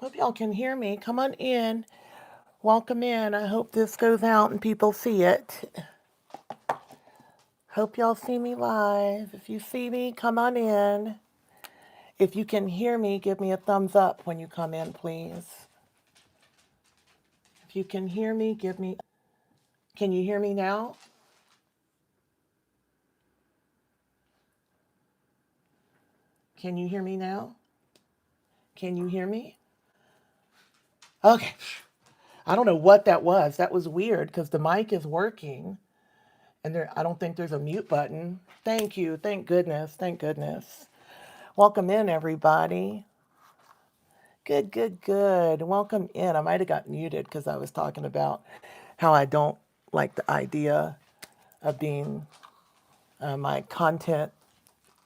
Hope y'all can hear me. Come on in. Welcome in. I hope this goes out and people see it. Hope y'all see me live. If you see me, come on in. If you can hear me, give me a thumbs up when you come in, please. If you can hear me, give me. Can you hear me now? Can you hear me now? Can you hear me? Okay. I don't know what that was. That was weird because the mic is working and I don't think there's a mute button. Thank you. Thank goodness. Thank goodness. Welcome in, everybody. Good, good, good. Welcome in. I might have got muted because I was talking about how I don't like the idea of being my content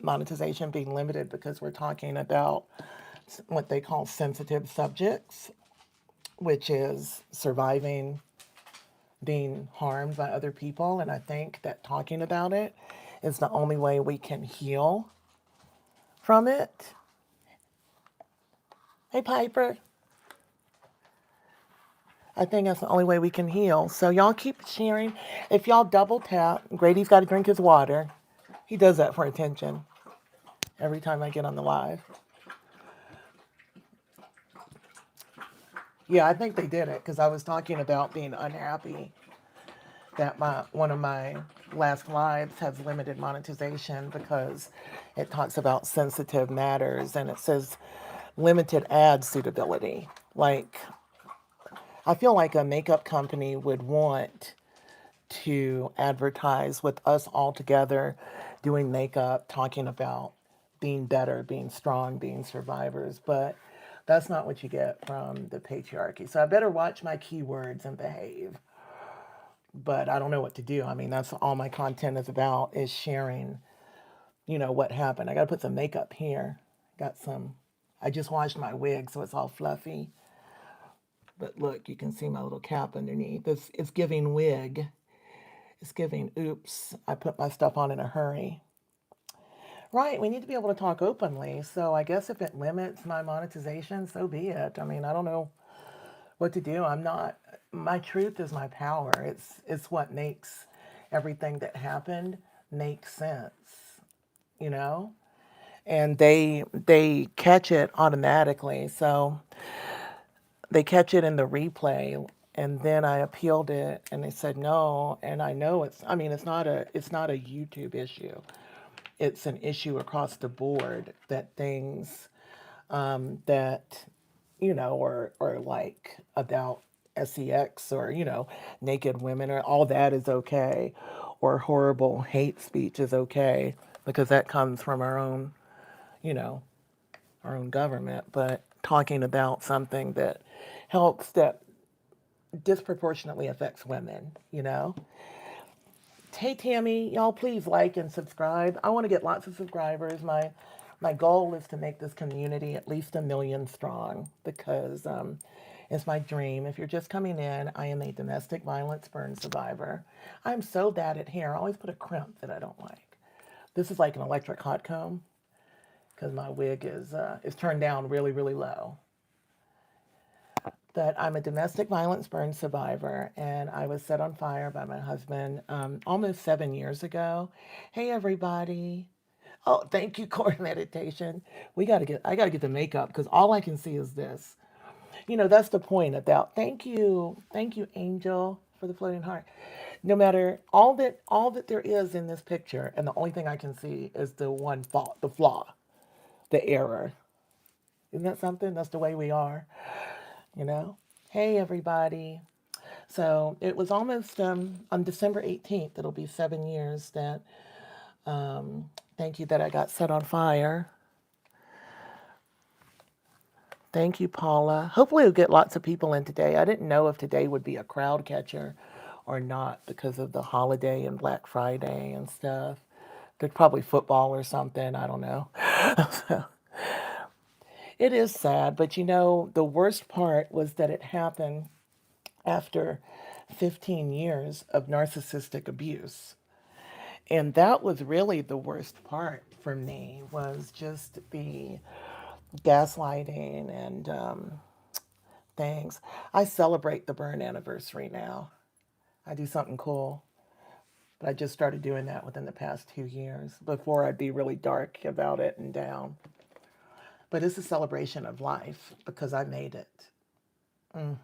monetization being limited because we're talking about what they call sensitive subjects, which is surviving being harmed by other people. And I think that talking about it is the only way we can heal from it. Hey, Piper. I think that's the only way we can heal. So y'all keep sharing. If y'all double tap, Grady's got to drink his water. He does that for attention every time I get on the live. Yeah, I think they did it because I was talking about being unhappy that one of my last lives has limited monetization because it talks about sensitive matters and it says limited ad suitability. Like, I feel like a makeup company would want to advertise with us all together doing makeup, talking about being better, being strong, being survivors. But that's not what you get from the patriarchy. So I better watch my keywords and behave. But I don't know what to do. I mean, that's all my content is about, is sharing, what happened. I got to put some makeup here. I just washed my wig, so it's all fluffy. But look, you can see my little cap underneath. It's giving wig. It's giving, oops, I put my stuff on in a hurry. Right, we need to be able to talk openly. So I guess if it limits my monetization, so be it. I mean, I don't know what to do. My truth is my power. It's what makes everything that happened make sense, you know? And they catch it automatically. So they catch it in the replay, and then I appealed it and they said no, and I know it's not a YouTube issue. It's an issue across the board that things that or like about sex or naked women or all that is okay, or horrible hate speech is okay because that comes from you know our own government. But talking about something that disproportionately affects women. Hey Tammy, y'all please like and subscribe. I want to get lots of subscribers. My goal is to make this community at least 1 million strong because it's my dream. If you're just coming in, I am a domestic violence burn survivor. I'm so bad at hair. I always put a crimp that I don't like. This is like an electric hot comb because my wig is turned down really, really low. That I'm a domestic violence burn survivor, and I was set on fire by my husband almost 7 years ago. Hey, everybody. Oh, thank you, core meditation. I gotta get the makeup because all I can see is this. That's the point about thank you, Angel, for the floating heart. No matter all that there is in this picture, and the only thing I can see is the one fault, the flaw, the error. Isn't that something? That's the way we are, you know. Hey, everybody. So it was almost on December 18th. It'll be 7 years that. Thank you that I got set on fire. Thank you, Paula. Hopefully, we'll get lots of people in today. I didn't know if today would be a crowd catcher or not because of the holiday and Black Friday and stuff. There's probably football or something. I don't know. It is sad, but the worst part was that it happened after 15 years of narcissistic abuse. And that was really the worst part for me, was just the gaslighting and Thanks. I celebrate the burn anniversary now. I do something cool. But I just started doing that within the past 2 years. Before, I'd be really dark about it and down. But it's a celebration of life because I made it. Hmm.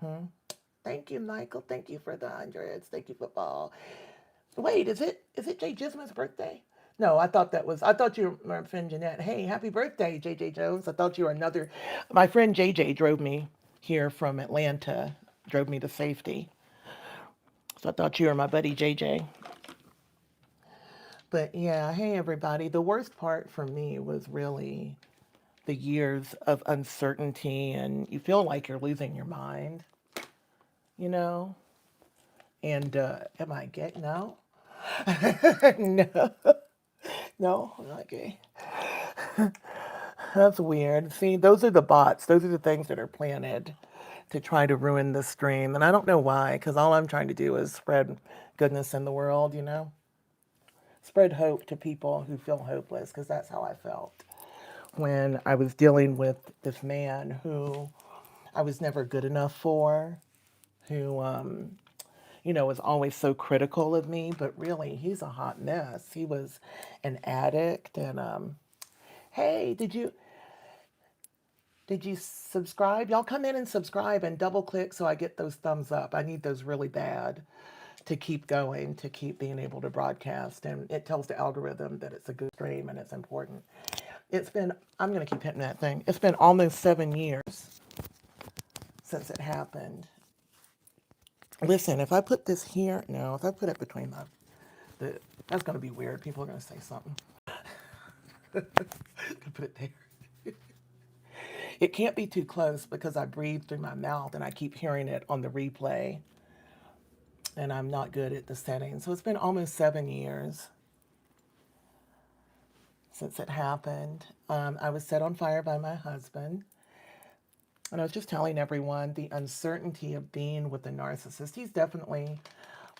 Thank you, Michael. Thank you for the hundreds. Thank you, football. Wait, is it Jay Gisman's birthday? No, I thought you were my friend Jeanette. Hey, happy birthday, JJ Jones. I thought you were another. My friend JJ drove me here from Atlanta, drove me to safety. So I thought you were my buddy JJ. But yeah, hey everybody. The worst part for me was really the years of uncertainty and you feel like you're losing your mind, you know? And am I gay? No. No. No, I'm not gay. That's weird. See, those are the bots. Those are the things that are planted to try to ruin the stream. And I don't know why, because all I'm trying to do is spread goodness in the world, you know? Spread hope to people who feel hopeless, because that's how I felt when I was dealing with this man who I was never good enough for, who, was always so critical of me, but really, he's a hot mess. He was an addict, and hey, did you subscribe? Y'all come in and subscribe and double click so I get those thumbs up. I need those really bad to keep going, to keep being able to broadcast. And it tells the algorithm that it's a good stream and it's important. I'm going to keep hitting that thing. It's been almost 7 years since it happened. Listen, if I put this here, no, if I put it between that's going to be weird. People are going to say something. Put it there. It can't be too close because I breathe through my mouth and I keep hearing it on the replay. And I'm not good at the settings. So it's been almost 7 years since it happened. I was set on fire by my husband. And I was just telling everyone the uncertainty of being with a narcissist. He's definitely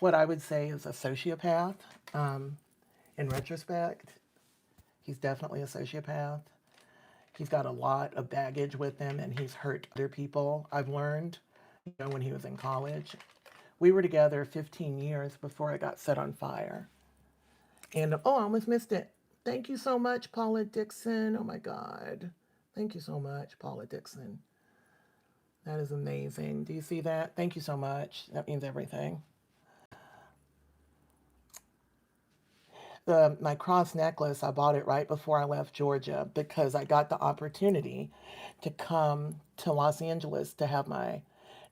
what I would say is a sociopath. In retrospect, he's definitely a sociopath. He's got a lot of baggage with him and he's hurt other people, I've learned, when he was in college. We were together 15 years before I got set on fire. And, oh, I almost missed it. Thank you so much, Paula Dixon. Oh, my God. Thank you so much, Paula Dixon. That is amazing. Do you see that? Thank you so much. That means everything. My cross necklace, I bought it right before I left Georgia because I got the opportunity to come to Los Angeles to have my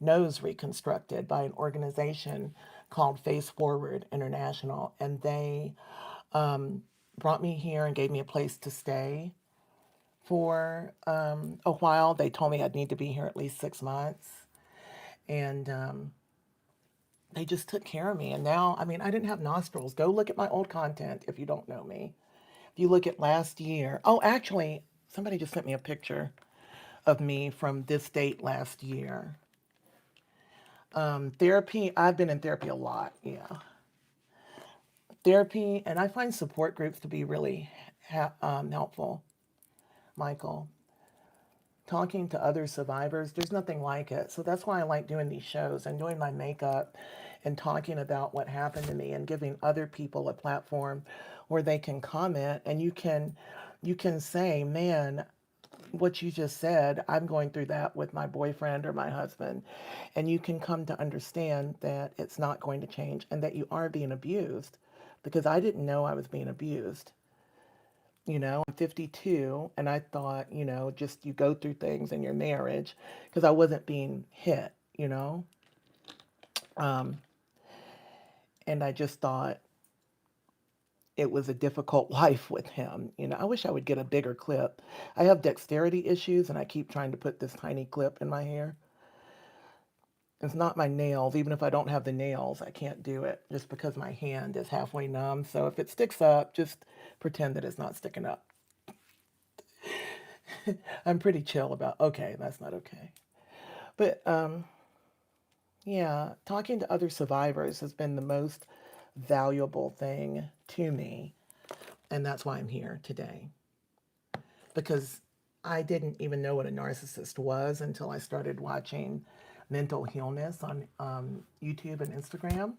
nose reconstructed by an organization called Face Forward International. And they brought me here and gave me a place to stay for a while. They told me I'd need to be here at least 6 months. And they just took care of me. And now, I mean, I didn't have nostrils. Go look at my old content if you don't know me. If you look at last year, oh, actually, somebody just sent me a picture of me from this date last year. Therapy, I've been in therapy a lot, yeah. Therapy, and I find support groups to be really helpful, Michael. Talking to other survivors, there's nothing like it. So that's why I like doing these shows and doing my makeup and talking about what happened to me and giving other people a platform where they can comment and you can say, man, what you just said, I'm going through that with my boyfriend or my husband. And you can come to understand that it's not going to change and that you are being abused because I didn't know I was being abused. I'm 52 and I thought, just you go through things in your marriage because I wasn't being hit. Um, and I just thought it was a difficult life with him. I wish I would get a bigger clip. I have dexterity issues and I keep trying to put this tiny clip in my hair. It's not my nails. Even if I don't have the nails, I can't do it just because my hand is halfway numb. So if it sticks up, just pretend that it's not sticking up. I'm pretty chill about, okay, that's not okay. But yeah, talking to other survivors has been the most valuable thing to me. And that's why I'm here today. Because I didn't even know what a narcissist was until I started watching mental illness on YouTube and Instagram.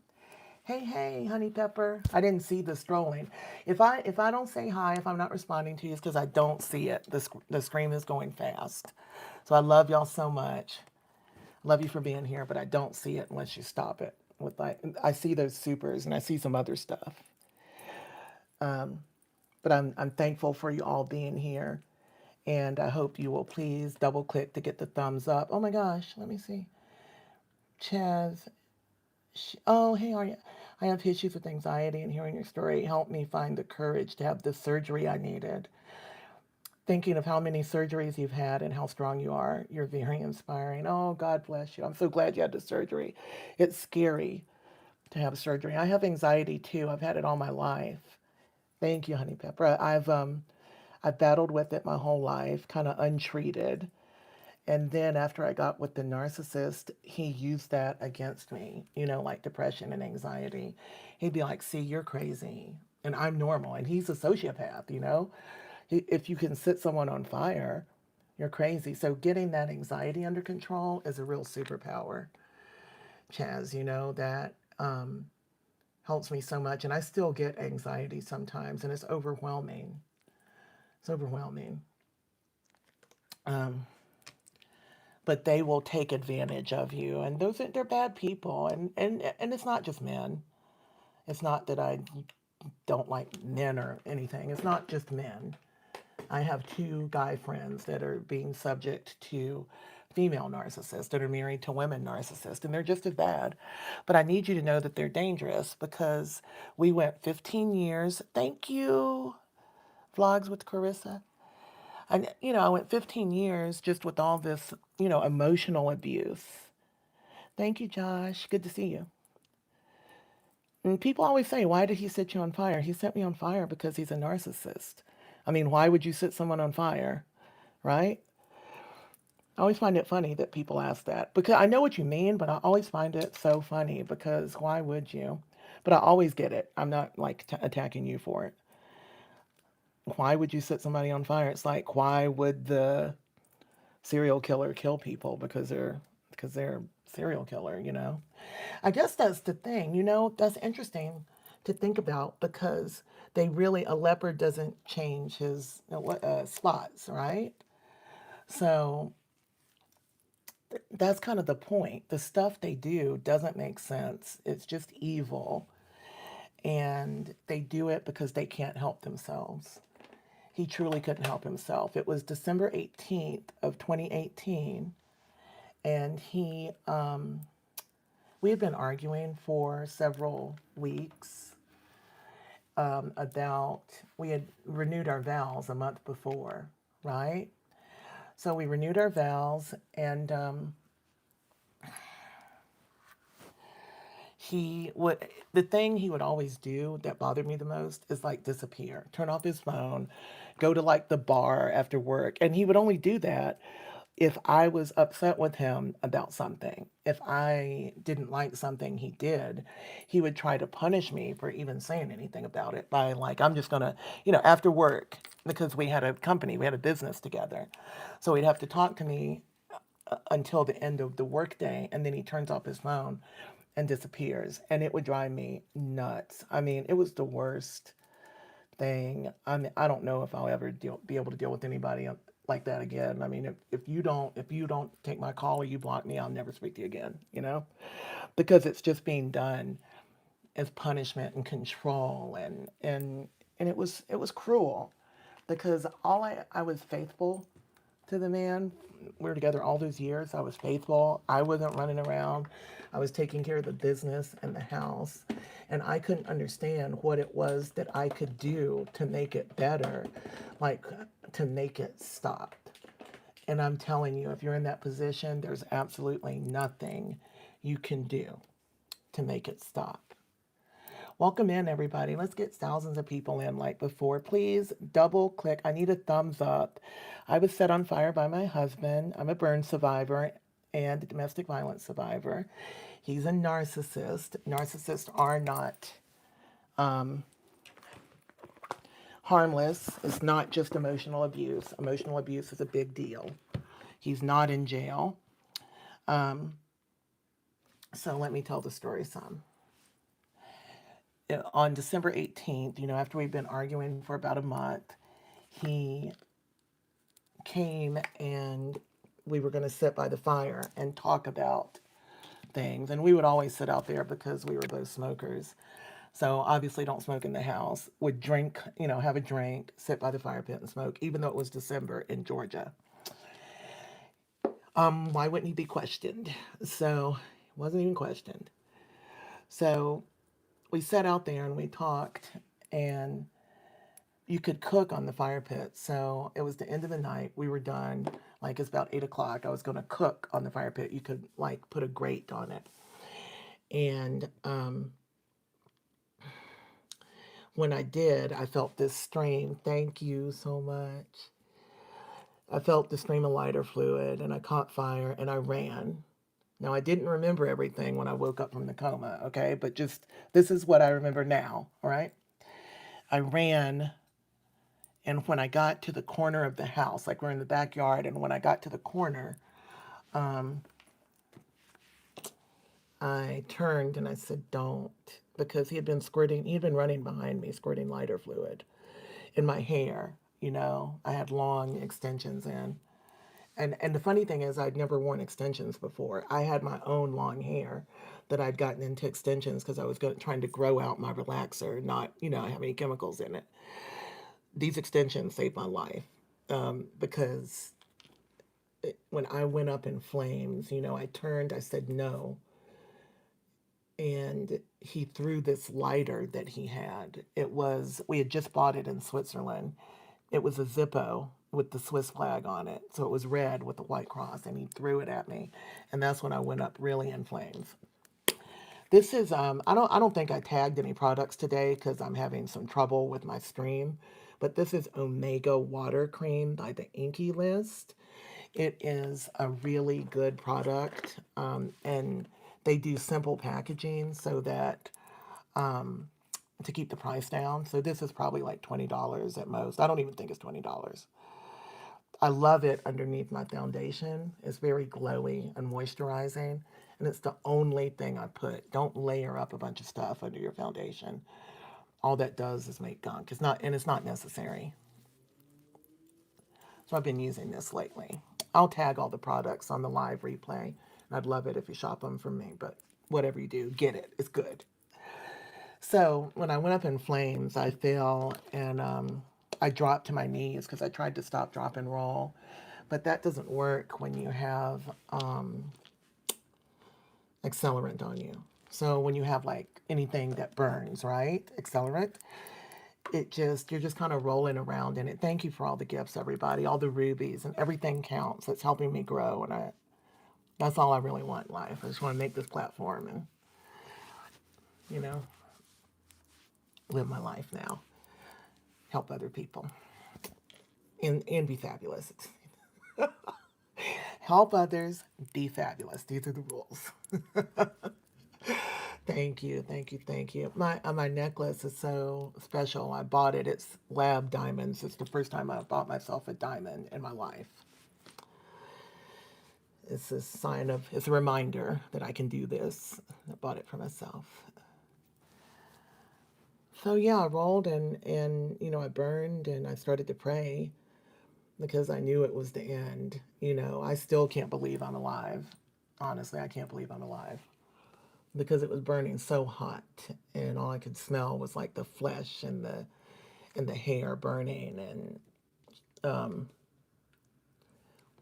Hey, hey, honey pepper. I didn't see the scrolling. If I don't say hi, if I'm not responding to you, it's because I don't see it. The screen is going fast. So I love y'all so much. Love you for being here, but I don't see it unless you stop it. With like, I see those supers and I see some other stuff. But I'm thankful for you all being here, and I hope you will please double click to get the thumbs up. Oh my gosh, let me see. Chaz, oh hey, are you? I have issues with anxiety, and hearing your story helped me find the courage to have the surgery I needed. Thinking of how many surgeries you've had and how strong you are, you're very inspiring. Oh, God bless you. I'm so glad you had the surgery. It's scary to have surgery. I have anxiety too. I've had it all my life. Thank you, honey pepper. I've battled with it my whole life, kind of untreated. And then after I got with the narcissist, he used that against me, like depression and anxiety. He'd be like, see, you're crazy. And I'm normal. And he's a sociopath. If you can set someone on fire, you're crazy. So getting that anxiety under control is a real superpower, Chaz, that helps me so much. And I still get anxiety sometimes, and it's overwhelming. It's overwhelming. Um, but they will take advantage of you, and they're bad people, and it's not just men. It's not that I don't like men or anything. It's not just men. I have two guy friends that are being subject to female narcissists that are married to women narcissists, and they're just as bad. But I need you to know that they're dangerous because we went 15 years. Thank you, Vlogs with Carissa. And, I went 15 years just with all this, emotional abuse. Thank you, Josh. Good to see you. And people always say, why did he set you on fire? He set me on fire because he's a narcissist. I mean, why would you set someone on fire? Right? I always find it funny that people ask that because I know what you mean, but I always find it so funny because why would you? But I always get it. I'm not like attacking you for it. Why would you set somebody on fire? It's like, why would the serial killer kill people because they're serial killer. I guess that's the thing, that's interesting to think about because a leopard doesn't change his spots, right? So that's kind of the point. The stuff they do doesn't make sense. It's just evil. And they do it because they can't help themselves. He truly couldn't help himself. It was December 18th of 2018, and we had been arguing for several weeks about, we had renewed our vows a month before, right? So we renewed our vows, and the thing he would always do that bothered me the most is like disappear, turn off his phone, go to like the bar after work. And he would only do that if I was upset with him about something. If I didn't like something he did, he would try to punish me for even saying anything about it by like, I'm just gonna, after work, because we had a company, we had a business together. So he'd have to talk to me until the end of the workday, and then he turns off his phone and disappears. And it would drive me nuts. I mean, it was the worst thing. I mean, I don't know if I'll ever be able to deal with anybody like that again. I mean, if you don't take my call or you block me, I'll never speak to you again. Because it's just being done as punishment and control, and it was cruel because I was faithful to the man. We were together all those years. I was faithful. I wasn't running around. I was taking care of the business and the house. And I couldn't understand what it was that I could do to make it better, like to make it stop. And I'm telling you, if you're in that position, there's absolutely nothing you can do to make it stop. Welcome in, everybody. Let's get thousands of people in like before. Please double click. I need a thumbs up. I was set on fire by my husband. I'm a burn survivor and a domestic violence survivor. He's a narcissist. Narcissists are not harmless. It's not just emotional abuse. Emotional abuse is a big deal. He's not in jail. So let me tell the story some. On December 18th, after we'd been arguing for about a month, he came and we were going to sit by the fire and talk about things. And we would always sit out there because we were both smokers. So obviously don't smoke in the house. Would drink, have a drink, sit by the fire pit and smoke, even though it was December in Georgia. Why wouldn't he be questioned? So it wasn't even questioned. So we sat out there and we talked, and you could cook on the fire pit. So it was the end of the night. We were done. Like it's about 8 o'clock. I was going to cook on the fire pit. You could like put a grate on it. And when I did, I felt this stream. Thank you so much. I felt the stream of lighter fluid and I caught fire and I ran. Now, I didn't remember everything when I woke up from the coma, okay? But just this is what I remember now, all right? I ran, and when I got to the corner of the house, like we're in the backyard, and when I got to the corner, I turned and I said, don't, because he had been running behind me, squirting lighter fluid in my hair. I had long extensions in. And the funny thing is, I'd never worn extensions before. I had my own long hair that I'd gotten into extensions because I was trying to grow out my relaxer, not, have any chemicals in it. These extensions saved my life because when I went up in flames, I turned, I said no. And he threw this lighter that he had. We had just bought it in Switzerland. It was a Zippo with the Swiss flag on it. So it was red with the white cross, and he threw it at me. And that's when I went up really in flames. This is I don't think I tagged any products today because I'm having some trouble with my stream. But this is Omega Water Cream by the Inky List. It is a really good product, and they do simple packaging so that to keep the price down. So this is probably like $20 at most. I don't even think it's $20. I love it underneath my foundation. It's very glowy and moisturizing, and it's the only thing I put. Don't layer up a bunch of stuff under your foundation. All that does is make gunk. It's not necessary. So I've been using this lately. I'll tag all the products on the live replay. And I'd love it if you shop them from me, but whatever you do, get it. It's good. So when I went up in flames, I fell and I dropped to my knees because I tried to stop, drop, and roll. But that doesn't work when you have accelerant on you. So when you have like anything that burns, right? Accelerant, you're just kind of rolling around in it. Thank you for all the gifts, everybody, all the rubies, and everything counts. It's helping me grow, and that's all I really want in life. I just want to make this platform and you know live my life now, help other people, and be fabulous. Help others, be fabulous. These are the rules. Thank you, thank you, thank you. My necklace is so special. I bought it. It's lab diamonds. It's the first time I bought myself a diamond in my life. It's a reminder that I can do this. I bought it for myself. So yeah, I rolled and I burned and I started to pray because I knew it was the end. I still can't believe I'm alive. Honestly, I can't believe I'm alive because it was burning so hot and all I could smell was like the flesh and the hair burning, and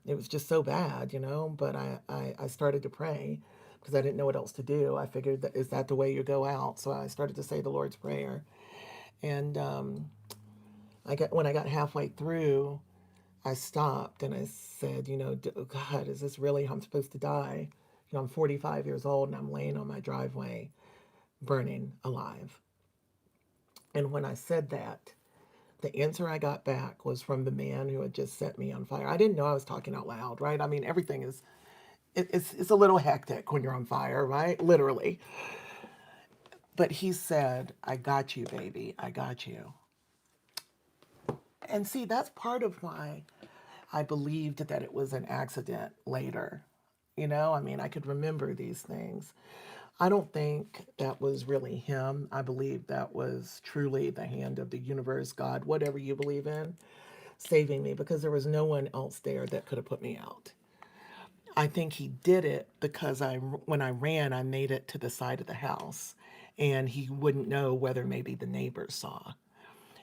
it was just so bad. But I started to pray because I didn't know what else to do. I figured that is that the way you go out. So I started to say the Lord's Prayer. And when I got halfway through, I stopped and I said, oh God, is this really how I'm supposed to die? I'm 45 years old and I'm laying on my driveway burning alive. And when I said that, the answer I got back was from the man who had just set me on fire. I didn't know I was talking out loud, right? I mean, everything is, it's a little hectic when you're on fire, right? Literally. But he said, I got you, baby. I got you. And see, that's part of why I believed that it was an accident later. You know, I mean, I could remember these things. I don't think that was really him. I believe that was truly the hand of the universe, God, whatever you believe in, saving me because there was no one else there that could have put me out. I think he did it because when I ran, I made it to the side of the house and he wouldn't know whether maybe the neighbors saw.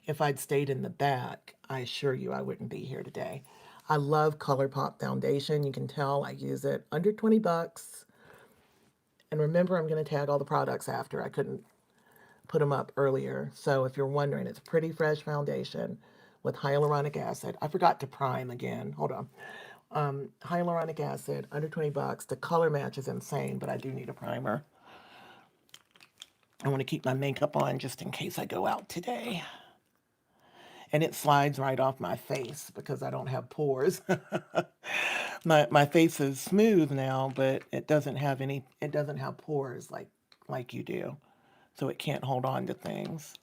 If I'd stayed in the back, I assure you I wouldn't be here today. I love ColourPop foundation. You can tell I use it under 20 bucks. And remember, I'm going to tag all the products after. I couldn't put them up earlier. So if you're wondering, it's Pretty Fresh foundation with hyaluronic acid. I forgot to prime again. Hold on. Hyaluronic acid, under 20 bucks. The color match is insane, but I do need a primer. I want to keep my makeup on just in case I go out today. And it slides right off my face because I don't have pores. My face is smooth now, but it doesn't have pores like you do. So it can't hold on to things.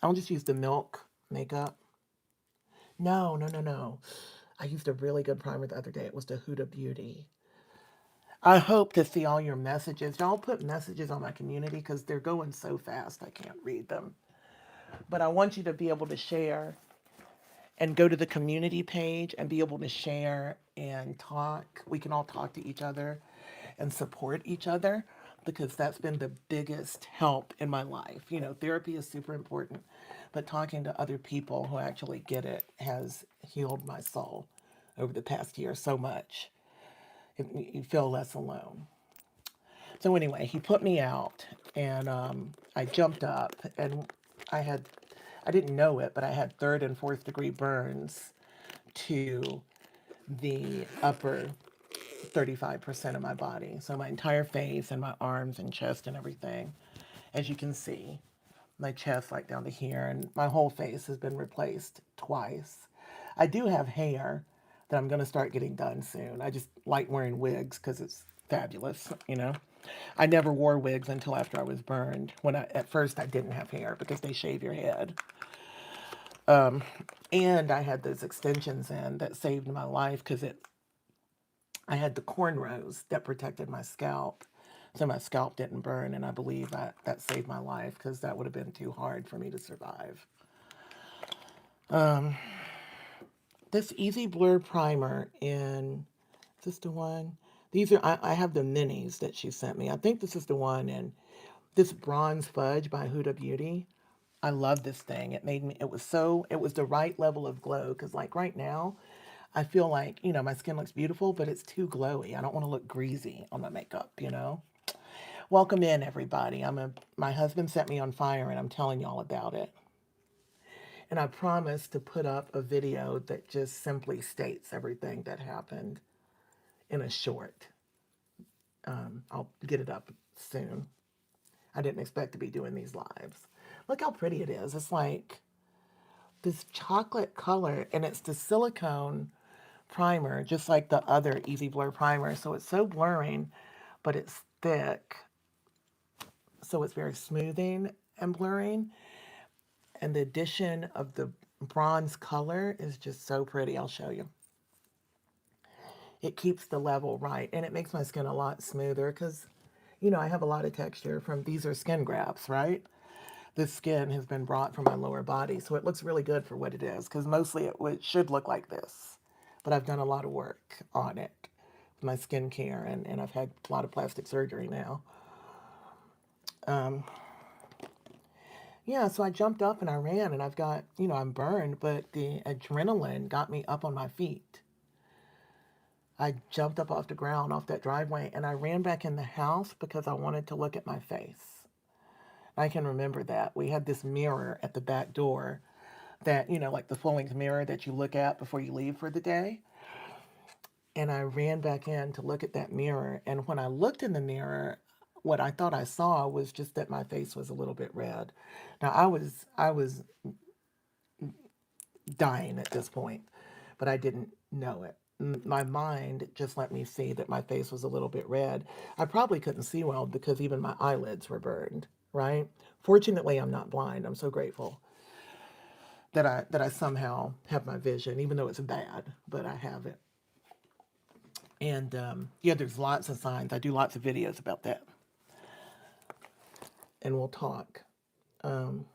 I'll just use the Milk makeup. No, no, no, no. I used a really good primer the other day. It was the Huda Beauty. I hope to see all your messages. Y'all put messages on my community because they're going so fast I can't read them. But I want you to be able to share and go to the community page and be able to share and talk. We can all talk to each other and support each other because that's been the biggest help in my life. You know, therapy is super important, but talking to other people who actually get it has healed my soul over the past year so much. You feel less alone. So anyway, he put me out, and I jumped up, and I had, I didn't know it, but I had third and fourth degree burns to the upper 35% of my body. So my entire face and my arms and chest and everything, as you can see, my chest like down to here, and my whole face has been replaced twice. I do have hair that I'm going to start getting done soon. I just like wearing wigs because it's fabulous, you know. I never wore wigs until after I was burned. At first I didn't have hair because they shave your head. And I had those extensions in that saved my life because I had the cornrows that protected my scalp. So my scalp didn't burn, and I believe that saved my life because that would have been too hard for me to survive. This Easy Blur primer is this the one? These are, I have the minis that she sent me. I think this is the one in this Bronze Fudge by Huda Beauty. I love this thing. It was the right level of glow because like right now, I feel like, you know, my skin looks beautiful, but it's too glowy. I don't want to look greasy on my makeup, you know? Welcome in, everybody. My husband set me on fire, and I'm telling y'all about it. And I promise to put up a video that just simply states everything that happened in a short. I'll get it up soon. I didn't expect to be doing these lives. Look how pretty it is. It's like this chocolate color, and it's the silicone primer, just like the other Easy Blur primer. So it's so blurring, but it's thick. So it's very smoothing and blurring. And the addition of the bronze color is just so pretty. I'll show you. It keeps the level right, and it makes my skin a lot smoother because, you know, I have a lot of texture from, these are skin grafts, right? This skin has been brought from my lower body, so it looks really good for what it is because mostly it should look like this. But I've done a lot of work on it, my skincare, and I've had a lot of plastic surgery now. Yeah, so I jumped up and I ran, and I've got, you know, I'm burned, but the adrenaline got me up on my feet. I jumped up off the ground, off that driveway, and I ran back in the house because I wanted to look at my face. I can remember that. We had this mirror at the back door that, you know, like the full-length mirror that you look at before you leave for the day. And I ran back in to look at that mirror. And when I looked in the mirror, what I thought I saw was just that my face was a little bit red. Now I was dying at this point, but I didn't know it. My mind just let me see that my face was a little bit red. I probably couldn't see well because even my eyelids were burned, right? Fortunately, I'm not blind. I'm so grateful that I somehow have my vision, even though it's bad, but I have it. And yeah, there's lots of signs. I do lots of videos about that, and we'll talk. Um,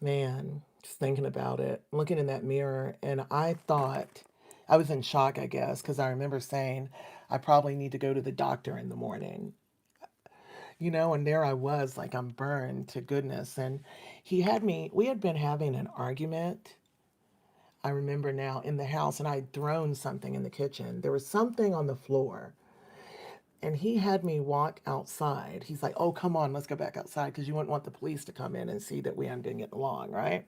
Man, just thinking about it, looking in that mirror, and I thought I was in shock, I guess, because I remember saying I probably need to go to the doctor in the morning, and there I was, like I'm burned to goodness. And we had been having an argument. I remember now in the house, and I had thrown something in the kitchen. There was something on the floor, and he had me walk outside. He's like, "Oh, come on, let's go back outside because you wouldn't want the police to come in and see that we hadn't been getting along, right?"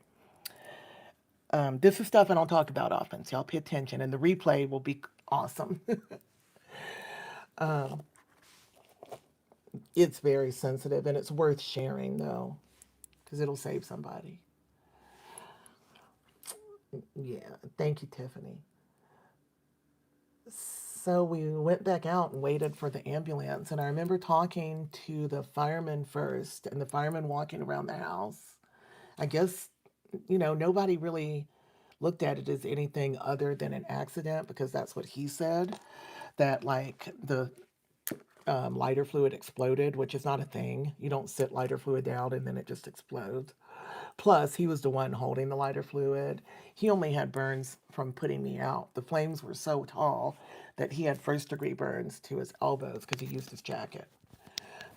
This is stuff I don't talk about often, so y'all pay attention, and the replay will be awesome. It's very sensitive, and it's worth sharing, though, because it'll save somebody. Yeah, thank you, Tiffany. So we went back out and waited for the ambulance, and I remember talking to the fireman first, and the fireman walking around the house. I guess, nobody really looked at it as anything other than an accident because that's what he said. That, like, the lighter fluid exploded, which is not a thing. You don't sit lighter fluid down and then it just explodes. Plus, he was the one holding the lighter fluid. He only had burns from putting me out. The flames were so tall that he had first-degree burns to his elbows because he used his jacket.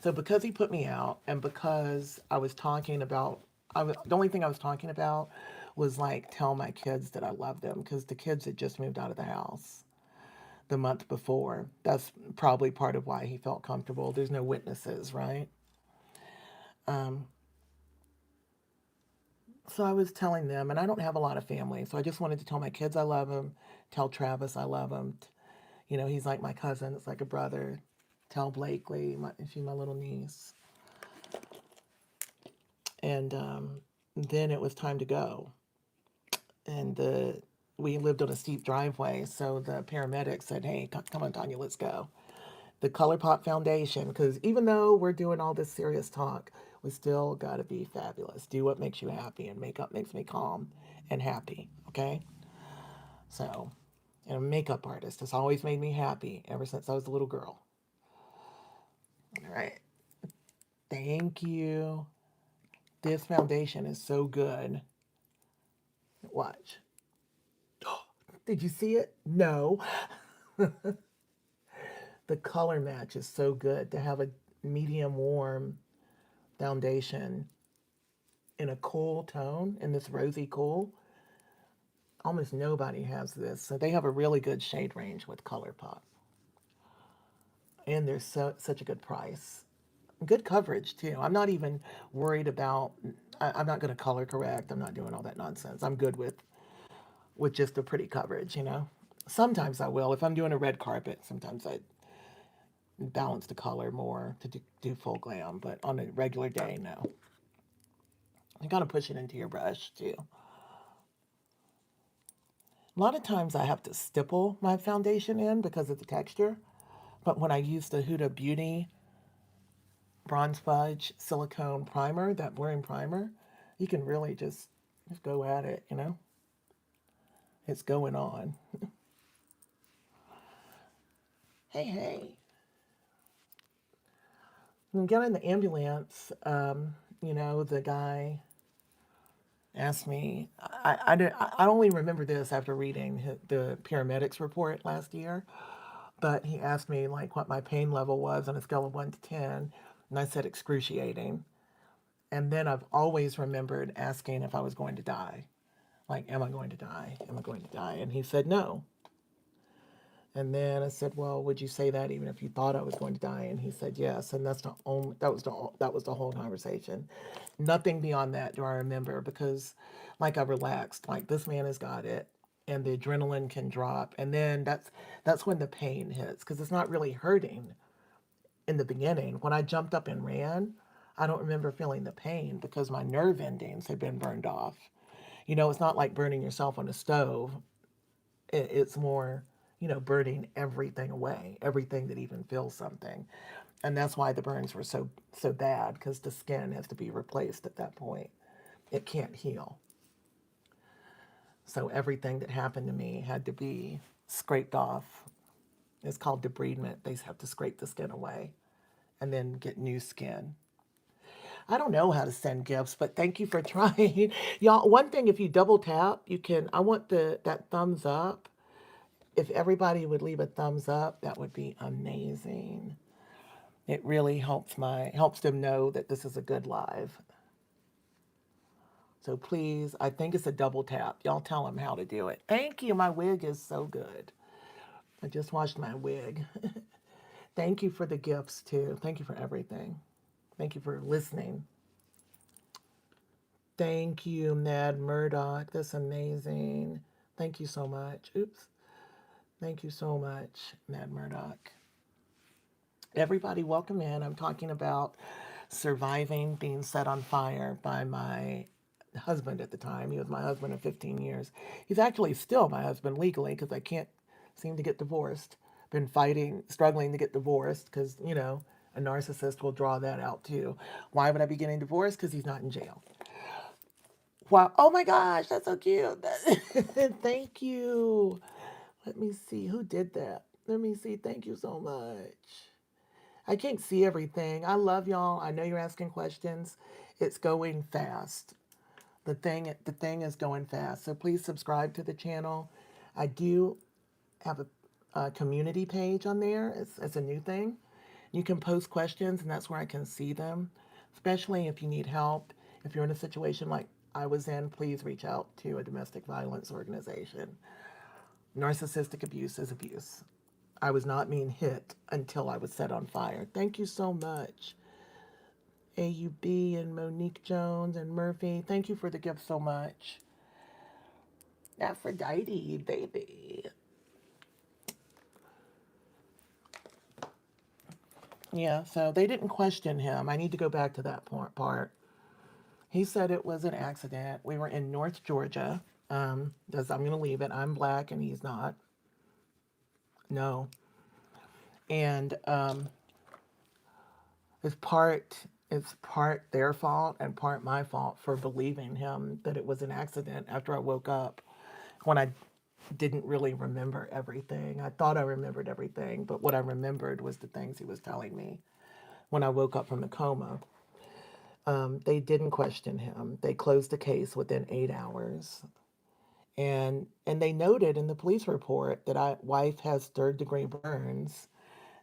So because he put me out, and because I was talking about, the only thing I was talking about was like tell my kids that I love them because the kids had just moved out of the house the month before. That's probably part of why he felt comfortable. There's no witnesses, right? Um, so I was telling them, and I don't have a lot of family, so I just wanted to tell my kids I love him, tell Travis I love him. He's like my cousin, it's like a brother. Tell Blakely, she's my little niece. And then it was time to go. And we lived on a steep driveway, so the paramedics said, "Hey, come on, Tonya, let's go." The ColourPop Foundation, because even though we're doing all this serious talk, we still got to be fabulous. Do what makes you happy, and makeup makes me calm and happy, okay? So, and a makeup artist has always made me happy ever since I was a little girl. All right. Thank you. This foundation is so good. Watch. Did you see it? No. The color match is so good to have a medium warm foundation in a cool tone, in this rosy cool. Almost nobody has this. So they have a really good shade range with ColourPop. And they're such a good price. Good coverage too. I'm not even worried about I'm not going to color correct. I'm not doing all that nonsense. I'm good with just a pretty coverage. Sometimes I will. If I'm doing a red carpet, sometimes I balance the color more to do full glam, but on a regular day, no. You gotta push it into your brush too. A lot of times I have to stipple my foundation in because of the texture, but when I use the Huda Beauty Bronze Fudge Silicone Primer, that blurring primer, you can really just go at it. It's going on. Hey, hey. When we got in the ambulance, the guy asked me, I only remember this after reading the paramedics report last year, but he asked me like what my pain level was on a scale of 1 to 10, and I said excruciating. And then I've always remembered asking if I was going to die. Like, am I going to die? Am I going to die? And he said no. And then I said, well, would you say that even if you thought I was going to die? And he said yes. And that was the whole conversation. Nothing beyond that do I remember because, like, I relaxed. Like, this man has got it, and the adrenaline can drop, and then that's when the pain hits because it's not really hurting in the beginning. When I jumped up and ran, I don't remember feeling the pain because my nerve endings had been burned off. It's not like burning yourself on a stove. It's more, burning everything away, everything that even feels something. And that's why the burns were so bad because the skin has to be replaced at that point. It can't heal. So everything that happened to me had to be scraped off. It's called debridement. They have to scrape the skin away and then get new skin. I don't know how to send gifts, but thank you for trying. Y'all, one thing, if you double tap, you can, I want that thumbs up. If everybody would leave a thumbs up, that would be amazing. It really helps them know that this is a good live. So please, I think it's a double tap. Y'all tell them how to do it. Thank you. My wig is so good. I just washed my wig. Thank you for the gifts too. Thank you for everything. Thank you for listening. Thank you, Ned Murdoch. That's amazing. Thank you so much. Oops. Thank you so much, Ned Murdoch. Everybody, welcome in. I'm talking about surviving being set on fire by my husband at the time. He was my husband of 15 years. He's actually still my husband legally because I can't seem to get divorced. Been fighting, struggling to get divorced because, a narcissist will draw that out too. Why would I be getting divorced? Because he's not in jail. Wow. Oh my gosh, that's so cute. Thank you. Let me see who did that. Let me see. Thank you so much. I can't see everything. I love y'all. I know you're asking questions. It's going fast. The thing is going fast. So please subscribe to the channel. I do have a community page on there. It's a new thing. You can post questions, and that's where I can see them. Especially if you need help. If you're in a situation like I was in, please reach out to a domestic violence organization. Narcissistic abuse is abuse. I was not being hit until I was set on fire. Thank you so much. AUB and Monique Jones and Murphy. Thank you for the gift so much. Aphrodite, baby. Yeah, so they didn't question him. I need to go back to that part. He said it was an accident. We were in North Georgia. I'm going to leave it. I'm black and he's not. No. And it's part their fault and part my fault for believing him that it was an accident after I woke up when I didn't really remember everything. I thought I remembered everything, but what I remembered was the things he was telling me when I woke up from the coma. They didn't question him. They closed the case within 8 hours. And they noted in the police report that wife has third-degree burns.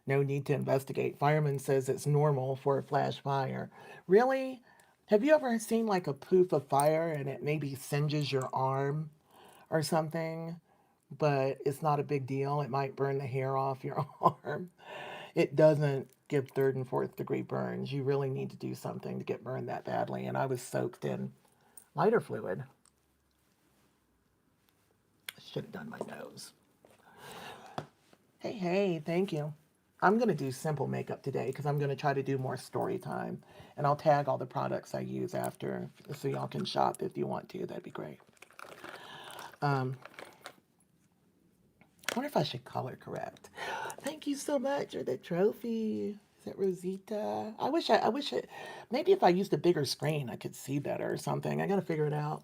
No need to investigate. Fireman says it's normal for a flash fire. Really? Have you ever seen like a poof of fire and it maybe singes your arm or something? But it's not a big deal. It might burn the hair off your arm. It doesn't give third and fourth degree burns. You really need to do something to get burned that badly. And I was soaked in lighter fluid. I should have done my nose. Hey, thank you. I'm going to do simple makeup today because I'm going to try to do more story time. And I'll tag all the products I use after so y'all can shop if you want to. That'd be great. I wonder if I should color correct. Thank you so much for the trophy. Is that Rosita? I wish it, maybe if I used a bigger screen, I could see better or something. I got to figure it out.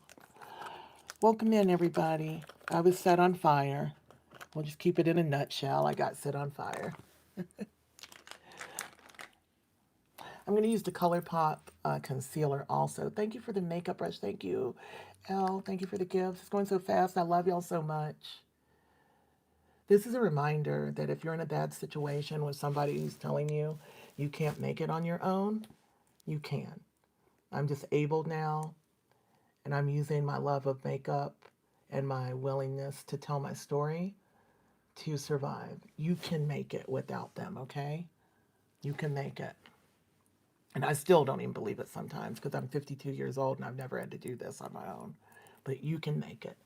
Welcome in, everybody. I was set on fire. We'll just keep it in a nutshell. I got set on fire. I'm going to use the ColourPop concealer also. Thank you for the makeup brush. Thank you, Elle. Thank you for the gifts. It's going so fast. I love y'all so much. This is a reminder that if you're in a bad situation with somebody who's telling you you can't make it on your own, you can. I'm disabled now, and I'm using my love of makeup and my willingness to tell my story to survive. You can make it without them, okay? You can make it. And I still don't even believe it sometimes because I'm 52 years old and I've never had to do this on my own. But you can make it.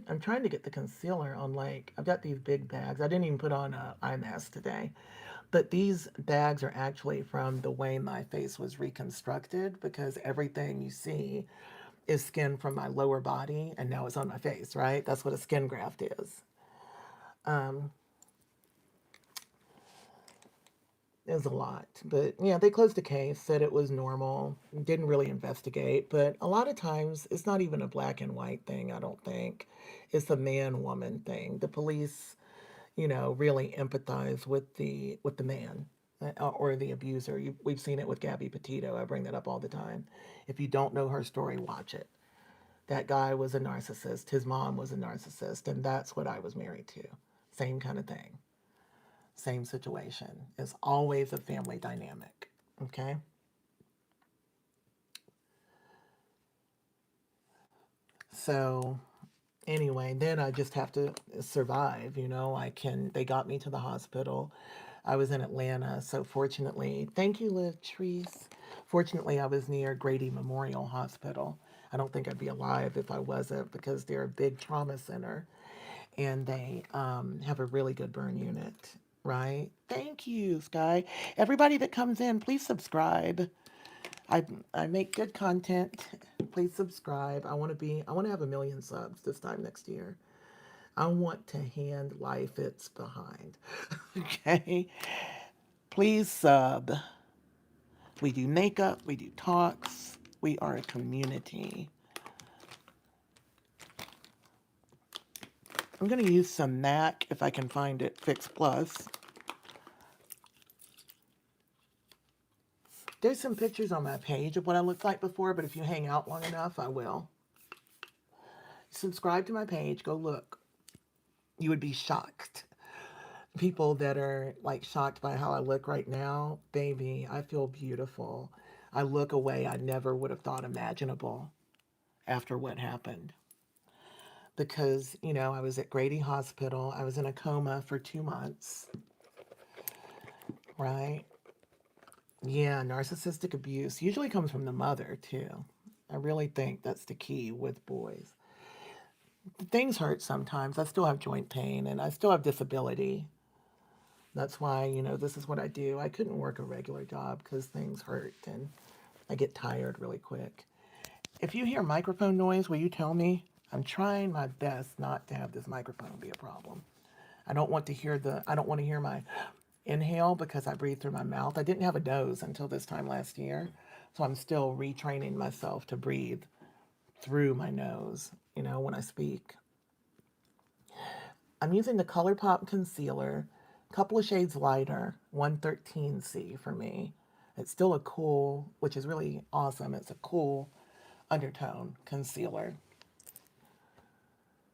I'm trying to get the concealer on, like, I've got these big bags. I didn't even put on an eye mask today. But these bags are actually from the way my face was reconstructed because everything you see is skin from my lower body and now it's on my face, right? That's what a skin graft is. It was a lot. But yeah, they closed the case, said it was normal, didn't really investigate. But a lot of times, it's not even a black and white thing, I don't think. It's a man woman thing. The police really empathize with the man or the abuser. We've seen it with Gabby Petito. I bring that up all the time. If you don't know her story, watch it. That guy was a narcissist. His mom was a narcissist, and that's what I was married to. Same kind of thing. Same situation. It's always a family dynamic. Okay? So, anyway, then I just have to survive. They got me to the hospital. I was in Atlanta. So, fortunately, thank you, Latrice. Fortunately, I was near Grady Memorial Hospital. I don't think I'd be alive if I wasn't because they're a big trauma center and they have a really good burn unit, right? Thank you, Sky. Everybody that comes in, please subscribe. I I make good content. Please subscribe. I want to have 1 million subs this time next year. I want to hand life its behind. Okay? Please sub. We do makeup, we do talks. We are a community. I'm going to use some MAC if I can find it, Fix Plus. There's some pictures on my page of what I looked like before, but if you hang out long enough, I will. Subscribe to my page, go look. You would be shocked. People that are like shocked by how I look right now, baby, I feel beautiful. I look a way I never would have thought imaginable after what happened. Because, I was at Grady Hospital. I was in a coma for 2 months, right? Yeah, narcissistic abuse usually comes from the mother, too. I really think that's the key with boys. Things hurt sometimes. I still have joint pain and I still have disability. That's why, this is what I do. I couldn't work a regular job because things hurt and I get tired really quick. If you hear microphone noise, will you tell me? I'm trying my best not to have this microphone be a problem. I don't want to hear my inhale because I breathe through my mouth. I didn't have a nose until this time last year. So I'm still retraining myself to breathe through my nose, when I speak. I'm using the ColourPop concealer, a couple of shades lighter, 113C for me. It's still a cool, which is really awesome. It's a cool undertone concealer.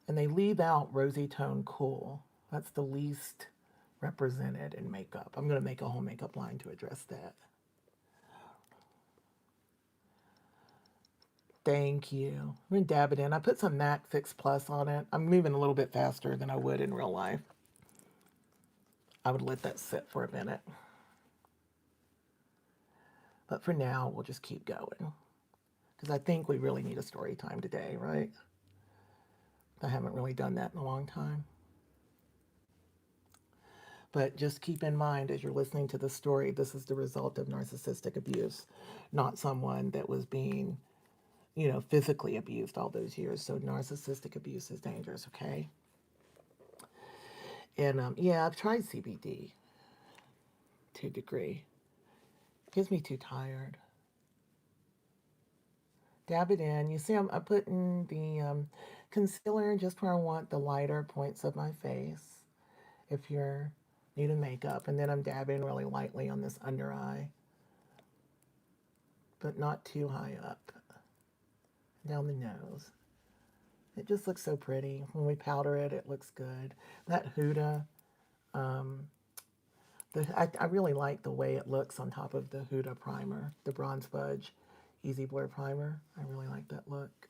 And they leave out rosy tone cool. That's the least represented in makeup. I'm going to make a whole makeup line to address that. Thank you. I'm going to dab it in. I put some MAC Fix Plus on it. I'm moving a little bit faster than I would in real life. I would let that sit for a minute. But for now, we'll just keep going. Because I think we really need a story time today, right? I haven't really done that in a long time. But just keep in mind as you're listening to the story, this is the result of narcissistic abuse, not someone that was being, physically abused all those years. So narcissistic abuse is dangerous, okay? And yeah, I've tried CBD to a degree. It gives me too tired. Dab it in. You see, I'm putting the concealer just where I want the lighter points of my face. If you're new to makeup, and then I'm dabbing really lightly on this under eye, but not too high up. Down the nose. It just looks so pretty. When we powder it, it looks good. That Huda, I really like the way it looks on top of the Huda primer, the Bronze Fudge Easy Blur primer. I really like that look.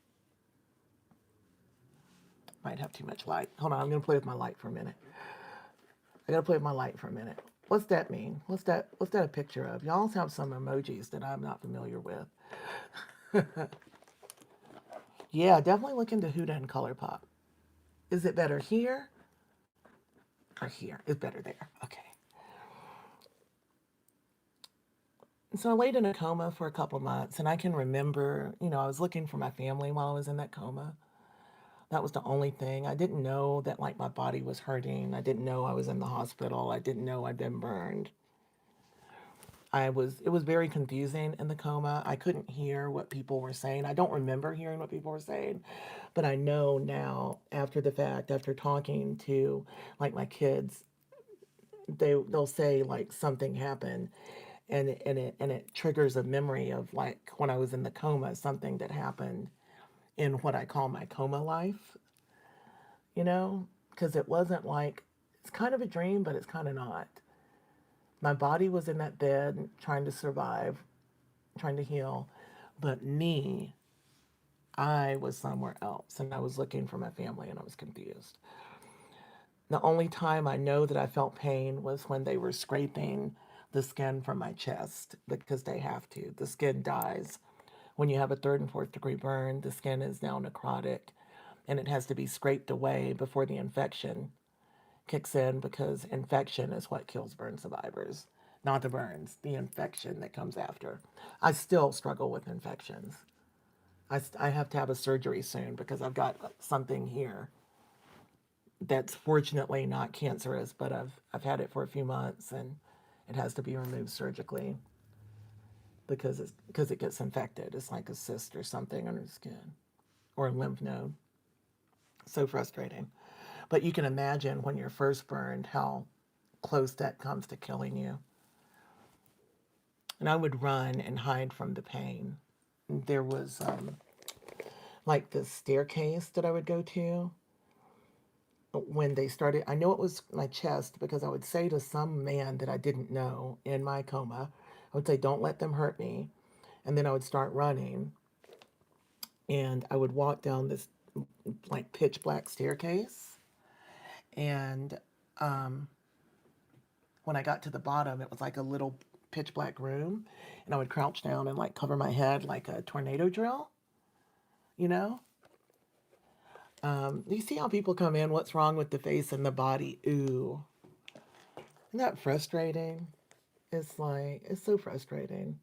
Might have too much light. Hold on, I'm going to play with my light for a minute. I got to play with my light for a minute. What's that mean? What's that a picture of? Y'all have some emojis that I'm not familiar with. Yeah, definitely look into Huda and ColourPop. Is it better here or here? It's better there. Okay. So I laid in a coma for a couple months, and I can remember, I was looking for my family while I was in that coma. That was the only thing. I didn't know that, like, my body was hurting. I didn't know I was in the hospital. I didn't know I'd been burned. It was very confusing in the coma. I couldn't hear what people were saying. I don't remember hearing what people were saying, but I know now after the fact, after talking to like my kids, they'll say like something happened, and it triggers a memory of like when I was in the coma, something that happened in what I call my coma life, you know, because it wasn't like, it's kind of a dream, but it's kind of not. My body was in that bed trying to survive, trying to heal, but me, I was somewhere else and I was looking for my family and I was confused. The only time I know that I felt pain was when they were scraping the skin from my chest because they have to. The skin dies. When you have a third and fourth degree burn, the skin is now necrotic and it has to be scraped away before the infection kicks in, because infection is what kills burn survivors, not the burns, the infection that comes after. I still struggle with infections. I have to have a surgery soon because I've got something here that's fortunately not cancerous, but I've had it for a few months and it has to be removed surgically because it gets infected. It's like a cyst or something under the skin or a lymph node. So frustrating. But you can imagine when you're first burned how close that comes to killing you. And I would run and hide from the pain. There was like this staircase that I would go to when they started. I know it was my chest because I would say to some man that I didn't know in my coma, I would say, "Don't let them hurt me." And then I would start running and I would walk down this like pitch black staircase. And when I got to the bottom, it was like a little pitch black room. And I would crouch down and like cover my head like a tornado drill, you know? You see how people come in? What's wrong with the face and the body? Ooh. Isn't that frustrating? It's like, it's so frustrating.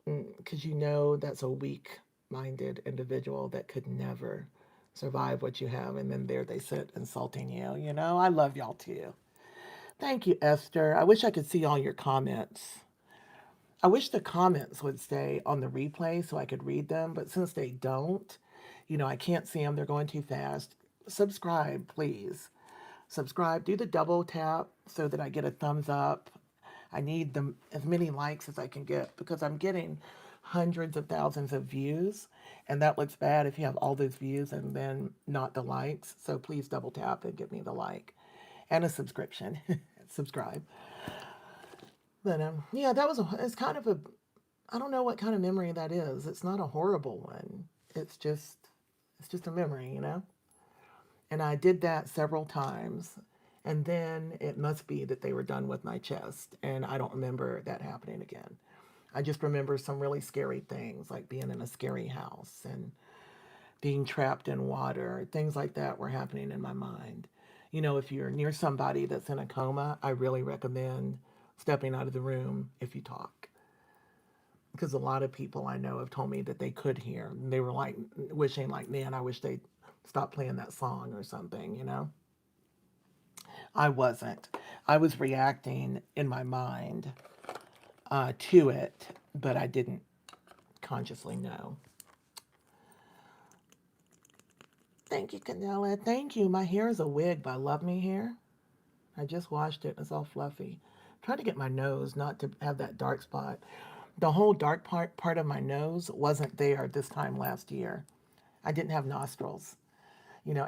Because you know that's a weak minded individual that could never survive what you have. And then there they sit insulting you. You know, I love y'all too. Thank you, Esther. I wish I could see all your comments. I wish the comments would stay on the replay so I could read them, but since they don't, I can't see them. They're going too fast. Subscribe, please. Subscribe. Do the double tap so that I get a thumbs up. I need them as many likes as I can get because I'm getting hundreds of thousands of views, and that looks bad if you have all those views and then not the likes. So please double tap and give me the like and a subscription. Subscribe. But yeah, it's kind of a, I don't know what kind of memory that is. It's not a horrible one. It's just it's just a memory, you know? And I did that several times. And then it must be that they were done with my chest. And I don't remember that happening again. I just remember some really scary things, like being in a scary house and being trapped in water. Things like that were happening in my mind. If you're near somebody that's in a coma, I really recommend stepping out of the room if you talk. Because a lot of people I know have told me that they could hear. They were like wishing, like, man, I wish they'd stop playing that song or something. I wasn't. I was reacting in my mind to it, but I didn't consciously know. Thank you, Canella. Thank you. My hair is a wig by Love Me Hair. I just washed it. It's all fluffy. I'm trying to get my nose not to have that dark spot. The whole dark part of my nose wasn't there this time last year. I didn't have nostrils.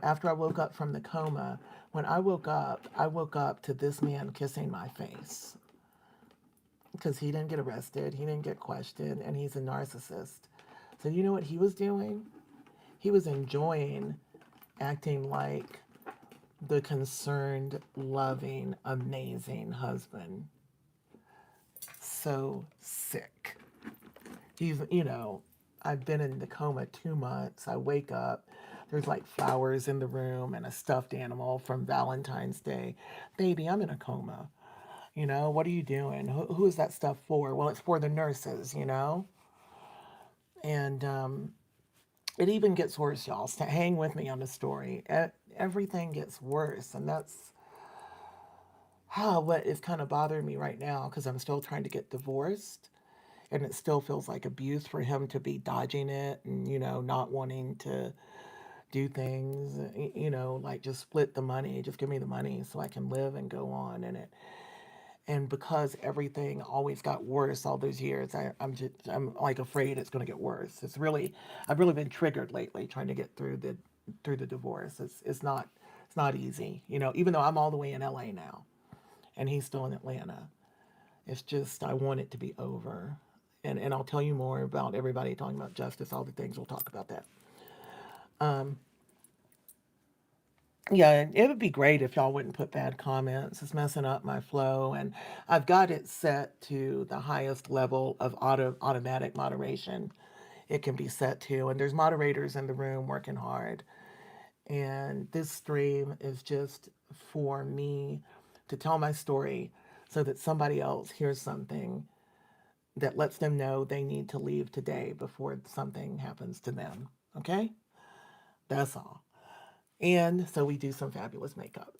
After I woke up from the coma, when I woke up to this man kissing my face because he didn't get arrested, he didn't get questioned, and he's a narcissist. So you know what he was doing? He was enjoying acting like the concerned, loving, amazing husband. So sick. I've been in the coma 2 months. I wake up. There's like flowers in the room and a stuffed animal from Valentine's Day. Baby, I'm in a coma. What are you doing? Who is that stuff for? Well, it's for the nurses. And it even gets worse, y'all. Hang with me on the story. Everything gets worse. And what is kind of bothering me right now, because I'm still trying to get divorced, and it still feels like abuse for him to be dodging it and, not wanting to do things, like just split the money, just give me the money so I can live and go on. And because everything always got worse all those years, I'm like afraid it's going to get worse. I've really been triggered lately trying to get through the divorce. It's not easy, even though I'm all the way in LA now and he's still in Atlanta. It's just, I want it to be over. And I'll tell you more about everybody talking about justice, all the things. We'll talk about that. Um, yeah, it would be great if y'all wouldn't put bad comments. It's messing up my flow. And I've got it set to the highest level of automatic moderation it can be set to. And there's moderators in the room working hard. And this stream is just for me to tell my story so that somebody else hears something that lets them know they need to leave today before something happens to them. Okay? That's all. And so we do some fabulous makeup,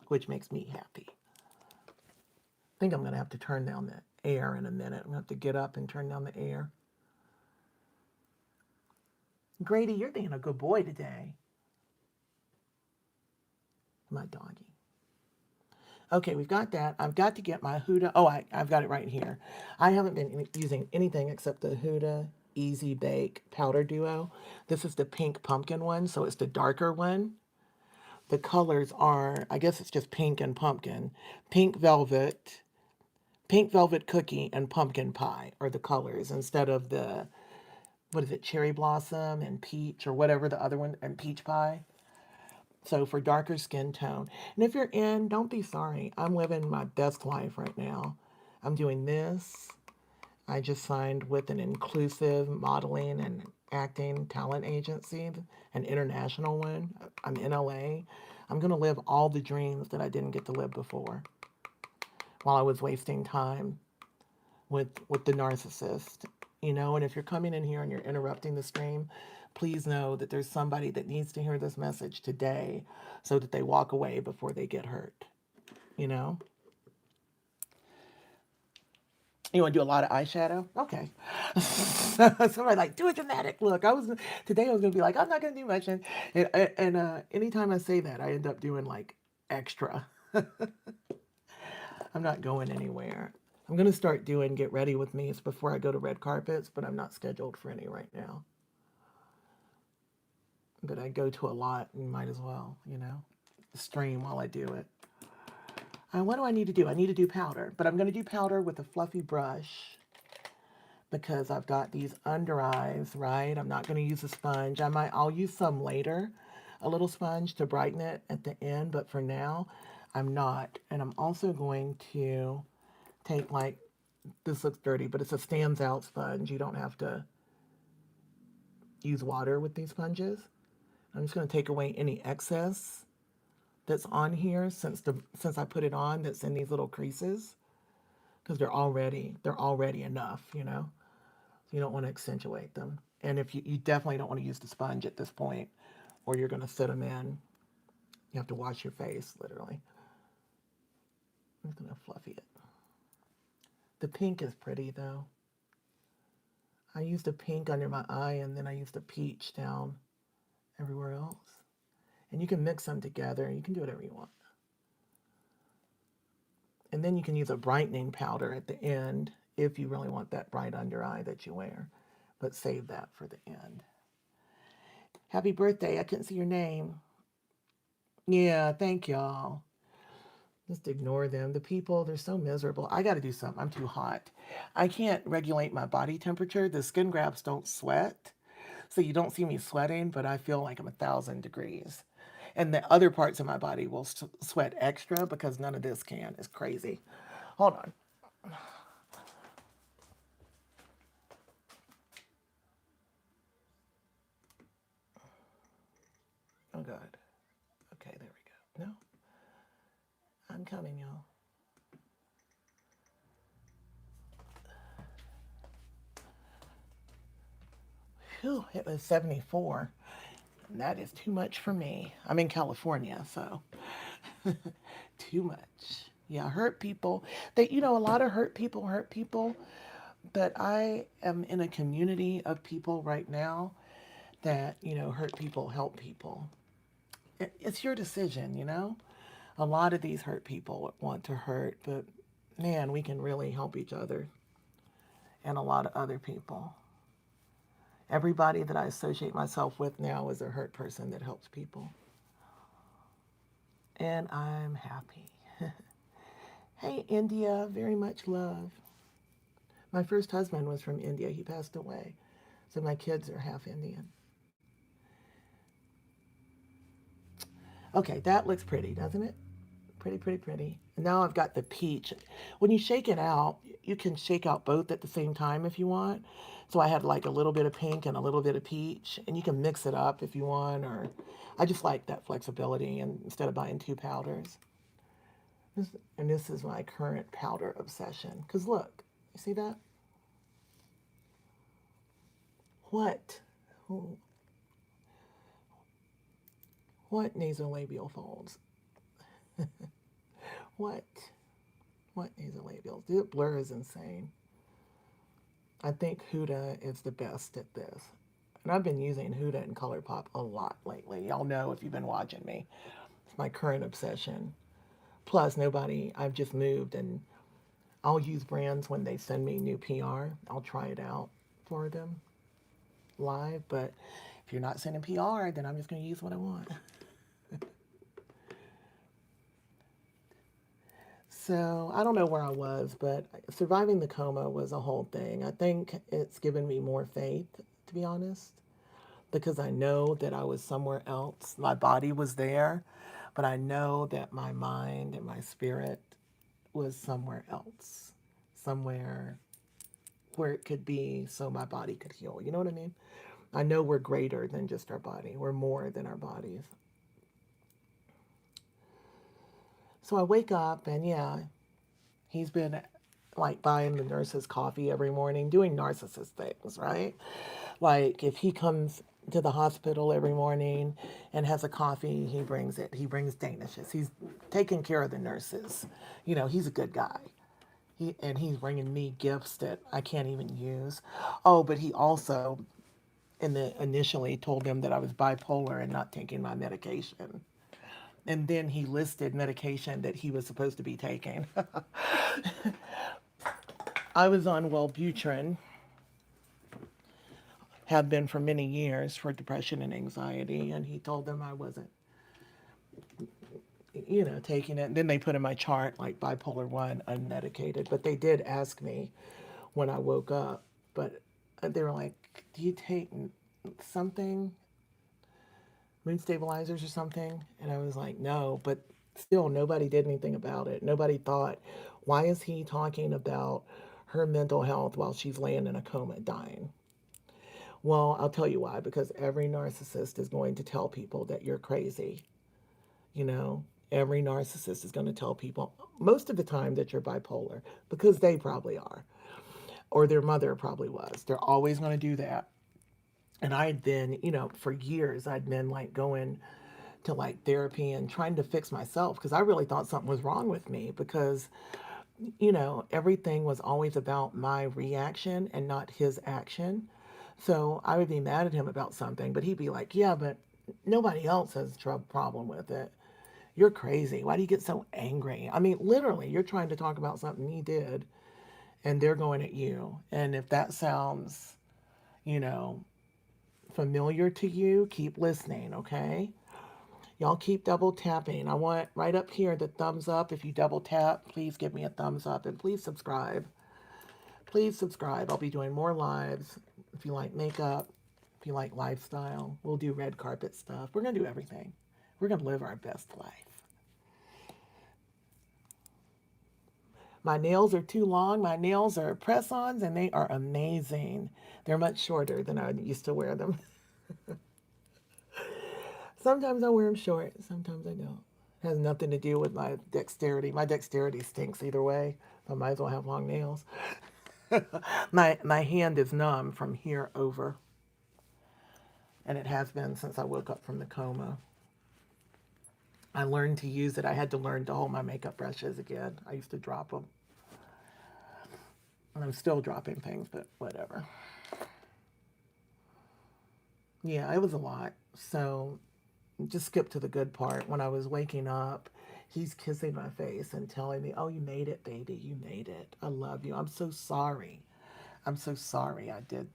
which makes me happy. I think I'm going to have to turn down the air in a minute. I'm going to have to get up and turn down the air. Grady, you're being a good boy today. My doggy. Okay, we've got that. I've got to get my Huda. Oh, I've got it right here. I haven't been using anything except the Huda Easy Bake Powder Duo. This is the pink pumpkin one, so it's the darker one. The colors are, I guess it's just pink and pumpkin. Pink velvet cookie, and pumpkin pie are the colors instead of the, what is it, cherry blossom and peach or whatever the other one, and peach pie. So for darker skin tone. And if you're in, don't be sorry. I'm living my best life right now. I'm doing this. I just signed with an inclusive modeling and acting talent agency, an international one. I'm in LA. I'm going to live all the dreams that I didn't get to live before while I was wasting time with the narcissist. And if you're coming in here and you're interrupting the stream, please know that there's somebody that needs to hear this message today so that they walk away before they get hurt. You know? You want to do a lot of eyeshadow? Okay. Somebody like, do a dramatic look. Today I was going to be like, I'm not going to do much. And anytime I say that, I end up doing like extra. I'm not going anywhere. I'm going to start doing get ready with me's before I go to red carpets, but I'm not scheduled for any right now. But I go to a lot and might as well, stream while I do it. What do I need to do? I need to do powder, but I'm going to do powder with a fluffy brush because I've got these under eyes, right? I'm not going to use a sponge. I'll use some later, a little sponge to brighten it at the end, but for now, I'm not. And I'm also going to take this looks dirty, but it's a stands out sponge. You don't have to use water with these sponges. I'm just going to take away any excess that's on here since I put it on, that's in these little creases, because they're already enough, So you don't want to accentuate them. And if you definitely don't want to use the sponge at this point, or you're going to sit them in. You have to wash your face, literally. I'm just going to fluffy it. The pink is pretty, though. I used a pink under my eye, and then I used a peach down everywhere else. And you can mix them together. You can do whatever you want. And then you can use a brightening powder at the end if you really want that bright under eye that you wear. But save that for the end. Happy birthday. I couldn't see your name. Yeah, thank y'all. Just ignore them. The people, they're so miserable. I got to do something. I'm too hot. I can't regulate my body temperature. The skin grafts don't sweat. So you don't see me sweating, but I feel like I'm 1,000 degrees. And the other parts of my body will sweat extra because none of this can. It's crazy. Hold on. Oh, God. Okay, there we go. No. I'm coming, y'all. Whew, it was 74. And that is too much for me. I'm in California, so Too much. Yeah, hurt people. A lot of hurt people, but I am in a community of people right now that, hurt people help people. It's your decision. A lot of these hurt people want to hurt, but man, we can really help each other and a lot of other people. Everybody that I associate myself with now is a hurt person that helps people. And I'm happy. Hey, India, very much love. My first husband was from India. He passed away. So my kids are half Indian. Okay, that looks pretty, doesn't it? Pretty, pretty, pretty. And now I've got the peach. When you shake it out, you can shake out both at the same time if you want. So I had like a little bit of pink and a little bit of peach, and you can mix it up if you want, or I just like that flexibility and instead of buying two powders. And this is my current powder obsession. Because look, you see that? What? Ooh, what nasolabial folds? What? What nasolabials? The blur is insane. I think Huda is the best at this. And I've been using Huda and ColourPop a lot lately. Y'all know if you've been watching me. It's my current obsession. Plus, I've just moved and I'll use brands when they send me new PR. I'll try it out for them live. But if you're not sending PR, then I'm just going to use what I want. So I don't know where I was, but surviving the coma was a whole thing. I think it's given me more faith, to be honest, because I know that I was somewhere else. My body was there, but I know that my mind and my spirit was somewhere else, somewhere where it could be so my body could heal. You know what I mean? I know we're greater than just our body, we're more than our bodies. So I wake up and yeah, he's been like buying the nurses coffee every morning, doing narcissist things, right? Like if he comes to the hospital every morning and has a coffee, he brings it. He brings Danishes. He's taking care of the nurses. He's a good guy. And he's bringing me gifts that I can't even use. Oh, but he also initially told them that I was bipolar and not taking my medication. And then he listed medication that he was supposed to be taking. I was on Wellbutrin, have been for many years for depression and anxiety, and he told them I wasn't, taking it. And then they put in my chart like bipolar 1 unmedicated, but they did ask me when I woke up, but they were like, do you take something, mood stabilizers or something? And I was like, no, but still nobody did anything about it. Nobody thought, why is he talking about her mental health while she's laying in a coma dying? Well, I'll tell you why, because every narcissist is going to tell people that you're crazy. You know, every narcissist is going to tell people most of the time that you're bipolar because they probably are, or their mother probably was. They're always going to do that. And I'd been, for years, I'd been like going to like therapy and trying to fix myself because I really thought something was wrong with me because, everything was always about my reaction and not his action. So I would be mad at him about something, but he'd be like, yeah, but nobody else has a problem with it. You're crazy. Why do you get so angry? I mean, literally, you're trying to talk about something he did and they're going at you. And if that sounds, you know, familiar to you, keep listening, okay? Y'all keep double tapping. I want right up here the thumbs up. If you double tap, please give me a thumbs up and please subscribe. Please subscribe. I'll be doing more lives. If you like makeup, if you like lifestyle, we'll do red carpet stuff. We're going to do everything. We're going to live our best life. My nails are too long. My nails are press-ons and they are amazing. They're much shorter than I used to wear them. Sometimes I wear them short. Sometimes I don't. It has nothing to do with my dexterity. My dexterity stinks either way. I might as well have long nails. My hand is numb from here over. And it has been since I woke up from the coma. I learned to use it. I had to learn to hold my makeup brushes again. I used to drop them. And I'm still dropping things, but whatever. Yeah, it was a lot. So just skip to the good part. When I was waking up, he's kissing my face and telling me, "Oh, you made it, baby. You made it. I love you. I'm so sorry. I'm so sorry I did,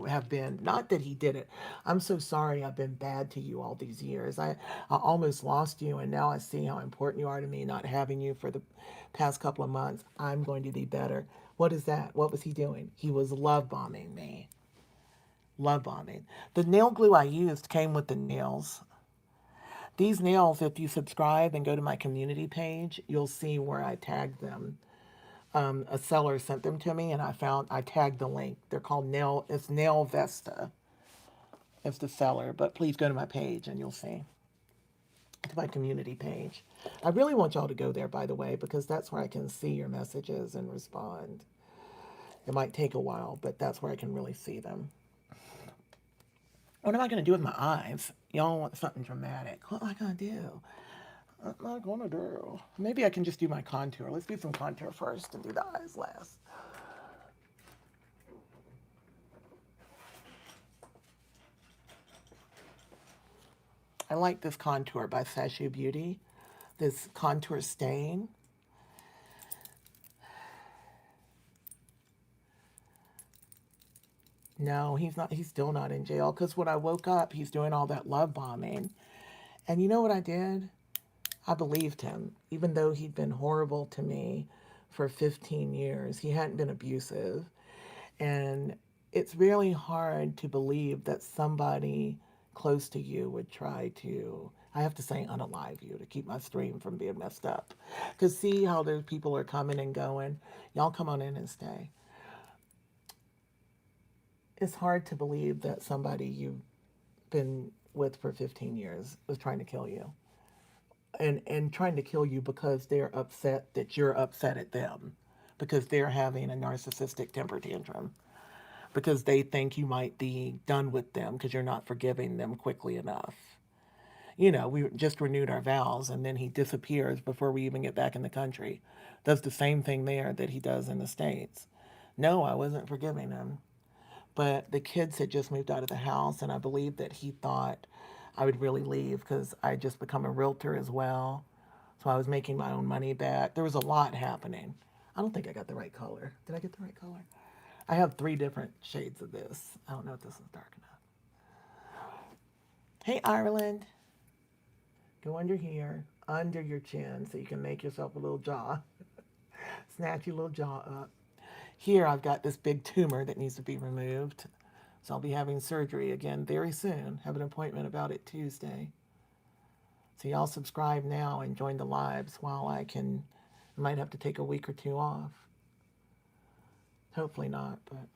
have been, not that he did it. I'm so sorry I've been bad to you all these years. I almost lost you, and now I see how important you are to me, not having you for the past couple of months. I'm going to be better." What is that? What was he doing? He was love bombing me. Love bombing. The nail glue I used came with the nails. These nails, if you subscribe and go to my community page, you'll see where I tagged them. A seller sent them to me, and I tagged the link. They're called it's Nail Vesta. It's the seller, but please go to my page and you'll see. To my community page. I really want y'all to go there, by the way, because that's where I can see your messages and respond. It might take a while, but that's where I can really see them. What am I going to do with my eyes? Y'all want something dramatic. What am I going to do? What am I going to do? Maybe I can just do my contour. Let's do some contour first and do the eyes last. I like this contour by Sashu Beauty. This contour stain. No, he's still not in jail, because when I woke up, he's doing all that love bombing. And you know what I did? I believed him, even though he'd been horrible to me for 15 years. He hadn't been abusive. And it's really hard to believe that somebody close to you would try to, I have to say, unalive you to keep my stream from being messed up. Because see how those people are coming and going? Y'all come on in and stay. It's hard to believe that somebody you've been with for 15 years was trying to kill you. And trying to kill you because they're upset that you're upset at them, because they're having a narcissistic temper tantrum, because they think you might be done with them because you're not forgiving them quickly enough. We just renewed our vows, and then he disappears before we even get back in the country. Does the same thing there that he does in the States. No, I wasn't forgiving him. But the kids had just moved out of the house, and I believe that he thought I would really leave because I just become a realtor as well. So I was making my own money back. There was a lot happening. I don't think I got the right color. Did I get the right color? I have 3 different shades of this. I don't know if this is dark enough. Hey, Ireland. Go under your chin, so you can make yourself a little jaw. Snatch your little jaw up. Here, I've got this big tumor that needs to be removed. So I'll be having surgery again very soon. Have an appointment about it Tuesday. So y'all subscribe now and join the lives while I might have to take a week or 2 off. Hopefully not, but,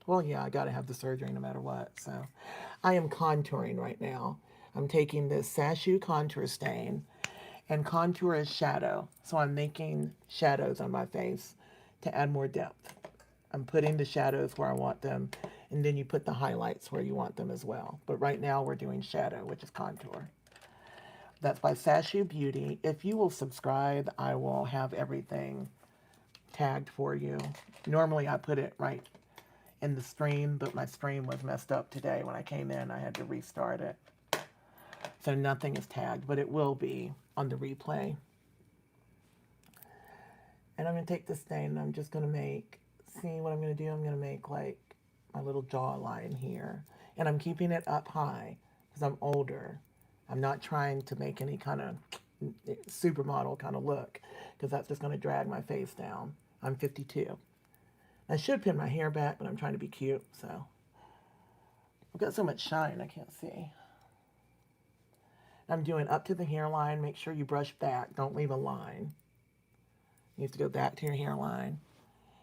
well, yeah, I got to have the surgery no matter what. So I am contouring right now. I'm taking this Sashu contour stain, and contour is shadow. So I'm making shadows on my face to add more depth. I'm putting the shadows where I want them, and then you put the highlights where you want them as well. But right now we're doing shadow, which is contour. That's by Sashu Beauty. If you will subscribe, I will have everything tagged for you. Normally I put it right in the stream, but my stream was messed up today. When I came in, I had to restart it. So nothing is tagged, but it will be on the replay. And I'm going to take this stain and I'm just going to see what I'm going to do? I'm going to make like my little jawline here. And I'm keeping it up high because I'm older. I'm not trying to make any kind of supermodel kind of look, because that's just going to drag my face down. I'm 52. I should pin my hair back, but I'm trying to be cute, so. I've got so much shine I can't see. I'm doing up to the hairline. Make sure you brush back. Don't leave a line. You have to go back to your hairline.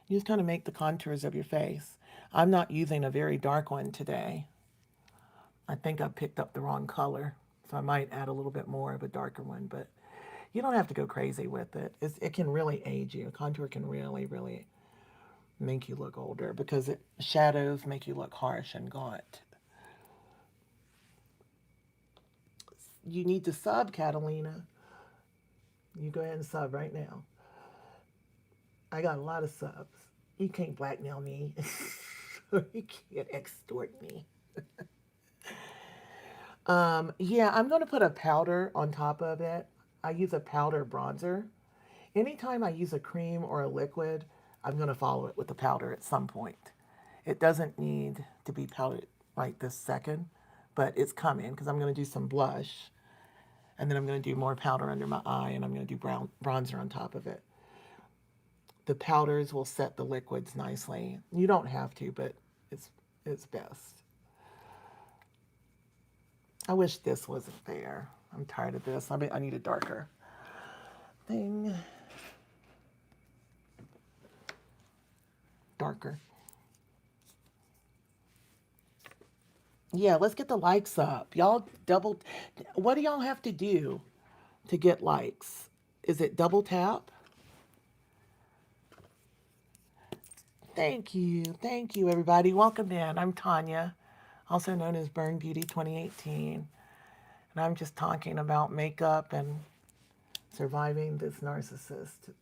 You just kind of make the contours of your face. I'm not using a very dark one today. I think I picked up the wrong color, so I might add a little bit more of a darker one, but you don't have to go crazy with it. It can really age you. Contour can really, really make you look older, because shadows make you look harsh and gaunt. You need to sub, Catalina. You go ahead and sub right now. I got a lot of subs. You can't blackmail me. You can't extort me. Yeah, I'm going to put a powder on top of it. I use a powder bronzer. Anytime I use a cream or a liquid, I'm going to follow it with a powder at some point. It doesn't need to be powdered right this second, but it's coming because I'm going to do some blush, and then I'm going to do more powder under my eye, and I'm going to do brown bronzer on top of it. The powders will set the liquids nicely. You don't have to, but it's best. I wish this wasn't there. I'm tired of this. I need a darker thing. Darker. Yeah, let's get the likes up. Y'all double. What do y'all have to do to get likes? Is it double tap? Thank you, everybody. Welcome in. I'm Tonya, also known as Burn Beauty 2018, and I'm just talking about makeup and surviving this narcissist.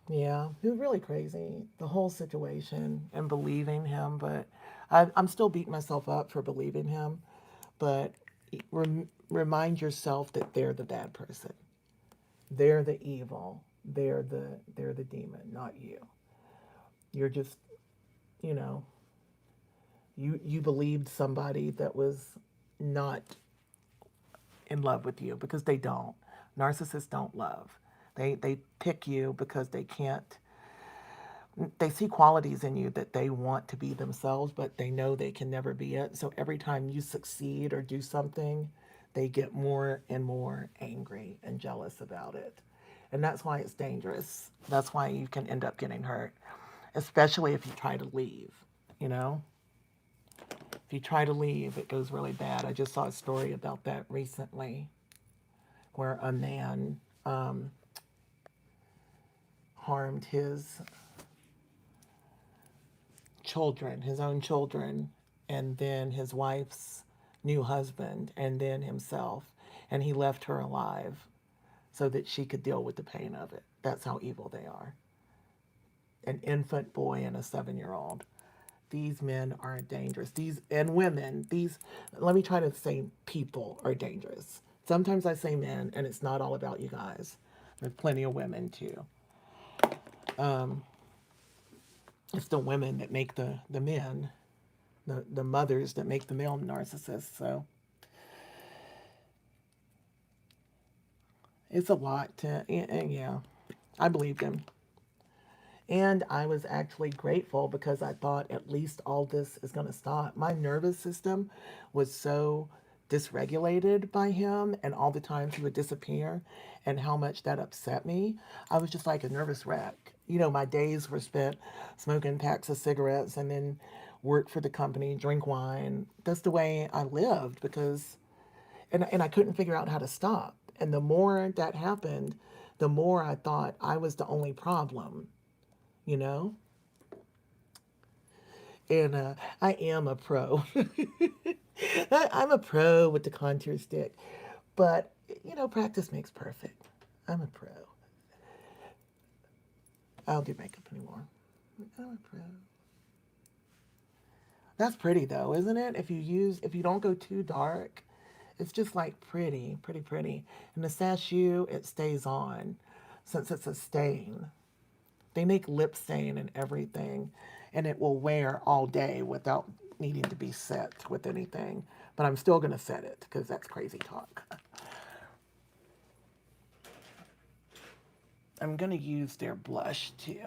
Yeah, he was really crazy, the whole situation, and believing him. But I'm still beating myself up for believing him. But remind yourself that they're the bad person. They're the evil. They're the demon, not you. You're just, you know, you believed somebody that was not in love with you, because they don't. Narcissists don't love. They pick you because they can't. They see qualities in you that they want to be themselves, but they know they can never be it. So every time you succeed or do something, they get more and more angry and jealous about it. And that's why it's dangerous. That's why you can end up getting hurt, especially if you try to leave, you know? If you try to leave, it goes really bad. I just saw a story about that recently where a man harmed his children, his own children, and then his wife's new husband, and then himself. And he left her alive so that she could deal with the pain of it. That's how evil they are. An infant boy and a 7-year-old. These men are dangerous. These, and women, let me try to say people are dangerous. Sometimes I say men, and it's not all about you guys. There's plenty of women too. It's the women that make the men, the mothers that make the male narcissists. So it's a lot to, and yeah, I believed him. And I was actually grateful because I thought at least all this is going to stop. My nervous system was so dysregulated by him, and all the times he would disappear and how much that upset me. I was just like a nervous wreck. You know, my days were spent smoking packs of cigarettes and then work for the company, drink wine. That's the way I lived because, and I couldn't figure out how to stop. And the more that happened, the more I thought I was the only problem, you know? And I am a pro. I'm a pro with the contour stick. But, you know, practice makes perfect. I'm a pro. I don't do makeup anymore. I'm a pro. That's pretty though, isn't it? If you don't go too dark, it's just like pretty, pretty, pretty. And the sashu, it stays on since it's a stain. They make lip stain and everything, and it will wear all day without needing to be set with anything. But I'm still going to set it because that's crazy talk. I'm going to use their blush too.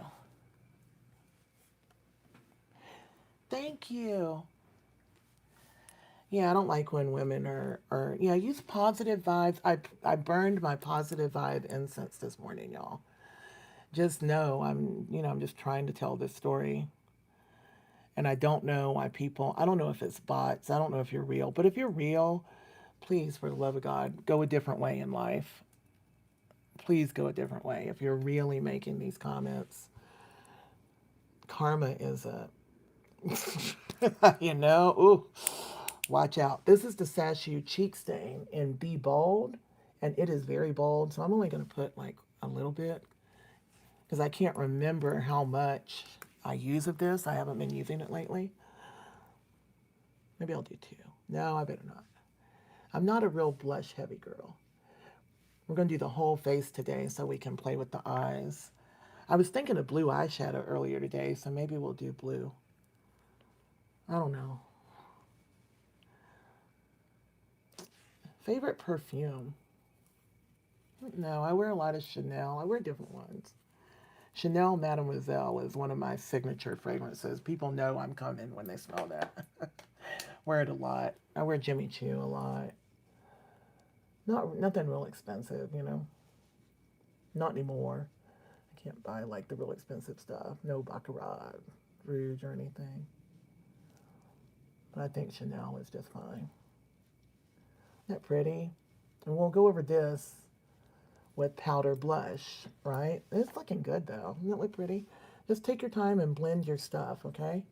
Thank you. Yeah, I don't like when women yeah, use positive vibes. I burned my positive vibe incense this morning, y'all. Just know I'm just trying to tell this story. And I don't know why I don't know if it's bots. I don't know if you're real. But if you're real, please, for the love of God, go a different way in life. Please go a different way. If you're really making these comments, karma is a, ooh, Watch out. This is the Sash You Cheek Stain in Be Bold, and it is very bold, so I'm only going to put like a little bit because I can't remember how much I use of this. I haven't been using it lately. Maybe I'll do 2. No, I better not. I'm not a real blush heavy girl. We're going to do the whole face today so we can play with the eyes. I was thinking of blue eyeshadow earlier today, so maybe we'll do blue. I don't know. Favorite perfume? No, I wear a lot of Chanel. I wear different ones. Chanel Mademoiselle is one of my signature fragrances. People know I'm coming when they smell that. Wear it a lot. I wear Jimmy Choo a lot. Nothing real expensive, you know. Not anymore. I can't buy like the real expensive stuff. No Baccarat, Rouge, or anything. But I think Chanel is just fine. Isn't that pretty? And we'll go over this with powder blush, right? It's looking good though. Doesn't it look pretty? Just take your time and blend your stuff, okay?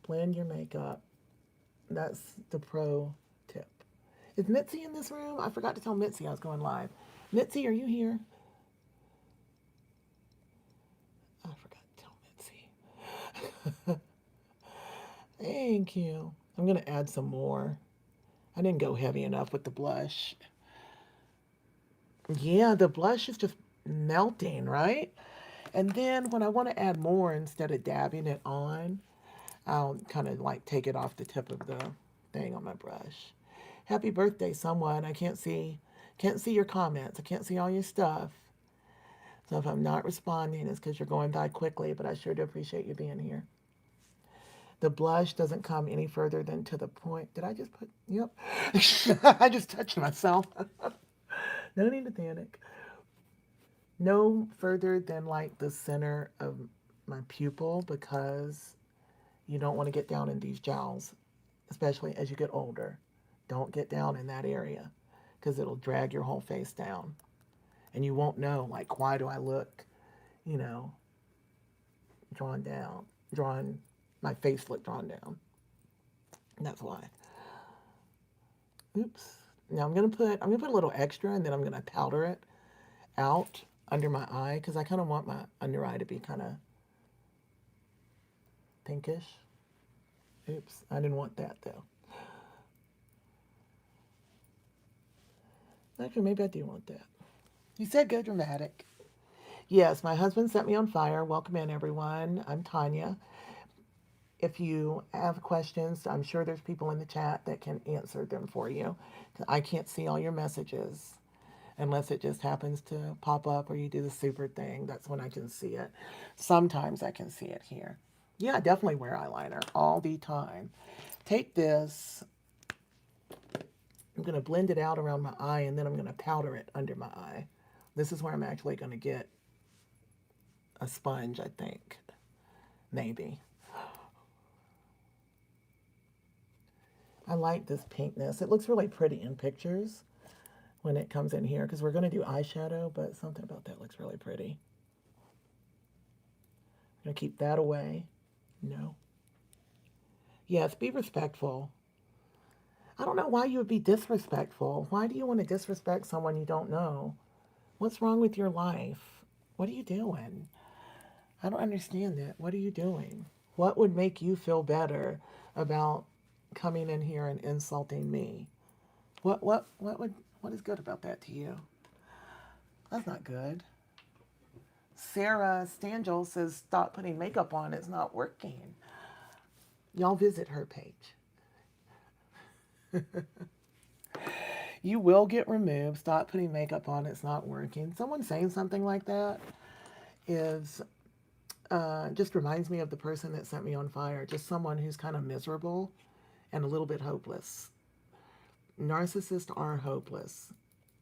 Blend your makeup. That's the pro tip. Is Mitzi in this room? I forgot to tell Mitzi I was going live. Mitzi, are you here? I forgot to tell Mitzi. Thank you. I'm going to add some more. I didn't go heavy enough with the blush. Yeah, the blush is just melting, right? And then when I want to add more, instead of dabbing it on, I'll kind of like take it off the tip of the thing on my brush. Happy birthday, someone. I can't see your comments. I can't see all your stuff. So if I'm not responding, it's because you're going by quickly, but I sure do appreciate you being here. The blush doesn't come any further than to the point. Did I just put, yep. I just touched myself. No need to panic. No further than like the center of my pupil because you don't want to get down in these jowls, especially as you get older. Don't get down in that area because it'll drag your whole face down. And you won't know, like, why do I look, you know, my face look drawn down. And that's why. Oops. Now I'm gonna put a little extra and then I'm gonna powder it out under my eye because I kind of want my under eye to be kind of pinkish. Oops, I didn't want that though. Actually, maybe I do want that. You said go dramatic. Yes, my husband set me on fire. Welcome in, everyone. I'm Tonya. If you have questions, I'm sure there's people in the chat that can answer them for you. I can't see all your messages unless it just happens to pop up or you do the super thing. That's when I can see it. Sometimes I can see it here. Yeah, I definitely wear eyeliner all the time. Take this. I'm going to blend it out around my eye and then I'm going to powder it under my eye. This is where I'm actually going to get a sponge, I think. Maybe. I like this pinkness. It looks really pretty in pictures when it comes in here because we're going to do eyeshadow, but something about that looks really pretty. I'm going to keep that away. No. Yes, be respectful. I don't know why you would be disrespectful. Why do you want to disrespect someone you don't know? What's wrong with your life? What are you doing? I don't understand it. What are you doing? What would make you feel better about coming in here and insulting me? What is good about that to you? That's not good. Sarah Stangel says stop putting makeup on. It's not working. Y'all visit her page. You will get removed. Stop putting makeup on. It's not working. Someone saying something like that is just reminds me of the person that set me on fire. Just someone who's kind of miserable and a little bit hopeless. Narcissists are hopeless.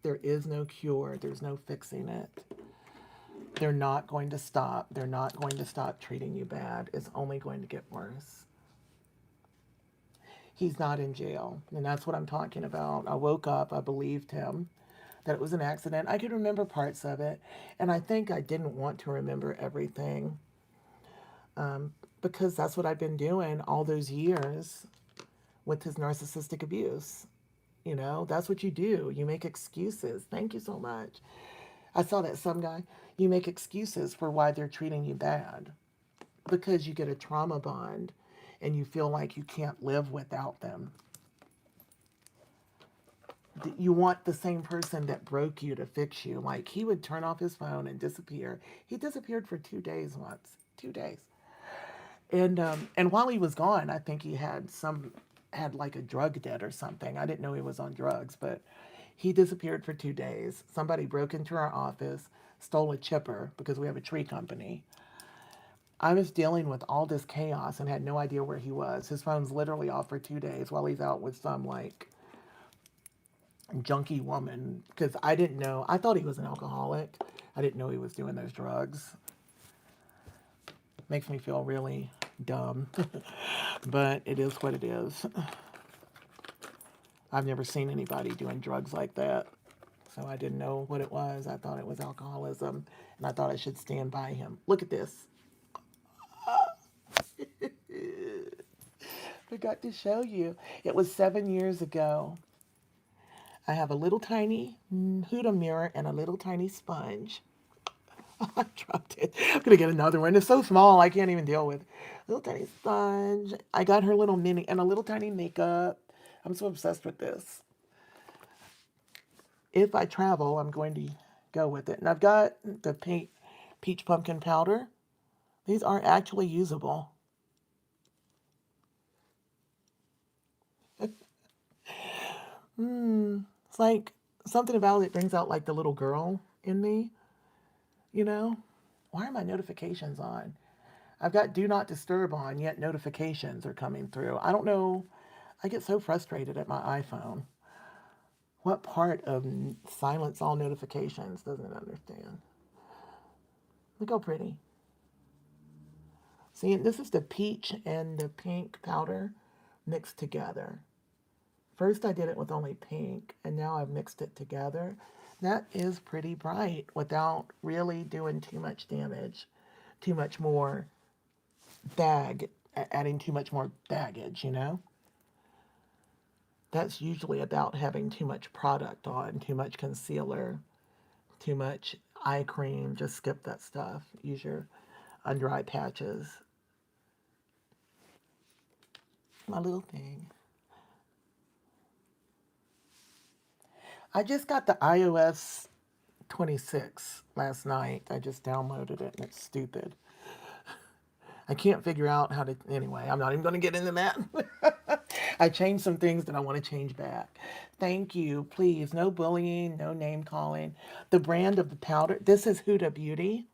There is no cure. There's no fixing it. They're not going to stop. They're not going to stop treating you bad. It's only going to get worse. He's not in jail. And that's what I'm talking about. I woke up. I believed him that it was an accident. I could remember parts of it. And I think I didn't want to remember everything because that's what I've been doing all those years with his narcissistic abuse. You know, that's what you do. You make excuses. Thank you so much. I saw that some guy, you make excuses for why they're treating you bad because you get a trauma bond and you feel like you can't live without them. You want the same person that broke you to fix you. Like he would turn off his phone and disappear. He disappeared for 2 days once. 2 days. And while he was gone, I think he had like a drug debt or something. I didn't know he was on drugs, but he disappeared for 2 days. Somebody broke into our office, stole a chipper because we have a tree company. I was dealing with all this chaos and had no idea where he was. His phone's literally off for 2 days while he's out with some like junkie woman because I didn't know. I thought he was an alcoholic. I didn't know he was doing those drugs. Makes me feel really dumb, but it is what it is. I've never seen anybody doing drugs like that, so I didn't know what it was. I thought it was alcoholism, and I thought I should stand by him. Look at this. Forgot to show you. It was 7 years ago. I have a little tiny Huda mirror and a little tiny sponge. I dropped it. I'm gonna get another one. It's so small I can't even deal with it. Little tiny sponge. I got her little mini and a little tiny makeup. I'm so obsessed with this. If I travel, I'm going to go with it. And I've got the peach pumpkin powder. These are actually usable. It's like something about it brings out like the little girl in me, you know? Why are my notifications on? I've got do not disturb on, yet notifications are coming through. I don't know. I get so frustrated at my iPhone. What part of silence all notifications doesn't it understand? Look how pretty. See, this is the peach and the pink powder mixed together. First I did it with only pink, and now I've mixed it together. That is pretty bright without really doing too much damage, too much more adding too much more baggage, you know? That's usually about having too much product on, too much concealer, too much eye cream. Just skip that stuff. Use your under eye patches. My little thing. I just got the iOS 26 last night. I just downloaded it and it's stupid. I can't figure out how to. Anyway, I'm not even going to get into that. I changed some things that I want to change back. Thank you. Please, no bullying, no name calling. The brand of the powder. This is Huda Beauty,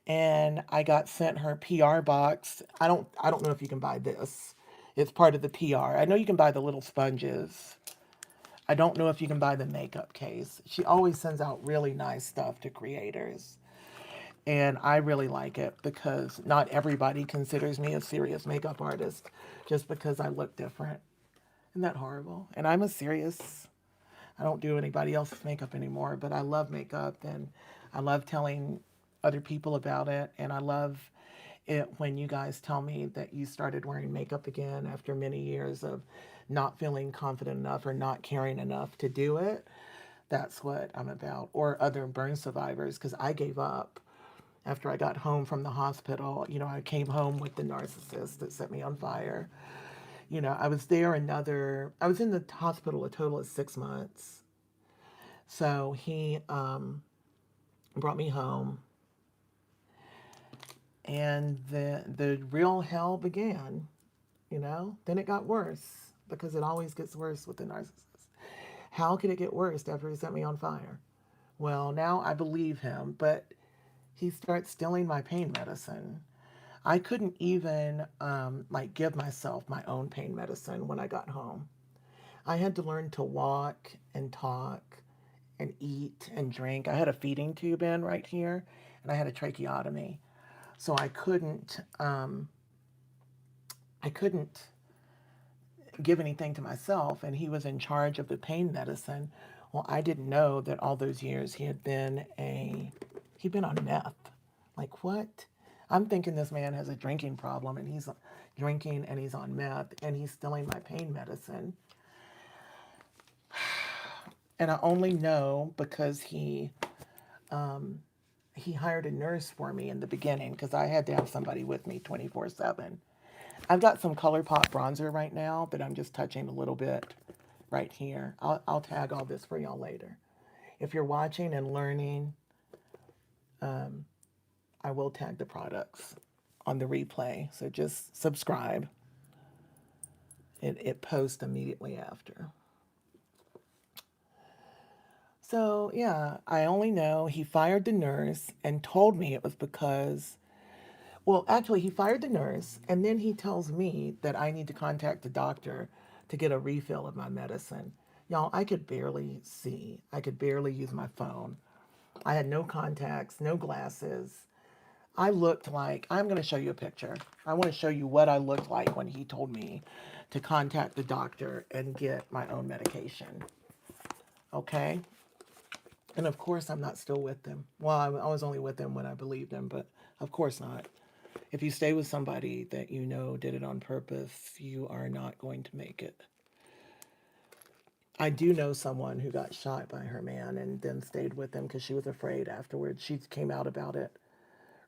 and I got sent her PR box. I don't know if you can buy this. It's part of the PR. I know you can buy the little sponges. I don't know if you can buy the makeup case. She always sends out really nice stuff to creators. And I really like it because not everybody considers me a serious makeup artist just because I look different. Isn't that horrible? And I'm a serious, I don't do anybody else's makeup anymore, but I love makeup and I love telling other people about it. And I love it when you guys tell me that you started wearing makeup again after many years of not feeling confident enough or not caring enough to do it. That's what I'm about. Or other burn survivors, because I gave up after I got home from the hospital. You know, I came home with the narcissist that set me on fire. You know, I was in the hospital a total of 6 months. So he brought me home, and the real hell began, you know? Then it got worse, because it always gets worse with the narcissist. How could it get worse after he set me on fire? Well, now I believe him, but he starts stealing my pain medicine. I couldn't even like give myself my own pain medicine when I got home. I had to learn to walk and talk and eat and drink. I had a feeding tube in right here, and I had a tracheotomy, so I couldn't give anything to myself, and he was in charge of the pain medicine. Well, I didn't know that all those years he'd been on meth. Like, what? I'm thinking this man has a drinking problem, and drinking, and he's on meth, and he's stealing my pain medicine. And I only know because he hired a nurse for me in the beginning because I had to have somebody with me 24/7. I've got some ColourPop bronzer right now that I'm just touching a little bit right here. I'll tag all this for y'all later. If you're watching and learning, I will tag the products on the replay. So just subscribe. It posts immediately after. So yeah, I only know he fired the nurse and told me it was because, well, actually, he fired the nurse, and then he tells me that I need to contact the doctor to get a refill of my medicine. Y'all, I could barely see. I could barely use my phone. I had no contacts, no glasses. I looked like, I'm going to show you a picture. I want to show you what I looked like when he told me to contact the doctor and get my own medication. Okay? And of course, I'm not still with them. Well, I was only with them when I believed them, but of course not. If you stay with somebody that you know did it on purpose, you are not going to make it. I do know someone who got shot by her man and then stayed with him because she was afraid afterwards. She came out about it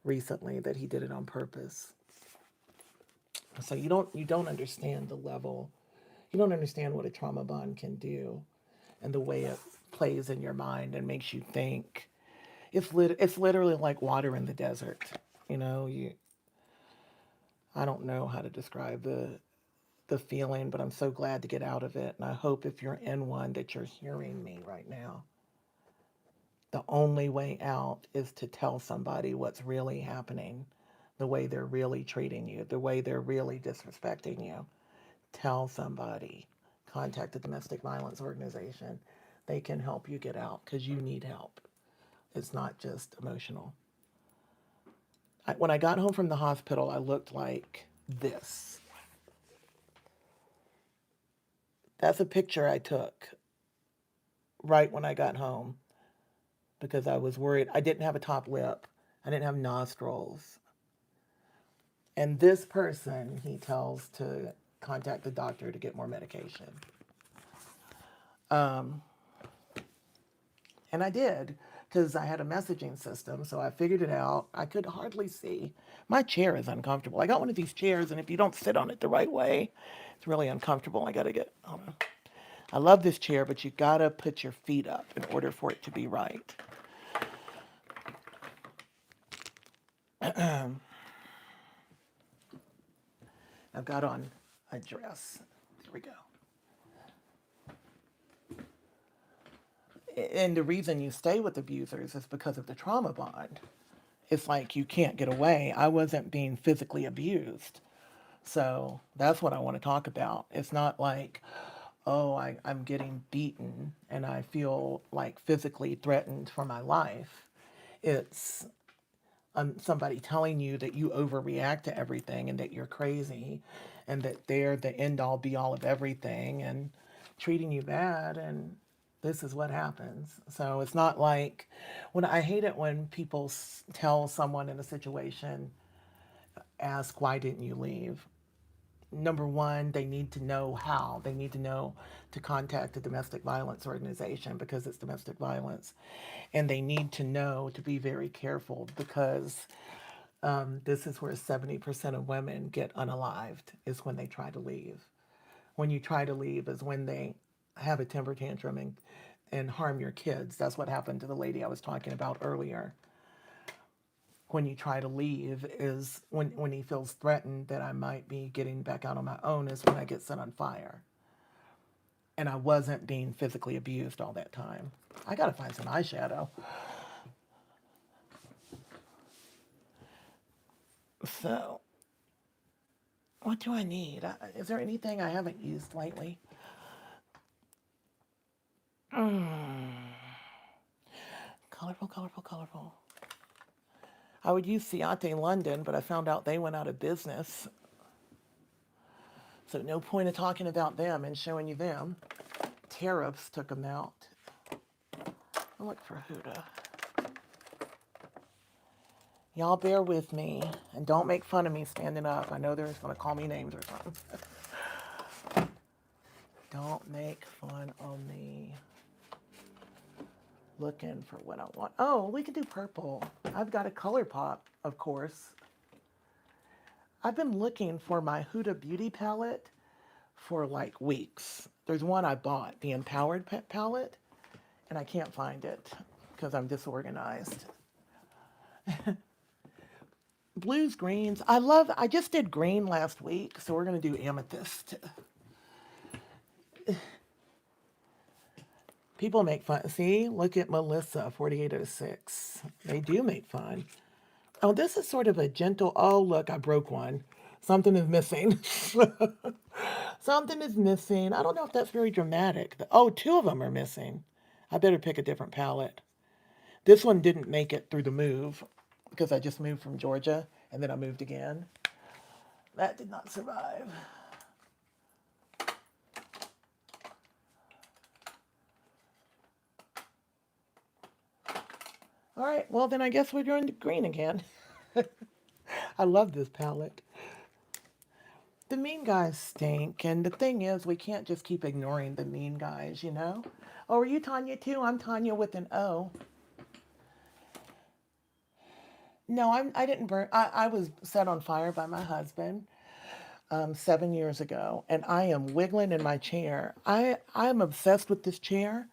recently that he did it on purpose. So you don't understand the level. You don't understand what a trauma bond can do and the way it plays in your mind and makes you think. It's literally like water in the desert. You know, I don't know how to describe the feeling, but I'm so glad to get out of it. And I hope if you're in one that you're hearing me right now. The only way out is to tell somebody what's really happening, the way they're really treating you, the way they're really disrespecting you. Tell somebody. Contact a domestic violence organization. They can help you get out because you need help. It's not just emotional. When I got home from the hospital, I looked like this. That's a picture I took right when I got home because I was worried. I didn't have a top lip. I didn't have nostrils. And this person, he tells to contact the doctor to get more medication. Um, and I did because I had a messaging system. So I figured it out. I could hardly see. My chair is uncomfortable. I got one of these chairs, and if you don't sit on it the right way, it's really uncomfortable. I got to get, hold on. I love this chair, but you got to put your feet up in order for it to be right. I've got on a dress. There we go. And the reason you stay with abusers is because of the trauma bond. It's like you can't get away. I wasn't being physically abused. So that's what I want to talk about. It's not like, oh, I'm getting beaten and I feel like physically threatened for my life. It's somebody telling you that you overreact to everything and that you're crazy and that they're the end all be all of everything and treating you bad, and this is what happens. So it's not like when I hate it when people tell someone in a situation, ask, why didn't you leave? Number one, they need to know how. They need to know to contact a domestic violence organization because it's domestic violence. And they need to know to be very careful because this is where 70% of women get unalived, is when they try to leave. When you try to leave is when they have a temper tantrum and harm your kids. That's what happened to the lady I was talking about earlier. When you try to leave is when he feels threatened that I might be getting back out on my own, is when I get set on fire. And I wasn't being physically abused all that time. I gotta find some eyeshadow. So, what do I need? Is there anything I haven't used lately? Colorful, colorful, colorful. I would use Ciate London, but I found out they went out of business. So no point of talking about them and showing you them. Tariffs took them out. I'll look for Huda. Y'all bear with me and don't make fun of me standing up. I know they're going to call me names or something. Don't make fun of me looking for what I want. Oh, we can do purple. I've got a color pop, of course. I've been looking for my Huda Beauty palette for like weeks. There's one I bought, the Empowered palette, and I can't find it because I'm disorganized. Blues, greens. I just did green last week, so we're going to do amethyst. People make fun. See, look at Melissa, 4806. They do make fun. Oh, this is sort of a gentle, oh, look, I broke one. Something is missing. Something is missing. I don't know if that's very dramatic. Oh, two of them are missing. I better pick a different palette. This one didn't make it through the move because I just moved from Georgia and then I moved again. That did not survive. All right, well, then I guess we're doing green again. I love this palette. The mean guys stink, and the thing is, we can't just keep ignoring the mean guys, you know? Oh, are you Tonya too? I'm Tonya with an O. No, I didn't burn. I was set on fire by my husband 7 years ago, and I am wiggling in my chair. I'm obsessed with this chair,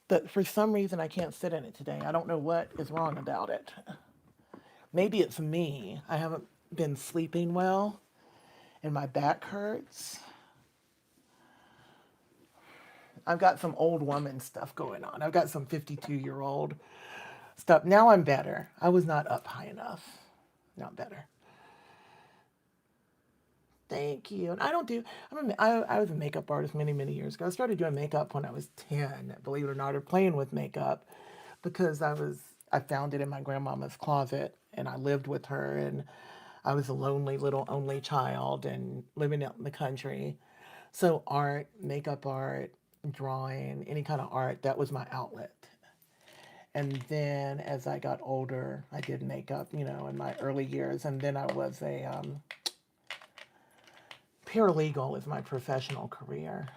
but for some reason I can't sit in it today. I don't know what is wrong about it. Maybe it's me. I haven't been sleeping well, and my back hurts. I've got some old woman stuff going on. I've got some 52-year-old stuff. Now I'm better. I was not up high enough. Not better. Thank you. And I don't do, I was a makeup artist many, many years ago. I started doing makeup when I was 10, believe it or not, or playing with makeup because I found it in my grandmama's closet and I lived with her and I was a lonely little only child and living out in the country. So art, makeup art, drawing, any kind of art, that was my outlet. And then as I got older, I did makeup, in my early years. And then I was a paralegal is my professional career.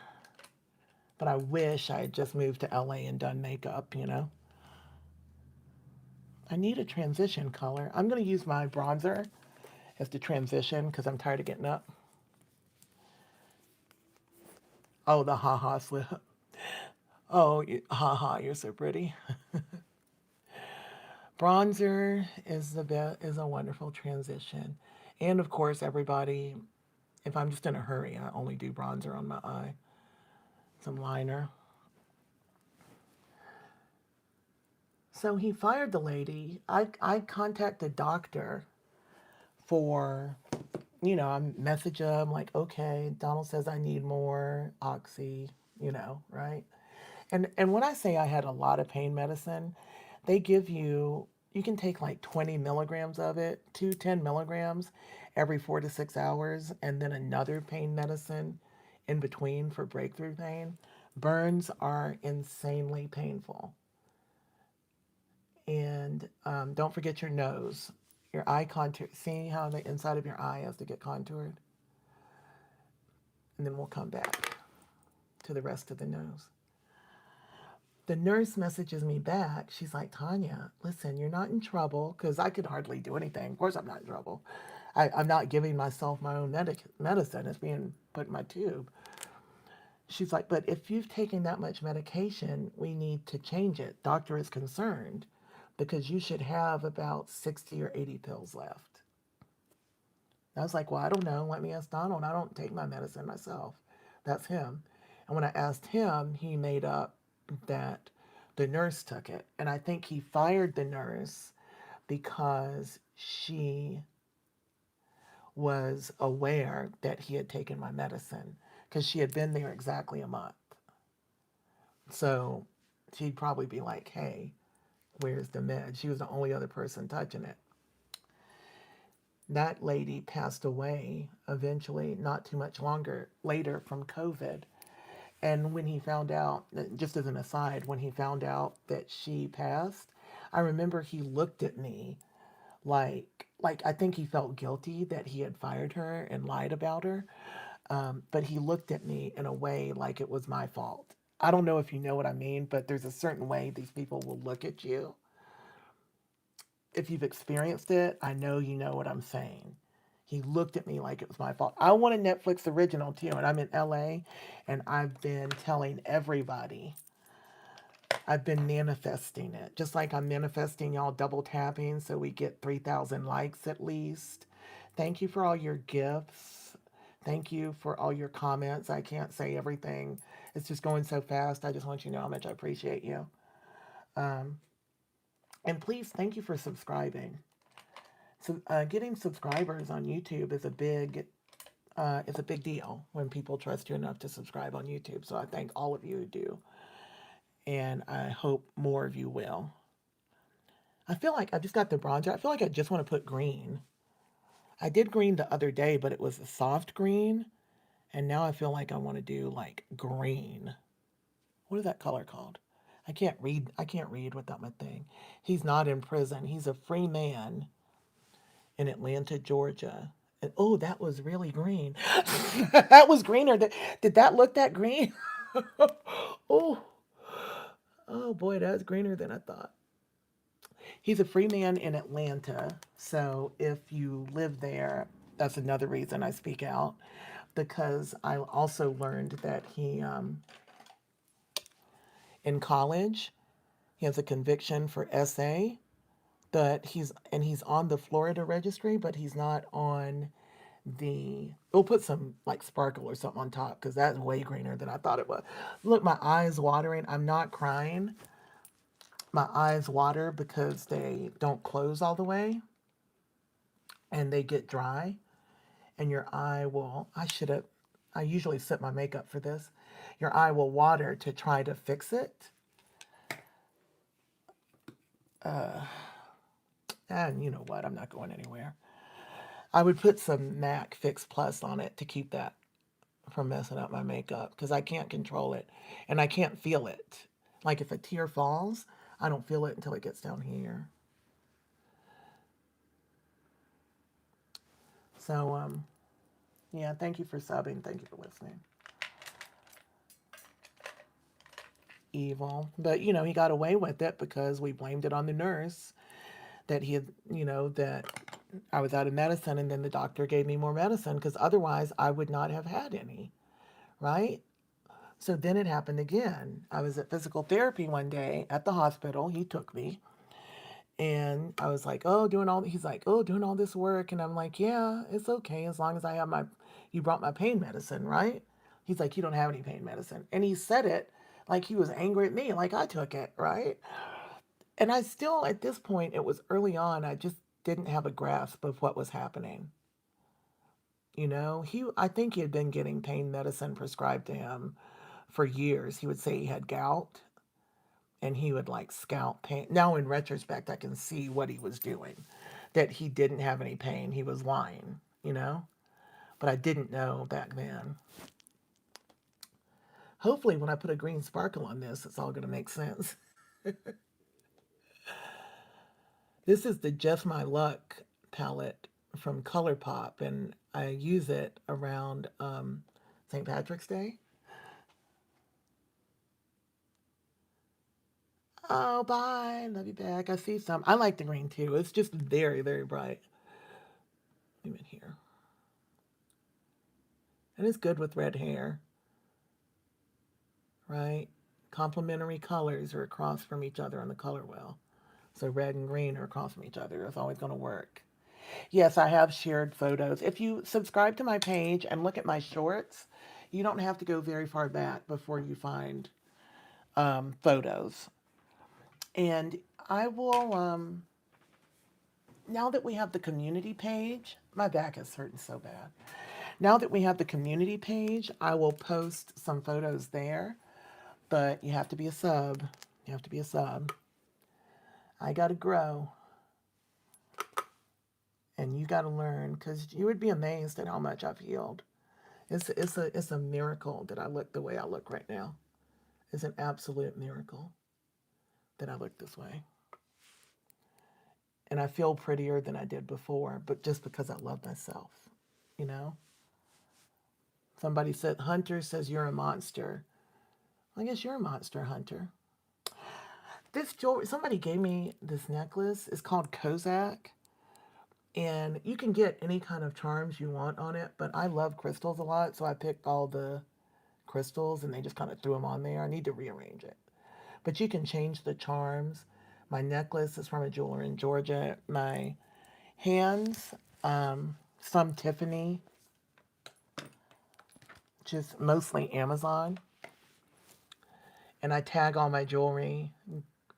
But I wish I had just moved to LA and done makeup. I need a transition color. I'm going to use my bronzer as the transition because I'm tired of getting up. Oh, the ha-ha slip. Oh, ha-ha, you're so pretty. Bronzer is a wonderful transition. And of course, everybody, if I'm just in a hurry, I only do bronzer on my eye. Some liner. So he fired the lady. I contacted the doctor for, I message him like, okay, Donald says I need more oxy, right? And when I say I had a lot of pain medicine, they give you can take like 20 milligrams of it, 10 milligrams every 4 to 6 hours, and then another pain medicine in between for breakthrough pain. Burns are insanely painful. And don't forget your nose, your eye contour. See how the inside of your eye has to get contoured? And then we'll come back to the rest of the nose. The nurse messages me back. She's like, Tonya, listen, you're not in trouble because I could hardly do anything. Of course, I'm not in trouble. I'm not giving myself my own medicine. It's being put in my tube. She's like, but if you've taken that much medication, we need to change it. Doctor is concerned because you should have about 60 or 80 pills left. I was like, well, I don't know. Let me ask Donald. I don't take my medicine myself. That's him. And when I asked him, he made up that the nurse took it. And I think he fired the nurse because she was aware that he had taken my medicine because she had been there exactly a month. So she'd probably be like, hey, where's the med? She was the only other person touching it. That lady passed away eventually, not too much longer later from COVID. And when he found out, just as an aside, when he found out that she passed, I remember he looked at me Like I think he felt guilty that he had fired her and lied about her. But he looked at me in a way like it was my fault. I don't know if you know what I mean, but there's a certain way these people will look at you. If you've experienced it, I know you know what I'm saying. He looked at me like it was my fault. I want a Netflix original too, and I'm in LA, and I've been telling everybody, I've been manifesting it. Just like I'm manifesting y'all double tapping so we get 3,000 likes at least. Thank you for all your gifts. Thank you for all your comments. I can't say everything. It's just going so fast. I just want you to know how much I appreciate you. Um, and please, thank you for subscribing. So, getting subscribers on YouTube is a big deal when people trust you enough to subscribe on YouTube. So I thank all of you who do, and I hope more of you will. I feel like I just got the bronzer. I feel like I just want to put green. I did green the other day, but it was a soft green, and now I feel like I want to do like green. What is that color called? I can't read. I can't read without my thing. He's not in prison. He's a free man in Atlanta, Georgia. And oh, that was really green. That was greener. Did that look that green? Oh, oh boy, that's greener than I thought. He's a free man in Atlanta. So if you live there, that's another reason I speak out, because I also learned that in college, he has a conviction for SA, but he's on the Florida registry, but he's not on we'll put some like sparkle or something on top because that's way greener than I thought it was. Look, my eyes watering. I'm not crying. My eyes water because they don't close all the way and they get dry, and your eye will, I usually set my makeup for this. Your eye will water to try to fix it. And you know what? I'm not going anywhere. I would put some MAC Fix Plus on it to keep that from messing up my makeup because I can't control it and I can't feel it. Like if a tear falls, I don't feel it until it gets down here. So, yeah, thank you for subbing. Thank you for listening. Evil. But, he got away with it because we blamed it on the nurse that he had, that I was out of medicine and then the doctor gave me more medicine because otherwise I would not have had any, right? So then it happened again. I was at physical therapy one day at the hospital. He took me. And I was like, oh, he's like, oh, doing all this work. And I'm like, yeah, it's okay as long as I have you brought my pain medicine, right? He's like, you don't have any pain medicine. And he said it like he was angry at me, like I took it, right? And I still, at this point, it was early on, I just didn't have a grasp of what was happening. I think he had been getting pain medicine prescribed to him for years. He would say he had gout and he would like scout pain. Now, in retrospect, I can see what he was doing, that he didn't have any pain. He was lying. But I didn't know back then. Hopefully, when I put a green sparkle on this, it's all going to make sense. This is the Just My Luck palette from ColourPop, and I use it around St. Patrick's Day. Oh, bye. Love you back. I see some. I like the green too. It's just very, very bright. Even here. And it's good with red hair, right? Complementary colors are across from each other on the color wheel. So red and green are across from each other. It's always going to work. Yes, I have shared photos. If you subscribe to my page and look at my shorts, you don't have to go very far back before you find photos. And I will, now that we have the community page, my back is hurting so bad. Now that we have the community page, I will post some photos there, but you have to be a sub. You have to be a sub. I got to grow. And you got to learn because you would be amazed at how much I've healed. It's a miracle that I look the way I look right now. It's an absolute miracle that I look this way. And I feel prettier than I did before, but just because I love myself, you know? Somebody said, Hunter says you're a monster. I guess you're a monster, Hunter. This jewelry, somebody gave me this necklace. It's called Kozak. And you can get any kind of charms you want on it, but I love crystals a lot, so I picked all the crystals and they just kind of threw them on there. I need to rearrange it. But you can change the charms. My necklace is from a jeweler in Georgia. My hands, some Tiffany, just mostly Amazon. And I tag all my jewelry.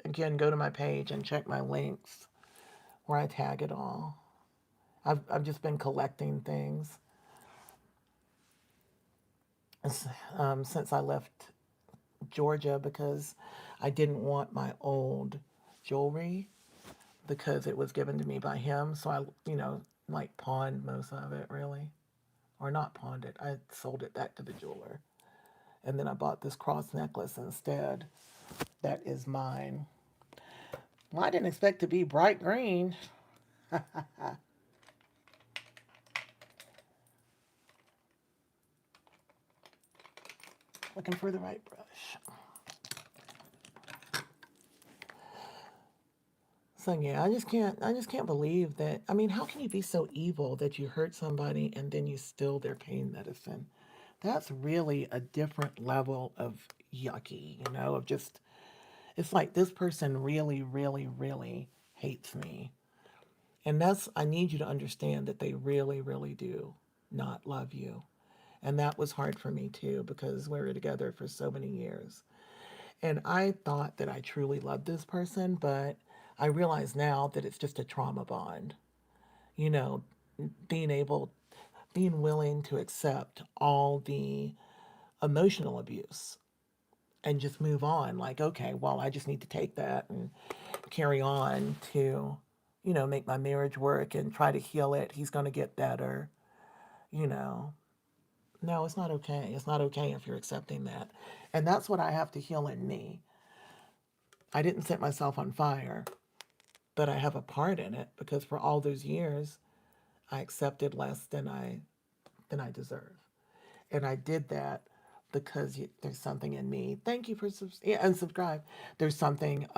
Again, go to my page and check my links where I tag it all. I've just been collecting things since I left Georgia because I didn't want my old jewelry because it was given to me by him. So I, like pawned most of it really. Or not pawned it. I sold it back to the jeweler. And then I bought this cross necklace instead. That is mine. Well, I didn't expect to be bright green. Looking for the right brush. So yeah, I just can't believe that. I mean, how can you be so evil that you hurt somebody and then you steal their pain medicine? That's really a different level of yucky, of just, it's like this person really, really, really hates me. And I need you to understand that they really, really do not love you. And that was hard for me too because we were together for so many years. And I thought that I truly loved this person, but I realize now that it's just a trauma bond. You know, being able, being willing to accept all the emotional abuse and just move on. Like, okay, well, I just need to take that and carry on to, make my marriage work and try to heal it. He's going to get better, you know. No, it's not okay. It's not okay if you're accepting that. And that's what I have to heal in me. I didn't set myself on fire, but I have a part in it because for all those years, I accepted less than I deserve. And I did that because there's something in me. Thank you for yeah, and subscribe. There's something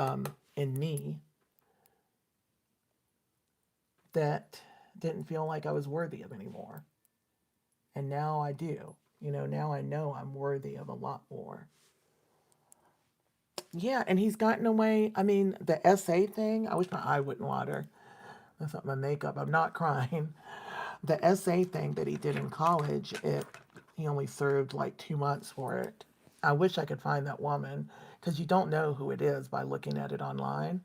in me that didn't feel like I was worthy of anymore. And now I do. Now I know I'm worthy of a lot more. Yeah, and he's gotten away. I mean, the essay thing, I wish my eye wouldn't water. That's not my makeup. I'm not crying. The essay thing that he did in college, he only served like 2 months for it. I wish I could find that woman because you don't know who it is by looking at it online.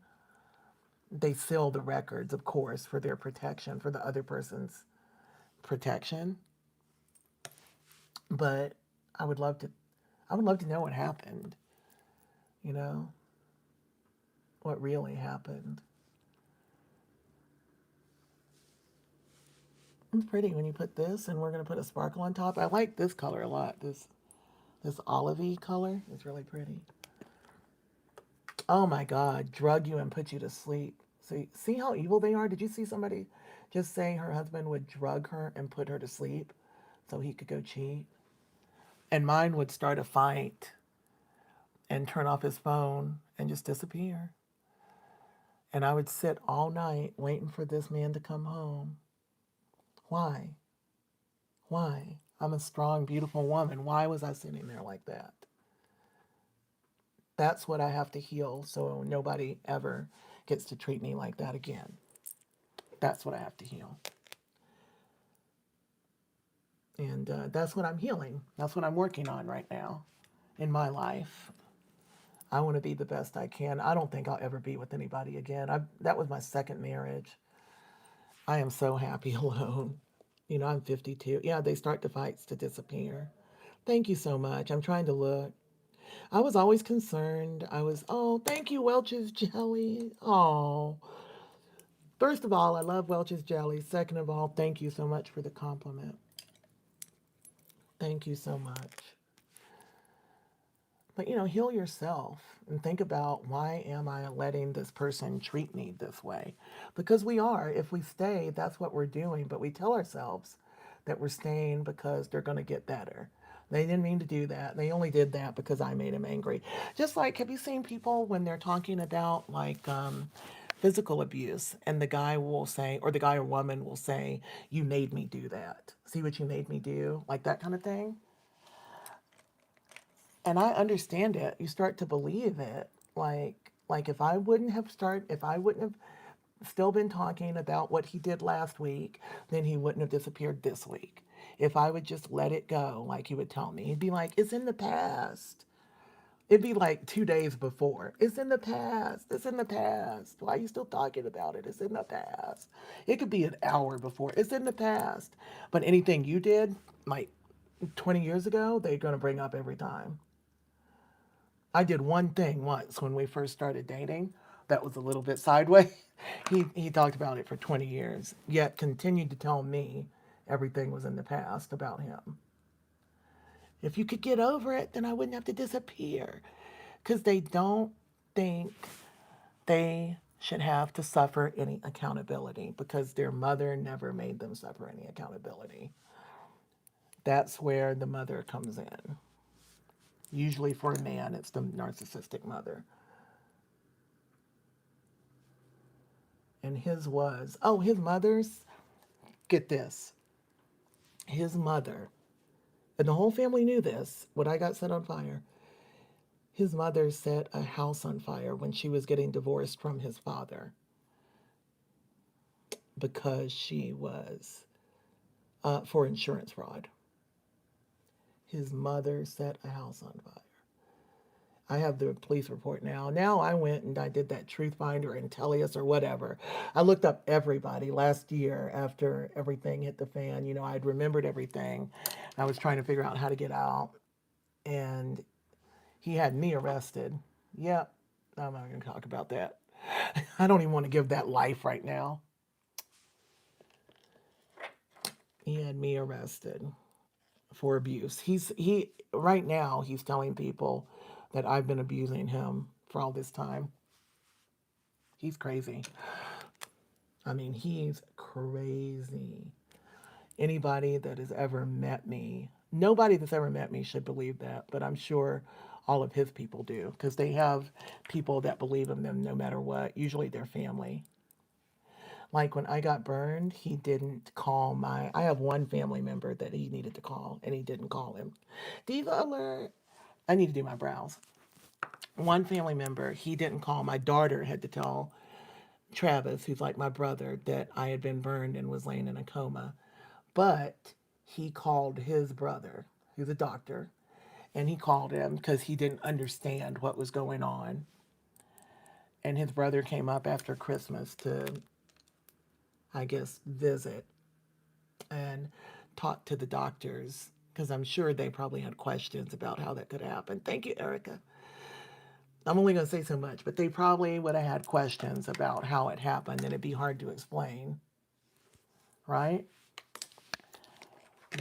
They seal the records, of course, for their protection, for the other person's protection. But I would love to, I would love to know what happened. You know, what really happened. It's pretty when you put this, and we're gonna put a sparkle on top. I like this color a lot. This olivey color is really pretty. Oh my God, drug you and put you to sleep. See how evil they are? Did you see somebody just say her husband would drug her and put her to sleep so he could go cheat? And mine would start a fight and turn off his phone and just disappear. And I would sit all night waiting for this man to come home. Why? Why? I'm a strong, beautiful woman. Why was I sitting there like that? That's what I have to heal so nobody ever gets to treat me like that again. That's what I have to heal. And that's what I'm healing. That's what I'm working on right now in my life. I want to be the best I can. I don't think I'll ever be with anybody again. That was my second marriage. I am so happy alone. I'm 52. Yeah, they start the fights to disappear. Thank you so much. I'm trying to look. I was always concerned. Oh, thank you, Welch's Jelly. Oh, first of all, I love Welch's Jelly. Second of all, thank you so much for the compliment. Thank you so much. But heal yourself and think about, why am I letting this person treat me this way? Because we are. If we stay, that's what we're doing. But we tell ourselves that we're staying because they're going to get better. They didn't mean to do that. They only did that because I made them angry. Just like, have you seen people when they're talking about like physical abuse, and the guy will say, or the guy or woman will say, "You made me do that. See what you made me do?" Like that kind of thing. And I understand it. You start to believe it. Like if I wouldn't have still been talking about what he did last week, then he wouldn't have disappeared this week. If I would just let it go, like he would tell me, he'd be like, "It's in the past." It'd be like 2 days before. "It's in the past. It's in the past. Why are you still talking about it? It's in the past." It could be an hour before. "It's in the past." But anything you did, like 20 years ago, they're going to bring up every time. I did one thing once when we first started dating that was a little bit sideways. He talked about it for 20 years, yet continued to tell me everything was in the past about him. If you could get over it, then I wouldn't have to disappear. Because they don't think they should have to suffer any accountability because their mother never made them suffer any accountability. That's where the mother comes in. Usually for a man, it's the narcissistic mother. And his was, oh, his mother's, get this, his mother, and the whole family knew this, when I got set on fire. His mother set a house on fire when she was getting divorced from his father because she was for insurance fraud. His mother set a house on fire. I have the police report now. Now I went and I did that Truth Finder and Tellius or whatever. I looked up everybody last year after everything hit the fan. I'd remembered everything. I was trying to figure out how to get out. And he had me arrested. Yep, I'm not going to talk about that. I don't even want to give that life right now. He had me arrested for abuse. He right now he's telling people that I've been abusing him for all this time. He's crazy. I mean, he's crazy. Anybody that has ever met me, nobody that's ever met me should believe that, but I'm sure all of his people do because they have people that believe in them no matter what, usually their family. Like when I got burned, he didn't call I have one family member that he needed to call and he didn't call him. Diva alert. I need to do my brows. One family member, he didn't call. My daughter had to tell Travis, who's like my brother, that I had been burned and was laying in a coma. But he called his brother, who's a doctor, and he called him because he didn't understand what was going on. And his brother came up after Christmas to, I guess, visit and talk to the doctors because I'm sure they probably had questions about how that could happen. Thank you, Erica. I'm only going to say so much, but they probably would have had questions about how it happened, and it'd be hard to explain, right?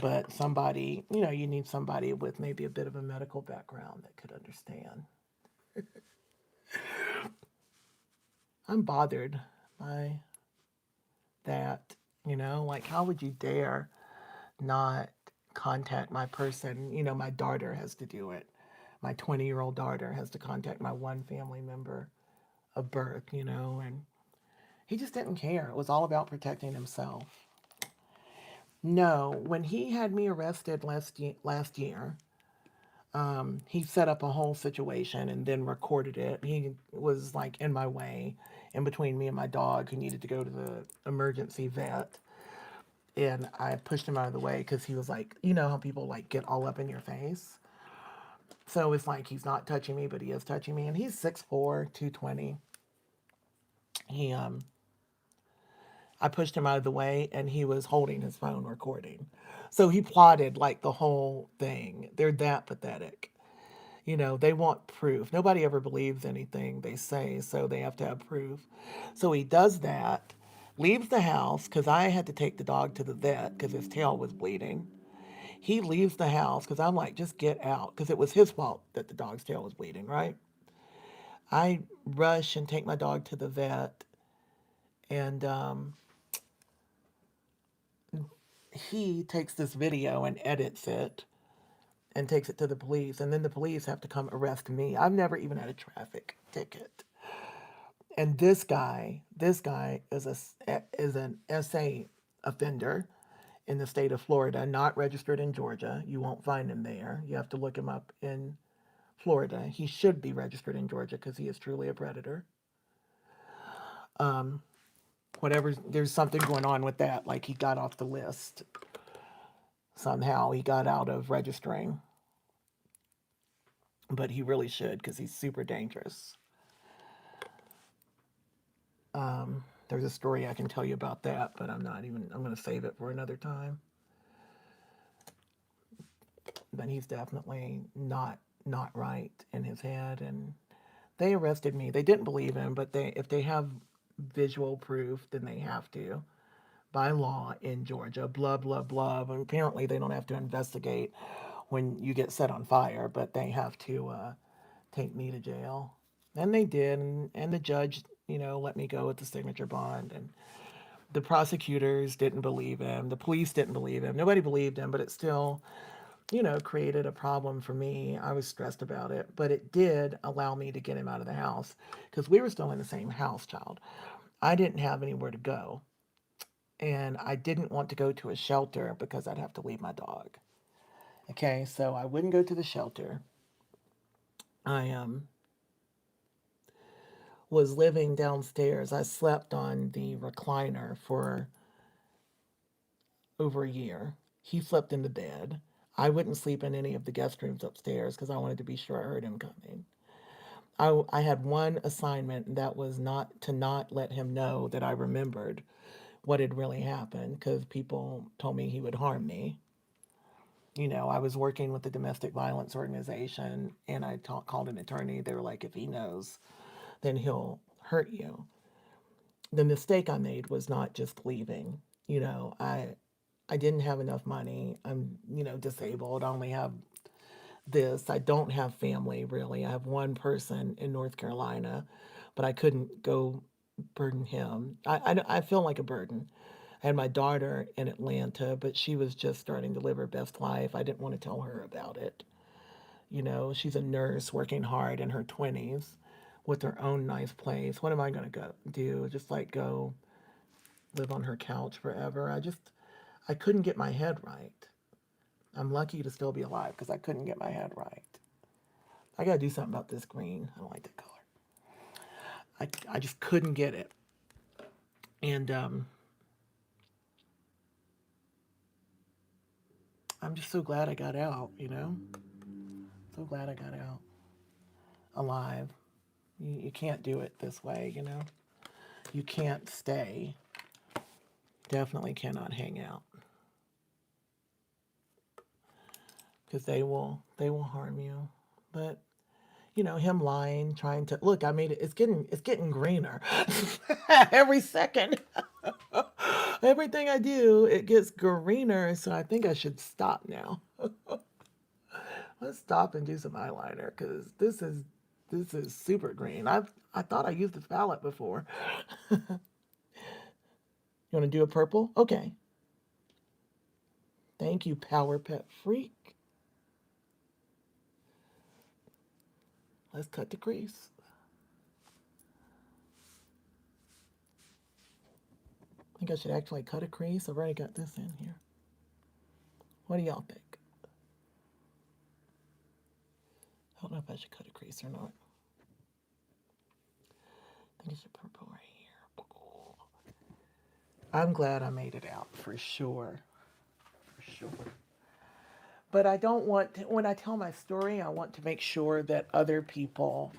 But somebody, you need somebody with maybe a bit of a medical background that could understand. I'm bothered by that, like how would you dare not contact my person? My daughter has to do it. My 20-year-old daughter has to contact my one family member of birth, and he just didn't care. It was all about protecting himself. No, when he had me arrested last year, he set up a whole situation and then recorded it. He was like in my way, in between me and my dog who needed to go to the emergency vet. And I pushed him out of the way because he was like, how people like get all up in your face. So it's like he's not touching me, but he is touching me. And he's 6'4", 220. He I pushed him out of the way and he was holding his phone recording. So he plotted like the whole thing. They're that pathetic. They want proof. Nobody ever believes anything they say, so they have to have proof. So he does that, leaves the house because I had to take the dog to the vet because his tail was bleeding. He leaves the house because I'm like, just get out. Because it was his fault that the dog's tail was bleeding, right? I rush and take my dog to the vet, and he takes this video and edits it and takes it to the police. And then the police have to come arrest me. I've never even had a traffic ticket. And this guy is an SA offender in the state of Florida, not registered in Georgia. You won't find him there. You have to look him up in Florida. He should be registered in Georgia because he is truly a predator. Um, Whatever, there's something going on with that. Like he got off the list somehow. He got out of registering, but he really should because he's super dangerous. There's a story I can tell you about that, but I'm going to save it for another time. But he's definitely not right in his head. And they arrested me. They didn't believe him, but if they have visual proof, then they have to by law in Georgia. Blah blah blah. And apparently, they don't have to investigate when you get set on fire, but they have to take me to jail. And they did, and the judge, let me go with the signature bond. And the prosecutors didn't believe him. The police didn't believe him. Nobody believed him, but it still, created a problem for me. I was stressed about it, but it did allow me to get him out of the house because we were still in the same house, child. I didn't have anywhere to go, and I didn't want to go to a shelter because I'd have to leave my dog. Okay, so I wouldn't go to the shelter. I was living downstairs. I slept on the recliner for over a year. He slept in the bed. I wouldn't sleep in any of the guest rooms upstairs because I wanted to be sure I heard him coming. I had one assignment, and that was not let him know that I remembered what had really happened because people told me he would harm me. I was working with the domestic violence organization, and called an attorney. They were like, if he knows, then he'll hurt you. The mistake I made was not just leaving. I didn't have enough money. I'm, disabled. I only have this. I don't have family really. I have one person in North Carolina, but I couldn't go burden him. I feel like a burden. I had my daughter in Atlanta, but she was just starting to live her best life. I didn't want to tell her about it. She's a nurse working hard in her 20s with her own nice place. What am I going to go do? Just like go live on her couch forever? I couldn't get my head right. I'm lucky to still be alive because I couldn't get my head right. I got to do something about this green. I don't like that color. I just couldn't get it. And I'm just so glad I got out. So glad I got out alive. You can't do it this way. You can't stay. Definitely cannot hang out. Because they will harm you. But him lying, trying to look, I made it. It's getting greener every second. Everything I do, it gets greener. So I think I should stop now. Let's stop and do some eyeliner because this is super green. I thought I used this palette before. You want to do a purple? Okay. Thank you, Power Pet Freak. Let's cut the crease. I think I should actually cut a crease. I've already got this in here. What do y'all think? I don't know if I should cut a crease or not. I think I should purple right here. I'm glad I made it out for sure. For sure. But I don't want to, when I tell my story, I want to make sure that other people,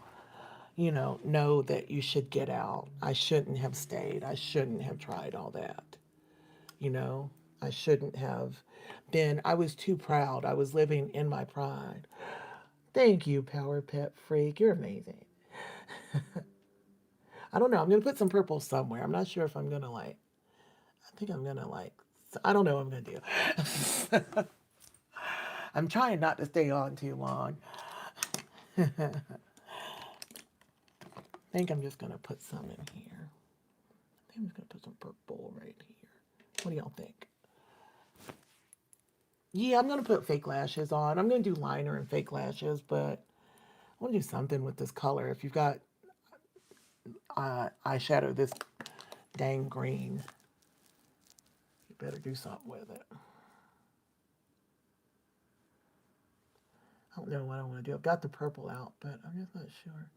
know that you should get out. I shouldn't have stayed. I shouldn't have tried all that. You know, I shouldn't have I was too proud. I was living in my pride. Thank you, Power Pet Freak. You're amazing. I don't know. I'm going to put some purple somewhere. I'm not sure if I'm going to I think I'm going to I don't know what I'm going to do. I'm trying not to stay on too long. I think I'm just going to put some in here. I think I'm just going to put some purple right here. What do y'all think? Yeah, I'm going to put fake lashes on. I'm going to do liner and fake lashes, but I want to do something with this color. If you've got eyeshadow this dang green, you better do something with it. I don't know what I want to do. I've got the purple out, but I'm just not sure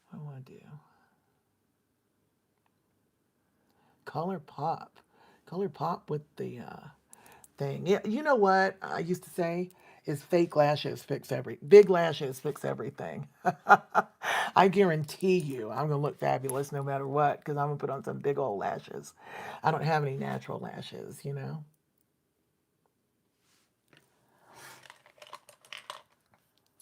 what I want to do. Color pop. Color pop with the thing. Yeah, you know what I used to say is fake lashes fix big lashes fix everything. I guarantee you I'm gonna look fabulous no matter what because I'm gonna put on some big old lashes. I don't have any natural lashes, you know.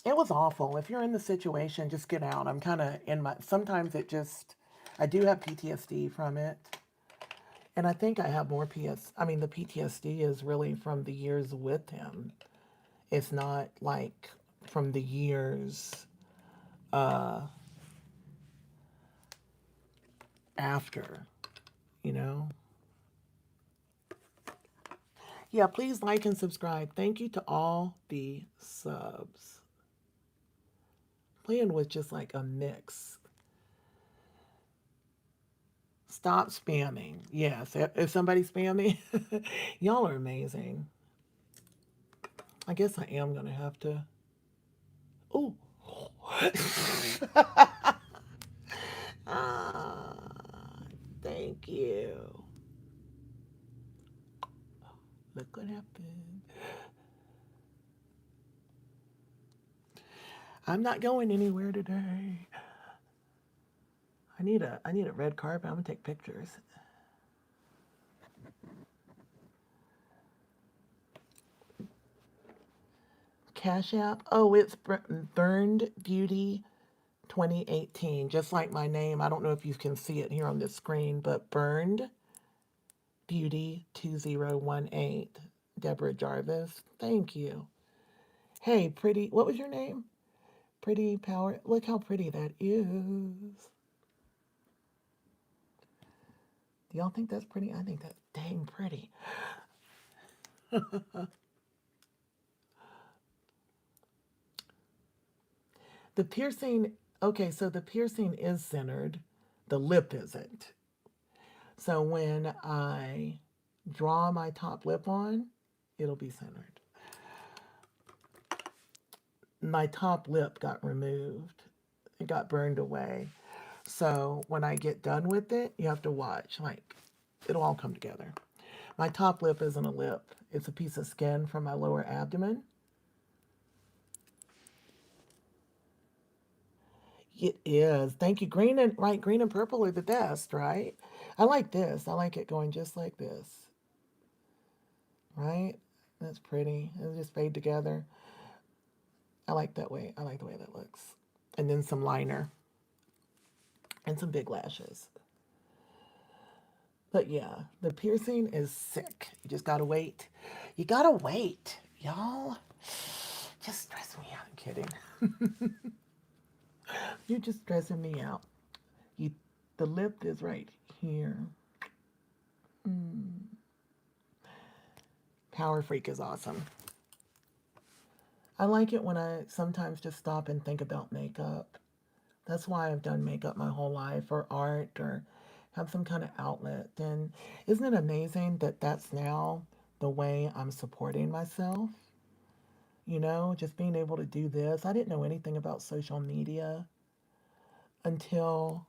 It was awful. If you're in the situation, just get out. I'm kind of in my. Sometimes it just. I do have PTSD from it. And I think I have more I mean, the PTSD is really from the years with him. It's not like from the years uh, after, you know? Yeah, please like and subscribe. Thank you to all the subs. Playing with just like a mix. Stop spamming. Yes, if somebody's spamming, y'all are amazing. I guess I am going to have to. Oh. Ah, thank you. Look what happened. I'm not going anywhere today. I need a red carpet. I'm gonna take pictures. Cash App. Oh, it's Burned Beauty 2018. Just like my name. I don't know if you can see it here on this screen, but Burned Beauty 2018. Deborah Jarvis. Thank you. Hey, pretty. What was your name? Pretty Power. Look how pretty that is. Do y'all think that's pretty? I think that's dang pretty. The piercing, okay, so the piercing is centered. The lip isn't. So when I draw my top lip on, it'll be centered. My top lip got removed. It got burned away. So when I get done with it, you have to watch. Like, it'll all come together. My top lip isn't a lip. It's a piece of skin from my lower abdomen. It is. Thank you. Green and purple are the best, right? I like this. I like it going just like this. Right? That's pretty. It'll just fade together. I like that way. I like the way that looks. And then some liner and some big lashes. But yeah, the piercing is sick. You just gotta wait. You gotta wait, y'all. Just stress me out. I'm kidding. You're just stressing me out. You, the lip is right here. Power Freak is awesome. I like it when I sometimes just stop and think about makeup. That's why I've done makeup my whole life, or art, or have some kind of outlet. And isn't it amazing that that's now the way I'm supporting myself? You know, just being able to do this. I didn't know anything about social media until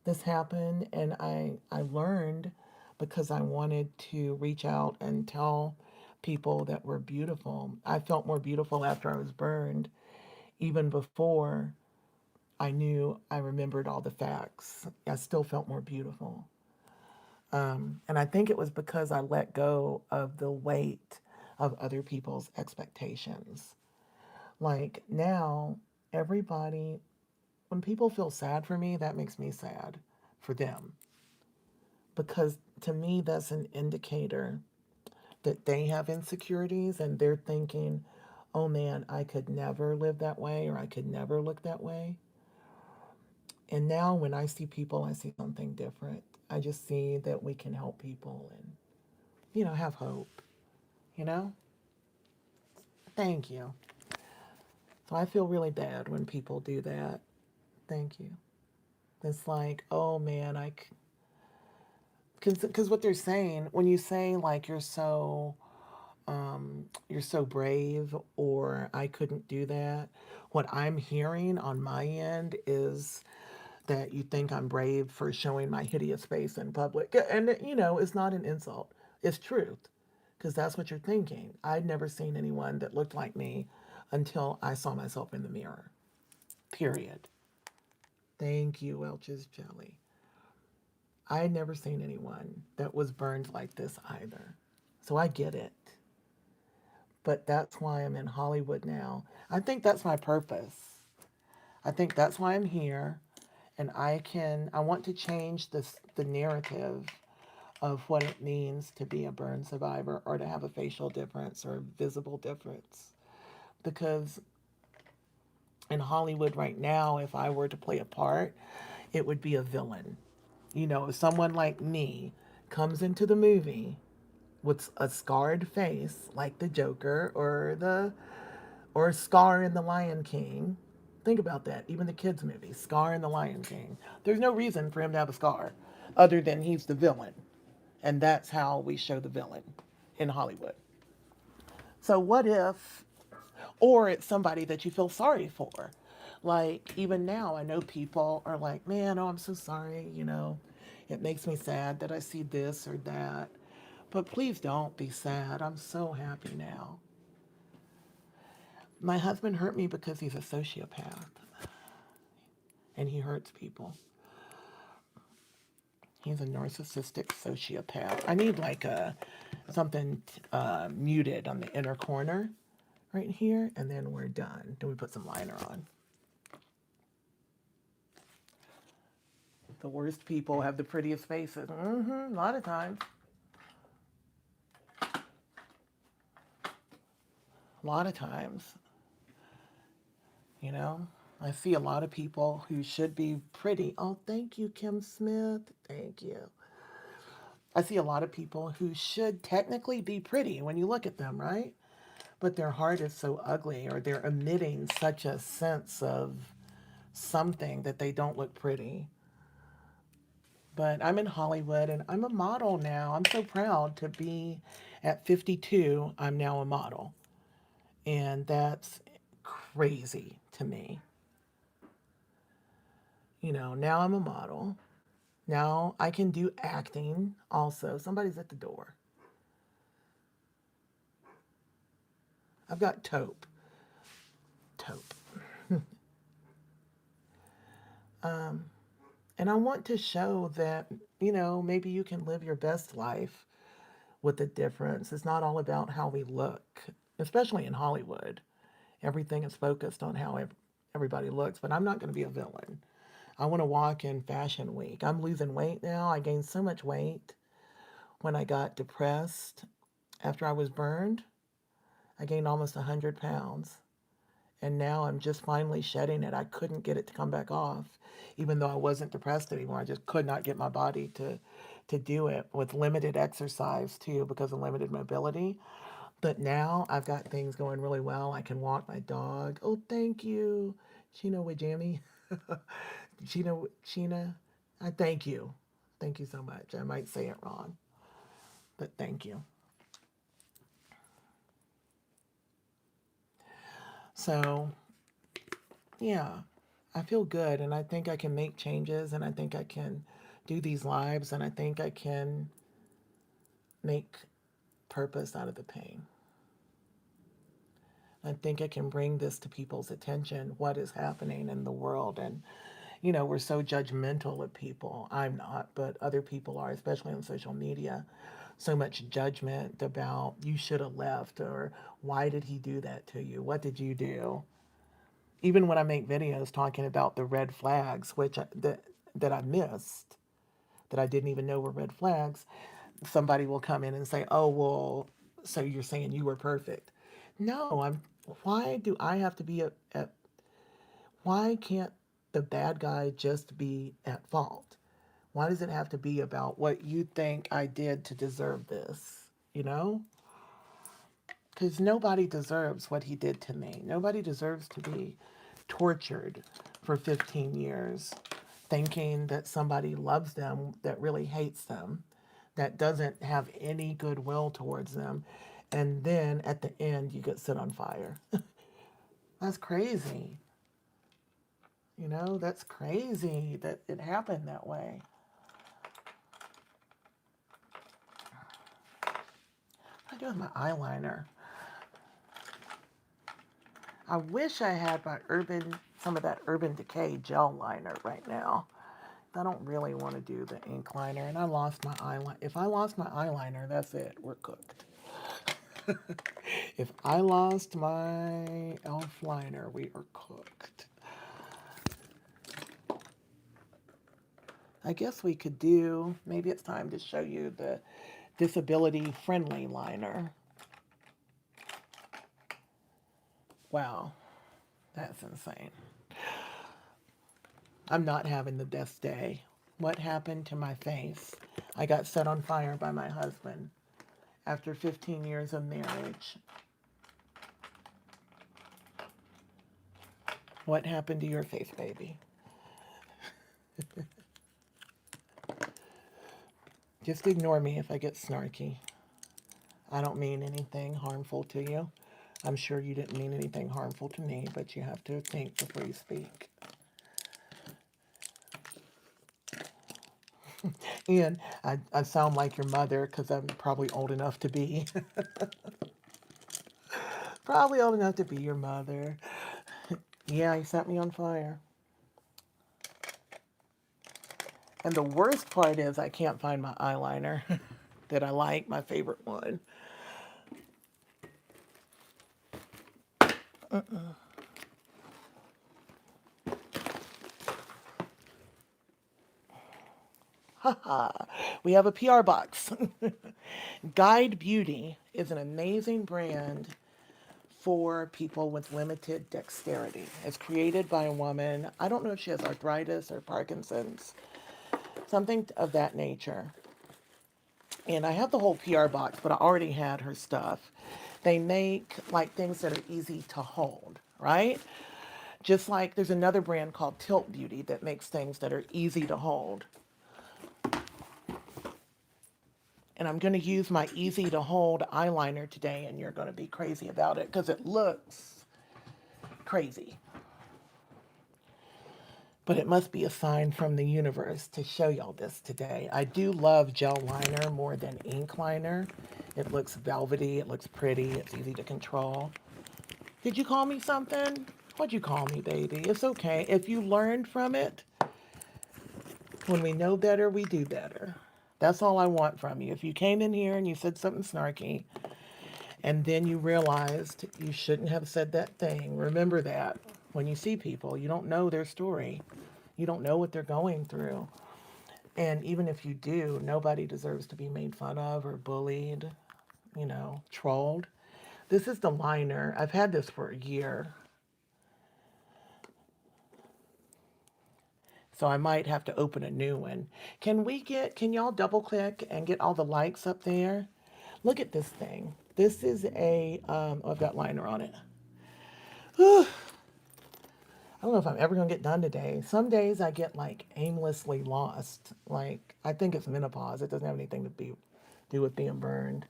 this happened, and I learned because I wanted to reach out and tell people that were beautiful. I felt more beautiful after I was burned, even before I remembered all the facts. I still felt more beautiful. And I think it was because I let go of the weight of other people's expectations. Like now, everybody, when people feel sad for me, that makes me sad for them. Because to me, that's an indicator that they have insecurities and they're thinking, oh man, I could never live that way or I could never look that way. And now when I see people, I see something different. I just see that we can help people and, have hope, you know? Thank you. So I feel really bad when people do that. Thank you. It's like, oh man, because what they're saying, when you say like you're so brave or I couldn't do that, what I'm hearing on my end is that you think I'm brave for showing my hideous face in public. And, it's not an insult, it's truth. Because that's what you're thinking. I'd never seen anyone that looked like me until I saw myself in the mirror. Period. Thank you, Welch's Jelly. I had never seen anyone that was burned like this either. So I get it. But that's why I'm in Hollywood now. I think that's my purpose. I think that's why I'm here. And I want to change the narrative of what it means to be a burn survivor or to have a facial difference or a visible difference. Because in Hollywood right now, if I were to play a part, it would be a villain. If someone like me comes into the movie with a scarred face like the Joker or Scar in the Lion King. Think about that. Even the kids' movie, Scar in the Lion King. There's no reason for him to have a scar other than he's the villain. And that's how we show the villain in Hollywood. So what if, or it's somebody that you feel sorry for? Like, even now, I know people are like, man, oh, I'm so sorry, it makes me sad that I see this or that. But please don't be sad. I'm so happy now. My husband hurt me because he's a sociopath and he hurts people. He's a narcissistic sociopath. I need like something muted on the inner corner right here, and then we're done. Then we put some liner on. The worst people have the prettiest faces. A lot of times. A lot of times. You know, I see a lot of people who should be pretty. Oh, thank you, Kim Smith. Thank you. I see a lot of people who should technically be pretty when you look at them, right? But their heart is so ugly, or they're emitting such a sense of something that they don't look pretty. But I'm in Hollywood and I'm a model now. I'm so proud to be at 52. I'm now a model. And that's crazy to me. Now I'm a model. Now I can do acting also. Somebody's at the door. I've got taupe. Taupe. And I want to show that, maybe you can live your best life with a difference. It's not all about how we look, especially in Hollywood. Everything is focused on how everybody looks, but I'm not going to be a villain. I want to walk in Fashion Week. I'm losing weight now. I gained so much weight when I got depressed after I was burned. I gained almost 100 pounds. And now I'm just finally shedding it. I couldn't get it to come back off, even though I wasn't depressed anymore. I just could not get my body to do it with limited exercise too because of limited mobility. But now I've got things going really well. I can walk my dog. Oh, thank you, Chino Wajami. Sheena, I thank you. Thank you so much. I might say it wrong, but thank you. So, yeah, I feel good and I think I can make changes and I think I can do these lives and I think I can make purpose out of the pain. I think I can bring this to people's attention, what is happening in the world. And, we're so judgmental of people. I'm not, but other people are, especially on social media. So much judgment about you should have left or why did he do that to you? What did you do? Even when I make videos talking about the red flags, that I missed, that I didn't even know were red flags, somebody will come in and say, "Oh, well, So you're saying you were perfect. No, why do I have to be why can't the bad guy just be at fault? Why does it have to be about what you think I did to deserve this? You know? Because nobody deserves what he did to me. Nobody deserves to be tortured for 15 years thinking that somebody loves them that really hates them, that doesn't have any goodwill towards them. And then at the end, you get set on fire. That's crazy. You know, that's crazy that it happened that way. I do have my eyeliner. I wish I had some of that Urban Decay gel liner right now. I don't really want to do the ink liner, and I lost my eyeliner. If I lost my eyeliner, that's it. We're cooked. If I lost my e.l.f. liner, we are cooked. I guess we could do, maybe it's time to show you the disability friendly liner. Wow, that's insane. I'm not having the best day. What happened to my face? I got set on fire by my husband after 15 years of marriage. What happened to your face, baby? Just ignore me if I get snarky. I don't mean anything harmful to you. I'm sure you didn't mean anything harmful to me, but you have to think before you speak. And I sound like your mother because I'm probably old enough to be. Probably old enough to be your mother. Yeah, he set me on fire. And the worst part is I can't find my eyeliner that I like, my favorite one. Haha, we have a PR box. Guide Beauty is an amazing brand for people with limited dexterity. It's created by a woman. I don't know if she has arthritis or Parkinson's, something of that nature. And I have the whole PR box, but I already had her stuff. They make like things that are easy to hold, right? Just like there's another brand called Tilt Beauty that makes things that are easy to hold. And I'm going to use my easy to hold eyeliner today, and you're going to be crazy about it because it looks crazy. But it must be a sign from the universe to show y'all this today. I do love gel liner more than ink liner. It looks velvety, it looks pretty, it's easy to control. Did you call me something? What'd you call me, baby? It's okay. If you learned from it, when we know better, we do better. That's all I want from you. If you came in here and you said something snarky, and then you realized you shouldn't have said that thing, remember that. When you see people, you don't know their story. You don't know what they're going through. And even if you do, nobody deserves to be made fun of or bullied, trolled. This is the liner. I've had this for a year. So I might have to open a new one. Can y'all double click and get all the likes up there? Look at this thing. This is I've got liner on it. Whew. I don't know if I'm ever going to get done today. Some days I get like aimlessly lost. Like, I think it's menopause. It doesn't have anything to do with being burned.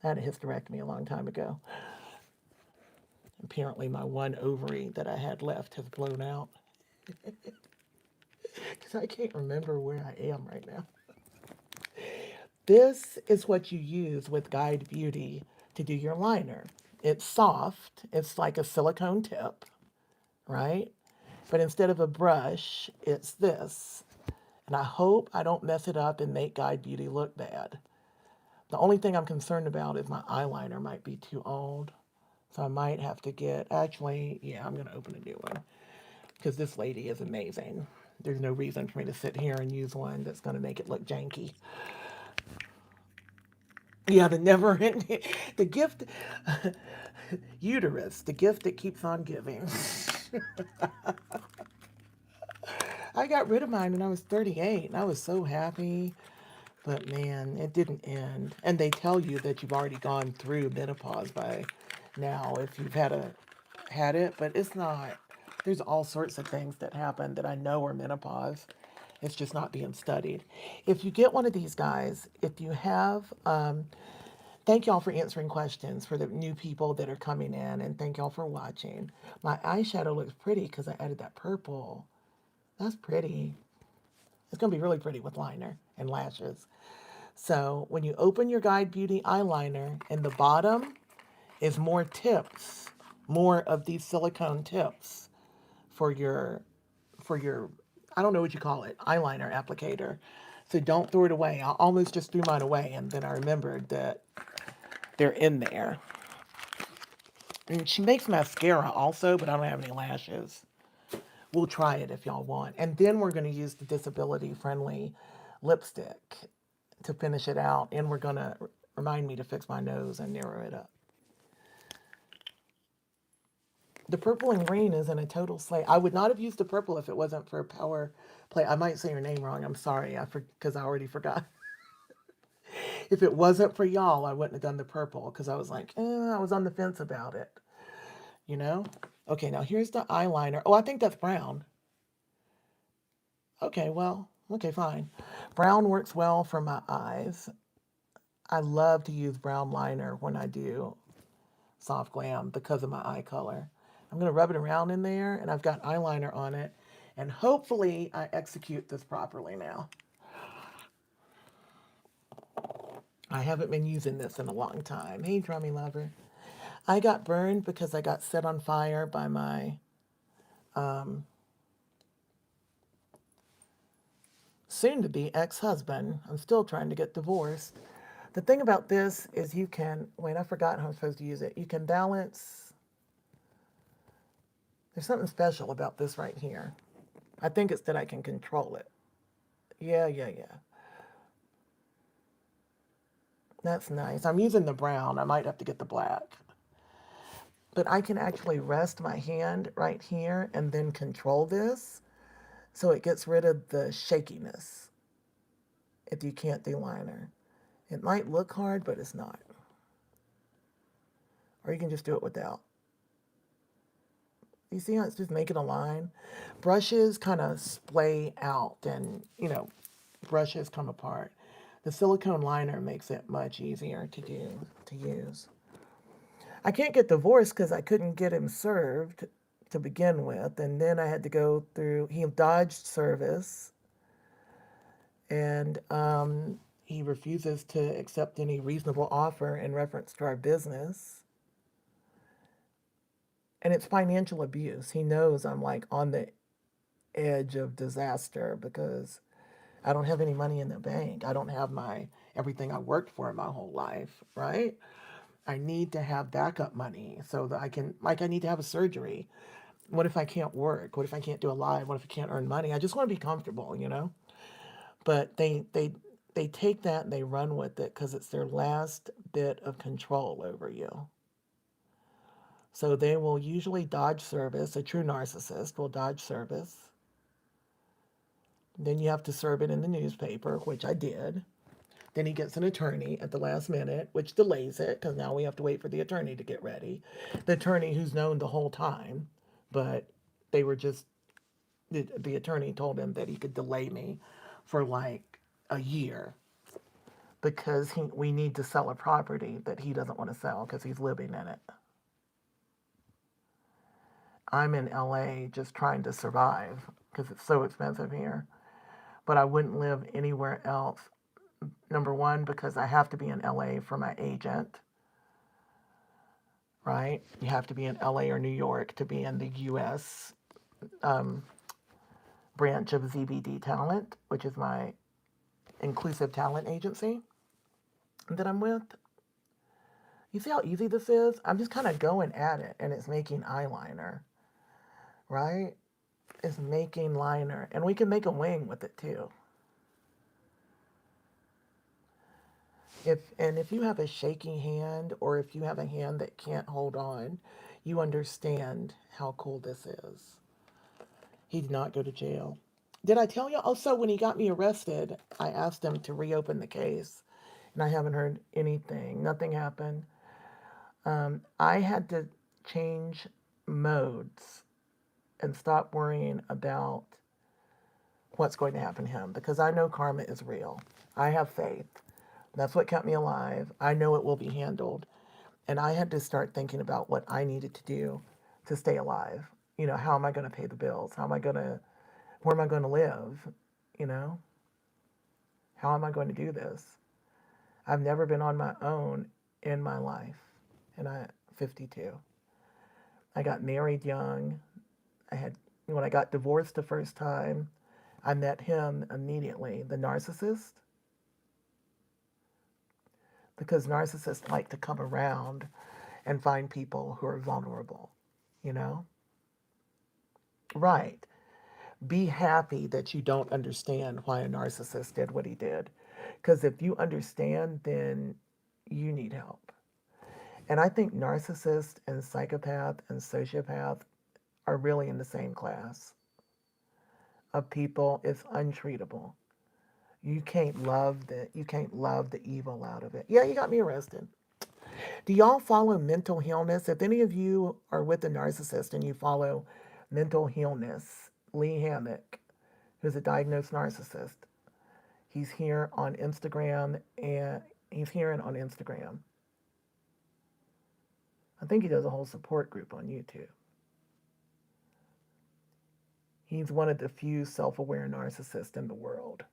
I had a hysterectomy a long time ago. Apparently my one ovary that I had left has blown out. Because I can't remember where I am right now. This is what you use with Guide Beauty to do your liner. It's soft. It's like a silicone tip, right? But instead of a brush, it's this. And I hope I don't mess it up and make Guide Beauty look bad. The only thing I'm concerned about is my eyeliner might be too old. So I might have to I'm going to open a new one. Because this lady is amazing. There's no reason for me to sit here and use one that's going to make it look janky. Yeah, the never ending, the gift, uterus, the gift that keeps on giving. I got rid of mine when I was 38 and I was so happy. But man, it didn't end. And they tell you that you've already gone through menopause by now if you've had it, but it's not. There's all sorts of things that happen that I know are menopause. It's just not being studied. If you get one of these guys, if you have, thank y'all for answering questions for the new people that are coming in, and thank y'all for watching. My eyeshadow looks pretty because I added that purple. That's pretty. It's going to be really pretty with liner and lashes. So when you open your Guide Beauty eyeliner, in the bottom is more tips, more of these silicone tips for your I don't know what you call it, eyeliner applicator. So don't throw it away. I almost just threw mine away and then I remembered that they're in there. And she makes mascara also, but I don't have any lashes. We'll try it if y'all want. And then we're going to use the disability friendly lipstick to finish it out. And we're going to remind me to fix my nose and narrow it up. The purple and green is in a total slate. I would not have used the purple if it wasn't for power play. I might say your name wrong. I'm sorry. Because I already forgot. If it wasn't for y'all, I wouldn't have done the purple because I was like, I was on the fence about it. You know? Okay, now here's the eyeliner. Oh, I think that's brown. Okay, well, okay, fine. Brown works well for my eyes. I love to use brown liner when I do soft glam because of my eye color. I'm going to rub it around in there, and I've got eyeliner on it. And hopefully I execute this properly now. I haven't been using this in a long time. Hey, Drummy Lover. I got burned because I got set on fire by my soon-to-be ex-husband. I'm still trying to get divorced. The thing about this is you can, wait, I forgot how I'm supposed to use it. You can balance, there's something special about this right here. I think it's that I can control it. Yeah. That's nice. I'm using the brown. I might have to get the black. But I can actually rest my hand right here and then control this so it gets rid of the shakiness if you can't do liner. It might look hard, but it's not. Or you can just do it without. You see how it's just making a line? Brushes kind of splay out and, brushes come apart. The silicone liner makes it much easier to use. I can't get divorced because I couldn't get him served to begin with. And then I had to go through, he dodged service. And he refuses to accept any reasonable offer in reference to our business. And it's financial abuse. He knows I'm like on the edge of disaster because I don't have any money in the bank. I don't have everything I worked for my whole life, right? I need to have backup money so that I need to have a surgery. What if I can't work? What if I can't do a live? What if I can't earn money? I just want to be comfortable, But they take that and they run with it because it's their last bit of control over you. So they will usually dodge service. A true narcissist will dodge service. Then you have to serve it in the newspaper, which I did. Then he gets an attorney at the last minute, which delays it because now we have to wait for the attorney to get ready. The attorney who's known the whole time, but they were just, the attorney told him that he could delay me for like a year because we need to sell a property that he doesn't want to sell because he's living in it. I'm in LA just trying to survive because it's so expensive here. But I wouldn't live anywhere else. Number one, because I have to be in LA for my agent, right? You have to be in LA or New York to be in the US branch of ZBD Talent, which is my inclusive talent agency that I'm with. You see how easy this is? I'm just kind of going at it, and it's making eyeliner, right? It's making liner, and we can make a wing with it too. If you have a shaky hand, or if you have a hand that can't hold on, you understand how cool this is. He did not go to jail. Did I tell you? Also, when he got me arrested, I asked him to reopen the case, and I haven't heard anything. Nothing happened. I had to change modes and stop worrying about what's going to happen to him, because I know karma is real. I have faith. That's what kept me alive. I know it will be handled. And I had to start thinking about what I needed to do to stay alive. How am I going to pay the bills? Where am I going to live? You know, how am I going to do this? I've never been on my own in my life. And I'm 52. I got married young. When I got divorced the first time, I met him immediately, the narcissist, because narcissists like to come around and find people who are vulnerable, you know? Right. Be happy that you don't understand why a narcissist did what he did. Because if you understand, then you need help. And I think narcissist and psychopath and sociopath are really in the same class of people. It's untreatable. You can't love the evil out of it. Yeah, you got me arrested. Do y'all follow mental illness? If any of you are with a narcissist and you follow mental illness, Lee Hammock, who's a diagnosed narcissist, he's here on Instagram, and he's here and on Instagram. I think he does a whole support group on YouTube. He's one of the few self-aware narcissists in the world.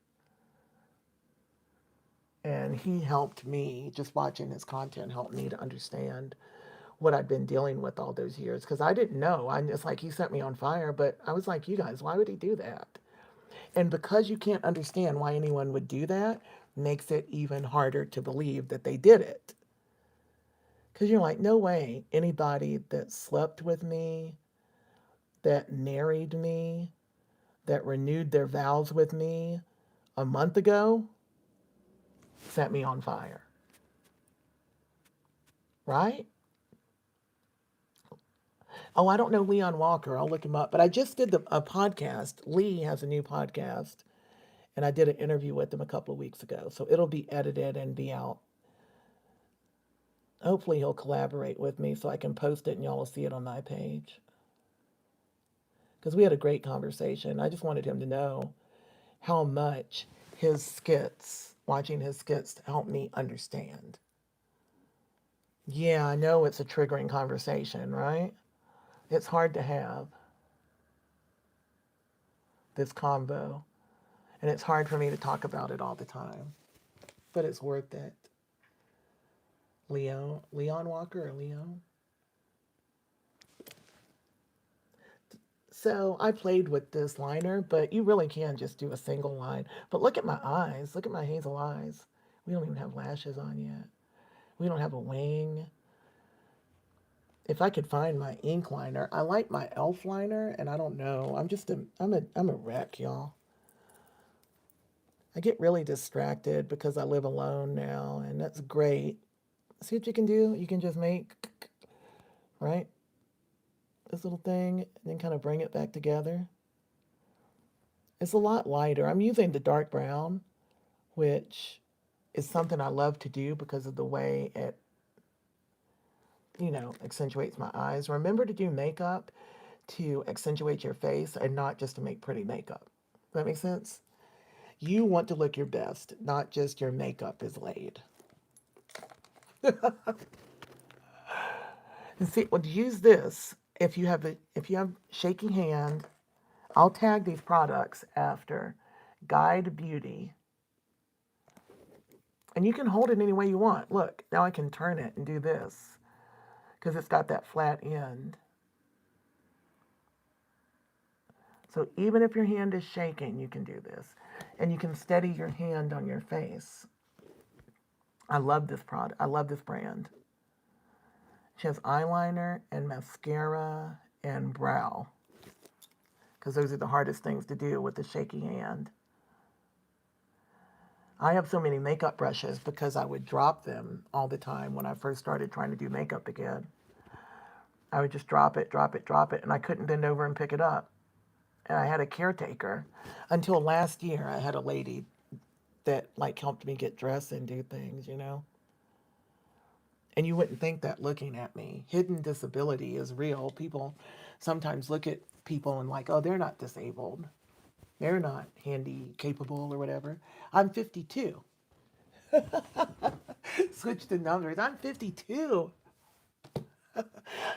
And he helped me, just watching his content helped me to understand what I'd been dealing with all those years, because I didn't know. It's like he set me on fire, but I was like, you guys, why would he do that? And because you can't understand why anyone would do that, makes it even harder to believe that they did it. Because you're like, no way, anybody that slept with me, that married me, that renewed their vows with me a month ago, set me on fire. Right? Oh, I don't know Leon Walker. I'll look him up. But I just did a podcast. Lee has a new podcast. And I did an interview with him a couple of weeks ago. So it'll be edited and be out. Hopefully he'll collaborate with me so I can post it and y'all will see it on my page. Because we had a great conversation. I just wanted him to know how much watching his skits helped me understand. Yeah, I know it's a triggering conversation, right? It's hard to have this convo. And it's hard for me to talk about it all the time. But it's worth it. Leon Walker or Leo? So I played with this liner, but you really can just do a single line. But look at my eyes. Look at my hazel eyes. We don't even have lashes on yet. We don't have a wing. If I could find my ink liner, I like my elf liner, and I don't know. I'm a wreck, y'all. I get really distracted because I live alone now, and that's great. See what you can do? You can just make, right? This little thing, and then kind of bring it back together. It's a lot lighter. I'm using the dark brown, which is something I love to do because of the way it, accentuates my eyes. Remember to do makeup to accentuate your face and not just to make pretty makeup. Does that make sense? You want to look your best, not just your makeup is laid. And see, well, use this if you have shaky hand. I'll tag these products after. Guide Beauty. And you can hold it any way you want. Look, now I can turn it and do this because it's got that flat end. So even if your hand is shaking, you can do this. And you can steady your hand on your face. I love this product. I love this brand. She has eyeliner and mascara and brow, because those are the hardest things to do with the shaky hand. I have so many makeup brushes because I would drop them all the time when I first started trying to do makeup again. I would just drop it, drop it, drop it, and I couldn't bend over and pick it up. And I had a caretaker. Until last year, I had a lady that like helped me get dressed and do things, you know. And you wouldn't think that looking at me. Hidden disability is real. People sometimes look at people and like, oh, they're not disabled. They're not handy capable or whatever. I'm 52. Switch the numbers. I'm 52.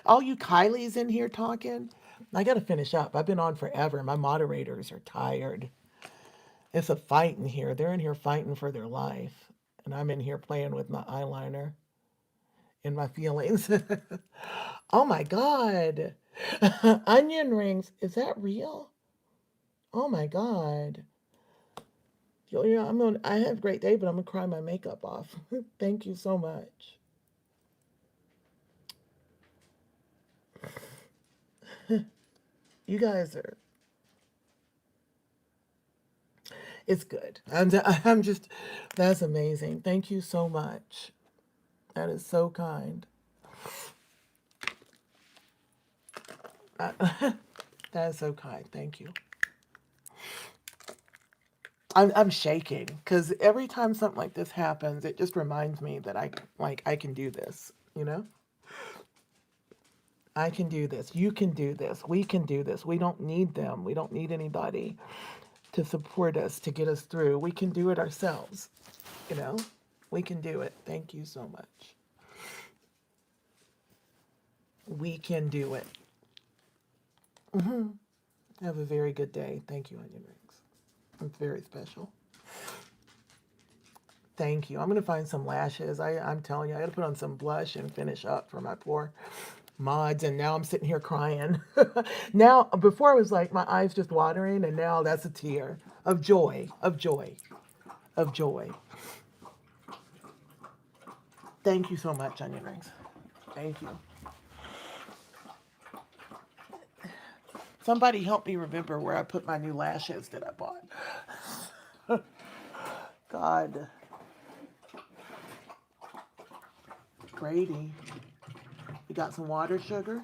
All you Kylies in here talking. I got to finish up. I've been on forever. My moderators are tired. It's a fight in here. They're in here fighting for their life. And I'm in here playing with my eyeliner and my feelings. Oh my God. Onion rings. Is that real? Oh my God. Julia, I have a great day, but I'm gonna cry my makeup off. Thank you so much. You guys are, it's good. I'm just, that's amazing. Thank you so much. That is so kind. That is so kind. Thank you. I'm shaking because every time something like this happens, it just reminds me that I can do this, you know? I can do this. You can do this. We can do this. We don't need them. We don't need anybody to support us, to get us through. We can do it ourselves, you know? We can do it. Thank you so much. We can do it. Have a very good day. Thank you, Onion Rings. It's very special. Thank you. I'm going to find some lashes. I'm telling you, I got to put on some blush and finish up for my poor mods. And now I'm sitting here crying. Now, before I was like, my eyes just watering, and now that's a tear of joy, of joy, of joy. Thank you so much, Onion Rings. Thank you. Somebody help me remember where I put my new lashes that I bought. God. Grady. You got some water, sugar?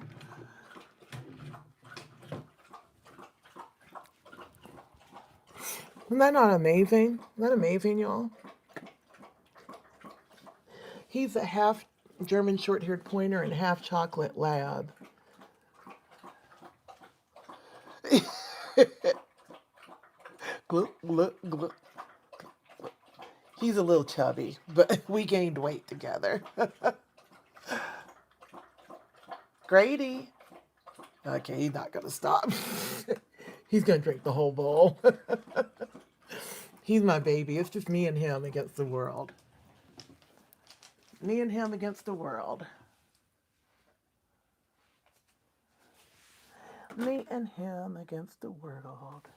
Isn't that not amazing? Isn't that amazing, y'all? He's a half German short-haired pointer and half chocolate lab. Gluck, gluck, gluck. He's a little chubby, but we gained weight together. Grady. Okay, he's not going to stop. He's going to drink the whole bowl. He's my baby. It's just me and him against the world. Me and him against the world. Me and him against the world.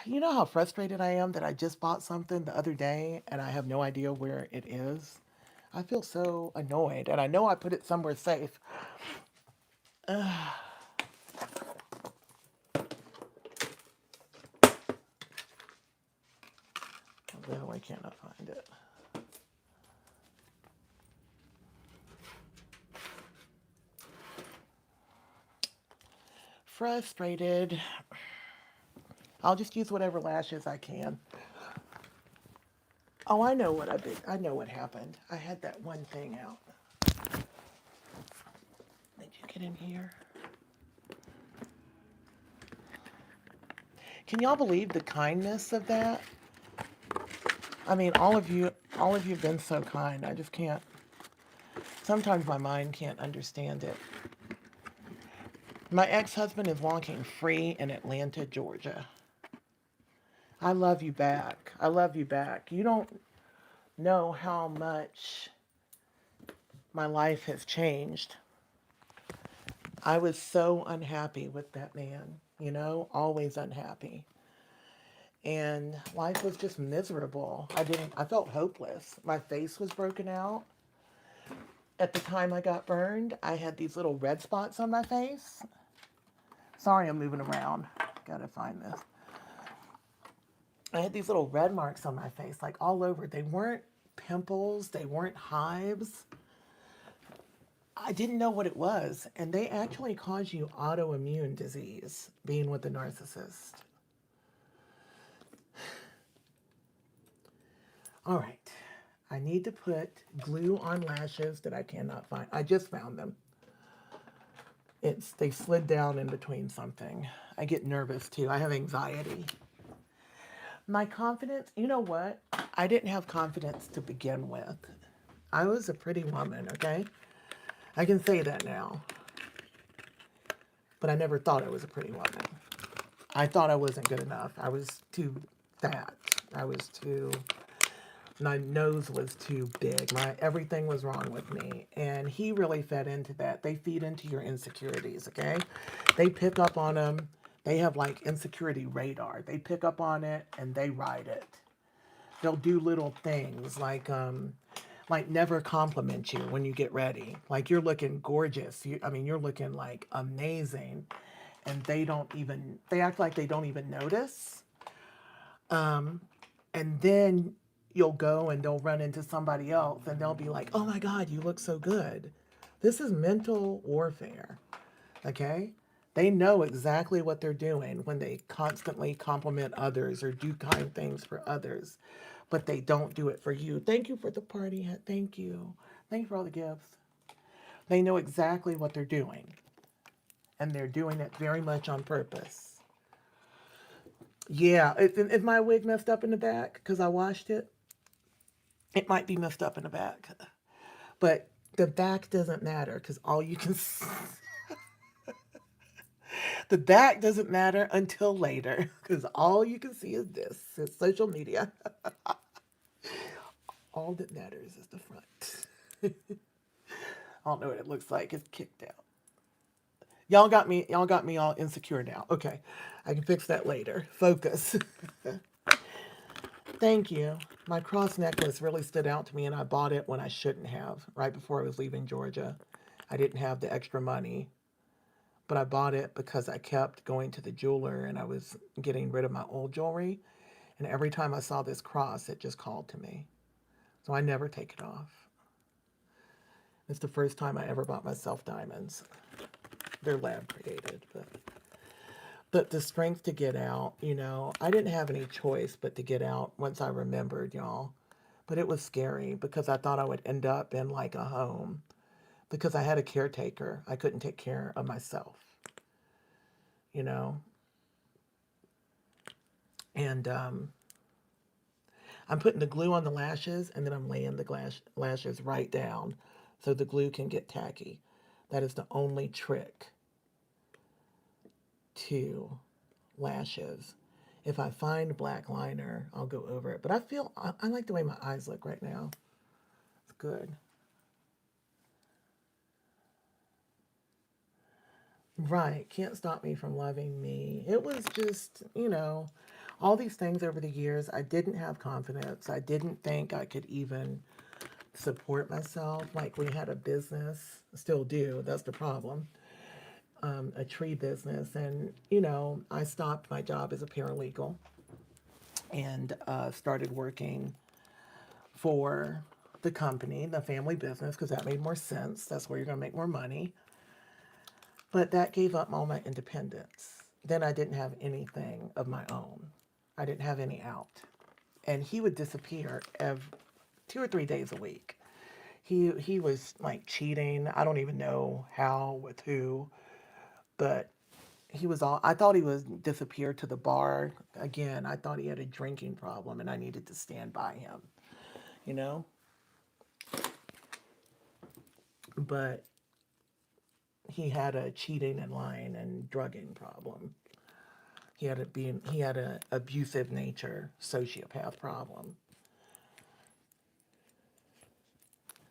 You know how frustrated I am that I just bought something the other day and I have no idea where it is? I feel so annoyed, and I know I put it somewhere safe. No, I cannot find it. Frustrated. I'll just use whatever lashes I can. Oh, I know what I know what happened. I had that one thing out. Did you get in here? Can y'all believe the kindness of that? I mean, all of you have been so kind. I just can't. Sometimes my mind can't understand it. My ex-husband is walking free in Atlanta, Georgia. I love you back. I love you back. You don't know how much my life has changed. I was so unhappy with that man, you know, always unhappy. And life was just miserable. I felt hopeless. My face was broken out. At the time I got burned, I had these little red spots on my face. Sorry, I'm moving around. Gotta find this. I had these little red marks on my face, like all over. They weren't pimples, they weren't hives. I didn't know what it was. And they actually cause you autoimmune disease being with a narcissist. All right. I need to put glue on lashes that I cannot find. I just found them. They slid down in between something. I get nervous too. I have anxiety. My confidence, you know what? I didn't have confidence to begin with. I was a pretty woman, okay? I can say that now. But I never thought I was a pretty woman. I thought I wasn't good enough. I was too fat. My nose was too big. Everything was wrong with me. And he really fed into that. They feed into your insecurities, okay? They pick up on them. They have like insecurity radar. They pick up on it and they ride it. They'll do little things like never compliment you when you get ready. Like you're looking gorgeous. You're looking like amazing. And they act like they don't even notice. And then you'll go and they'll run into somebody else and they'll be like, oh my God, you look so good. This is mental warfare. Okay? They know exactly what they're doing when they constantly compliment others or do kind things for others, but they don't do it for you. Thank you for the party hat. Thank you. Thank you for all the gifts. They know exactly what they're doing, and they're doing it very much on purpose. Yeah, is my wig messed up in the back because I washed it? It might be messed up in the back, but the back doesn't matter because all you can see. The back doesn't matter until later because all you can see is this. It's social media. All that matters is the front. I don't know what it looks like. It's kicked out. Y'all got me all insecure now. Okay. I can fix that later. Focus. Thank you. My cross necklace really stood out to me and I bought it when I shouldn't have, right before I was leaving Georgia. I didn't have the extra money, but I bought it because I kept going to the jeweler and I was getting rid of my old jewelry. And every time I saw this cross, it just called to me. So I never take it off. It's the first time I ever bought myself diamonds. They're lab created, but the strength to get out, I didn't have any choice but to get out once I remembered, y'all. But it was scary because I thought I would end up in like a home because I had a caretaker. I couldn't take care of myself, you know. And I'm putting the glue on the lashes and then I'm laying the lashes right down so the glue can get tacky. That is the only trick to lashes. If I find black liner, I'll go over it. But I like the way my eyes look right now. It's good. Right. Can't stop me from loving me. It was just, all these things over the years. I didn't have confidence. I didn't think I could even support myself. Like we had a business, still do. That's the problem. A tree business. And, I stopped my job as a paralegal and started working for the company, the family business, because that made more sense. That's where you're going to make more money. But that gave up all my independence. Then I didn't have anything of my own. I didn't have any out. And he would disappear 2 or 3 days a week. He was like cheating. I don't even know how, with who, but I thought he was disappeared to the bar. Again, I thought he had a drinking problem and I needed to stand by him, But he had a cheating and lying and drugging problem. He had a abusive nature, sociopath problem.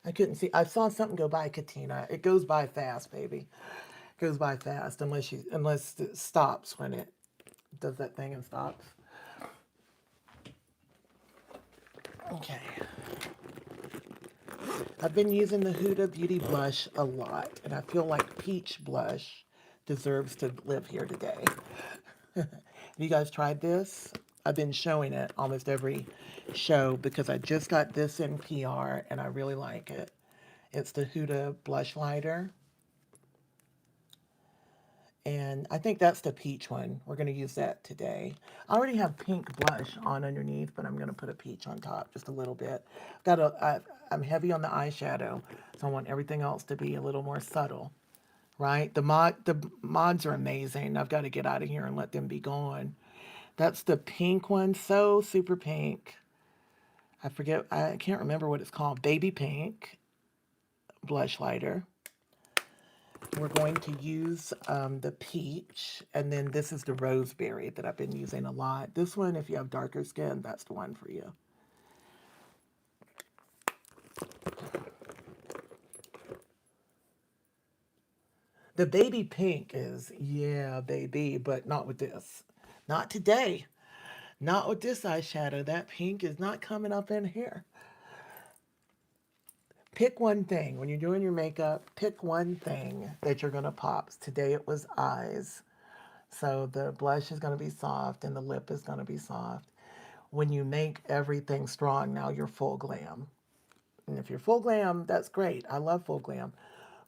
I couldn't see. I saw something go by, Katina. It goes by fast, baby. It goes by fast unless it stops when it does that thing and stops. Okay. I've been using the Huda Beauty blush a lot, and I feel like peach blush deserves to live here today. Have you guys tried this? I've been showing it almost every show because I just got this in PR and I really like it. It's the Huda blush lighter. And I think that's the peach one. We're going to use that today. I already have pink blush on underneath, but I'm going to put a peach on top just a little bit. I'm heavy on the eyeshadow, so I want everything else to be a little more subtle, right? The mods are amazing. I've got to get out of here and let them be gone. That's the pink one, so super pink. I can't remember what it's called. Baby pink blush lighter. We're going to use the peach, and then this is the roseberry that I've been using a lot. This one, if you have darker skin, that's the one for you. The baby pink is, yeah, baby, but not with this. Not today. Not with this eyeshadow. That pink is not coming up in here. Pick one thing. When you're doing your makeup, pick one thing that you're going to pop. Today it was eyes. So the blush is going to be soft and the lip is going to be soft. When you make everything strong, now you're full glam. And if you're full glam, that's great. I love full glam,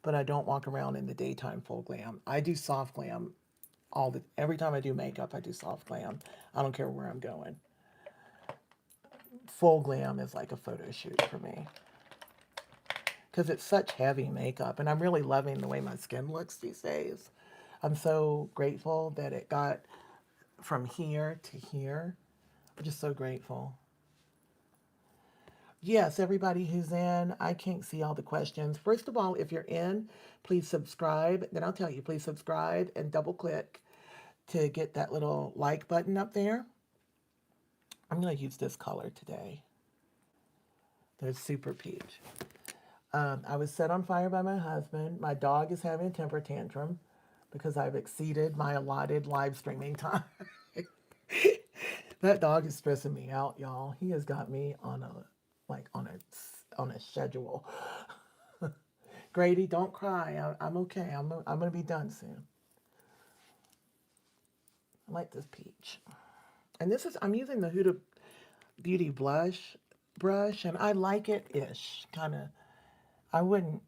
but I don't walk around in the daytime full glam. I do soft glam every time I do makeup, I do soft glam. I don't care where I'm going. Full glam is like a photo shoot for me because it's such heavy makeup, and I'm really loving the way my skin looks these days. I'm so grateful that it got from here to here. I'm just so grateful. Yes, everybody who's in, I can't see all the questions. First of all, if you're in, please subscribe. Then I'll tell you, please subscribe and double click to get that little like button up there. I'm going to use this color today. There's Super Peach. I was set on fire by my husband. My dog is having a temper tantrum because I've exceeded my allotted live streaming time. That dog is stressing me out, y'all. He has got me on a schedule. Grady, don't cry. I'm okay. I'm gonna be done soon. I like this peach, and I'm using the Huda Beauty blush brush, and I like it ish. Kind of. I wouldn't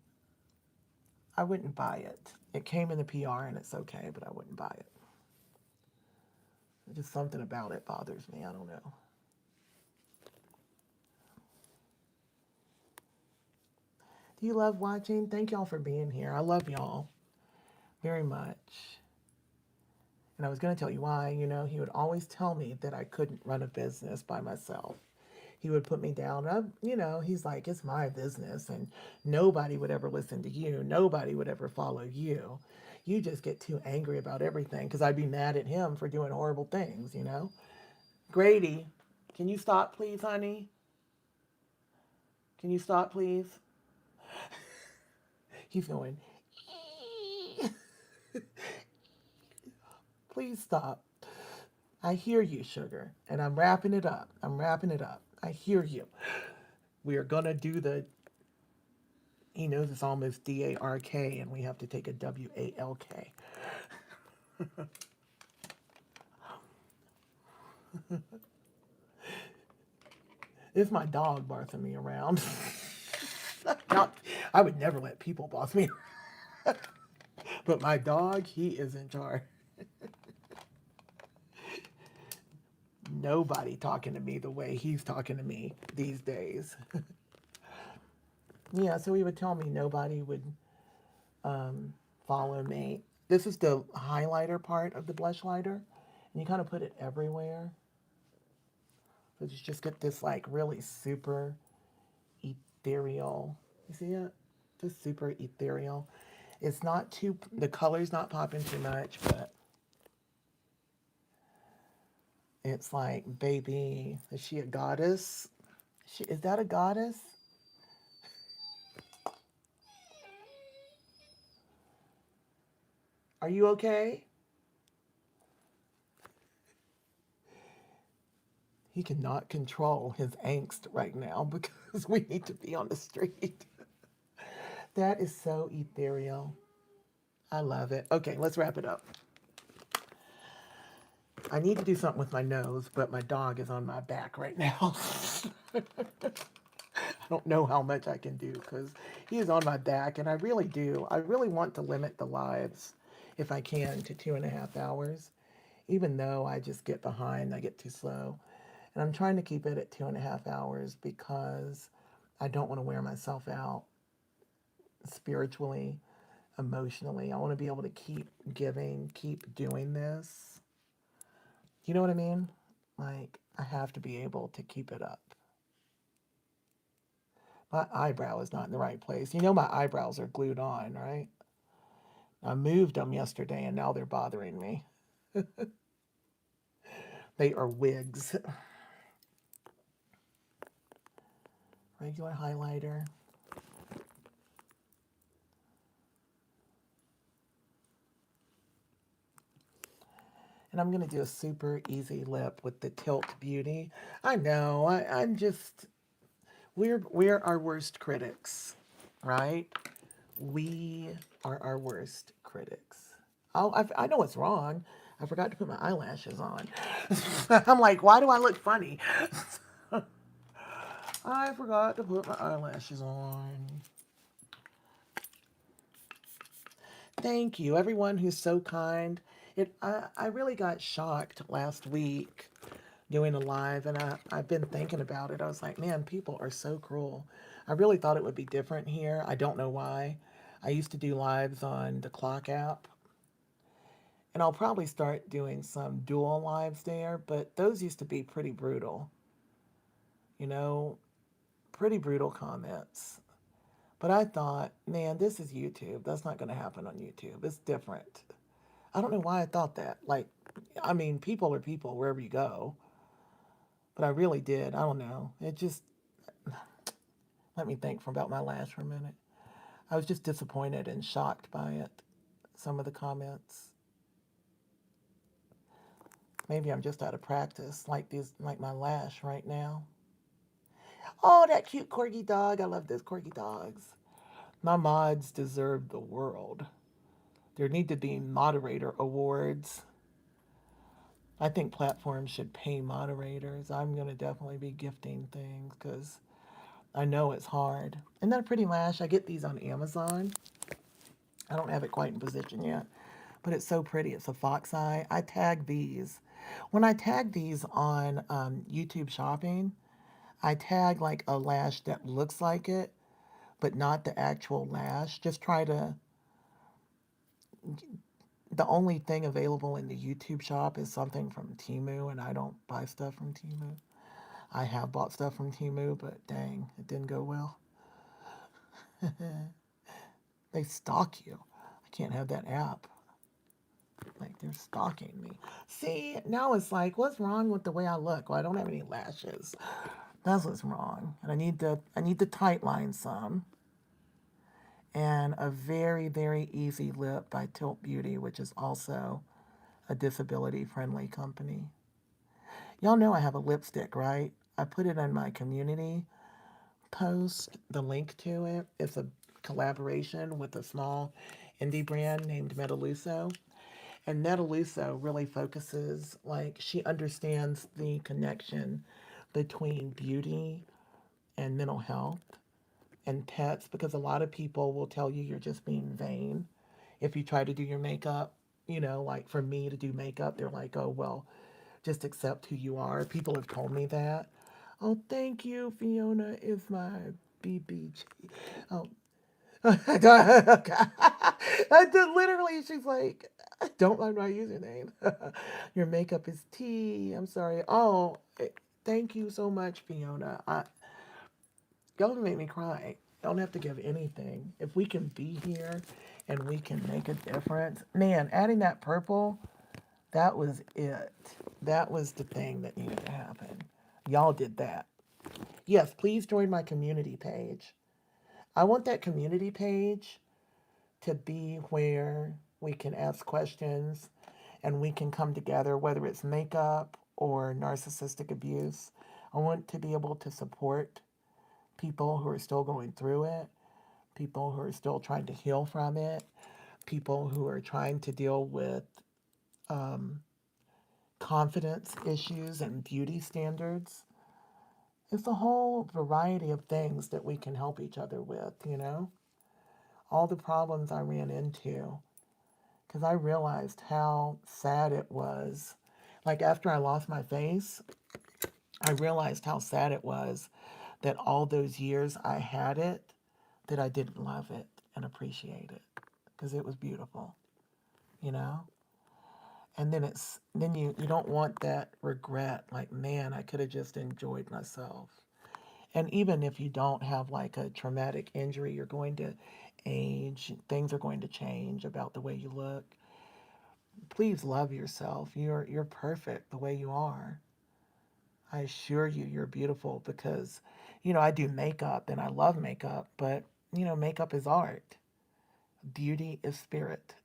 buy it. It came in the PR and it's okay, but I wouldn't buy it. Just something about it bothers me. I don't know. Do you love watching? Thank y'all for being here. I love y'all very much. And I was going to tell you why. He would always tell me that I couldn't run a business by myself. He would put me down. He's like, it's my business, and nobody would ever listen to you. Nobody would ever follow you. You just get too angry about everything because I'd be mad at him for doing horrible things. Grady, can you stop, please, honey? Can you stop, please? He's going, please stop. I hear you, sugar, and I'm wrapping it up. I hear you. We are going to do he knows it's almost D-A-R-K, and we have to take a W-A-L-K. It's my dog barking me around. I would never let people boss me around. But my dog, he is in charge. Nobody talking to me the way he's talking to me these days. Yeah, so he would tell me nobody would follow me. This is the highlighter part of the blush lighter. And you kind of put it everywhere. So you just get this like really super ethereal. You see it? Just super ethereal. It's not the color's not popping too much, but it's like, baby, is she a goddess? Is that a goddess? Are you okay? He cannot control his angst right now because we need to be on the street. That is so ethereal. I love it. Okay, let's wrap it up. I need to do something with my nose, but my dog is on my back right now. I don't know how much I can do because he is on my back, and I really do. I really want to limit the lives, if I can, to 2.5 hours, even though I just get behind, I get too slow. And I'm trying to keep it at 2.5 hours because I don't want to wear myself out spiritually, emotionally. I want to be able to keep giving, keep doing this. You know what I mean? Like, I have to be able to keep it up. My eyebrow is not in the right place. You know, my eyebrows are glued on, right? I moved them yesterday and now they're bothering me. They are wigs. Regular highlighter. And I'm going to do a super easy lip with the Tilt Beauty. I know, I'm just, we're our worst critics, right? We are our worst critics. Oh, I know it's wrong. I forgot to put my eyelashes on. I'm like, why do I look funny? I forgot to put my eyelashes on. Thank you, everyone who's so kind. I really got shocked last week doing a live, and I've been thinking about it. I was like, man, people are so cruel. I really thought it would be different here. I don't know why. I used to do lives on the Clock app, and I'll probably start doing some dual lives there, but those used to be pretty brutal, you know, pretty brutal comments. But I thought, man, this is YouTube. That's not going to happen on YouTube. It's different. I don't know why I thought that. Like, I mean, people are people wherever you go. But I really did. I don't know. It just, let me think for about my lash for a minute. I was just disappointed and shocked by it. Some of the comments. Maybe I'm just out of practice, like my lash right now. Oh, that cute corgi dog. I love those corgi dogs. My mods deserve the world. There need to be moderator awards. I think platforms should pay moderators. I'm going to definitely be gifting things because I know it's hard. Isn't that a pretty lash? I get these on Amazon. I don't have it quite in position yet, but it's so pretty. It's a fox eye. I tag these. When I tag these on YouTube shopping, I tag like a lash that looks like it, but not the actual lash. Just try to. The only thing available in the YouTube shop is something from Temu, and I don't buy stuff from Temu. I have bought stuff from Temu, but dang, it didn't go well. They stalk you. I can't have that app. Like they're stalking me. See, now it's like, what's wrong with the way I look? Well, I don't have any lashes. That's what's wrong. And I need to tight line some. And a very, very easy lip by Tilt Beauty, which is also a disability friendly company. Y'all know I have a lipstick, right? I put it on my community post, the link to it. It's a collaboration with a small indie brand named Metaluso. And Metaluso really focuses, like, she understands the connection between beauty and mental health and pets because a lot of people will tell you you're just being vain if you try to do your makeup. You know, like for me to do makeup, they're like, oh, well, just accept who you are. People have told me that. Oh, thank you. Fiona is my BBG. Oh, literally, she's like, don't mind my username. Your makeup is tea. I'm sorry. Oh, thank you so much, Fiona. Y'all make me cry. Don't have to give anything. If we can be here and we can make a difference. Man, adding that purple, that was it. That was the thing that needed to happen. Y'all did that. Yes, please join my community page. I want that community page to be where we can ask questions and we can come together, whether it's makeup or narcissistic abuse. I want to be able to support people who are still going through it, people who are still trying to heal from it, people who are trying to deal with confidence issues and beauty standards. It's a whole variety of things that we can help each other with, you know? All the problems I ran into, because I realized how sad it was. Like after I lost my face, I realized how sad it was that all those years I had it, that I didn't love it and appreciate it because it was beautiful, you know? And then you don't want that regret, like, man, I could have just enjoyed myself. And even if you don't have like a traumatic injury, you're going to age, things are going to change about the way you look. Please love yourself. You're perfect the way you are. I assure you you're beautiful because I do makeup and I love makeup, but makeup is art. Beauty is spirit.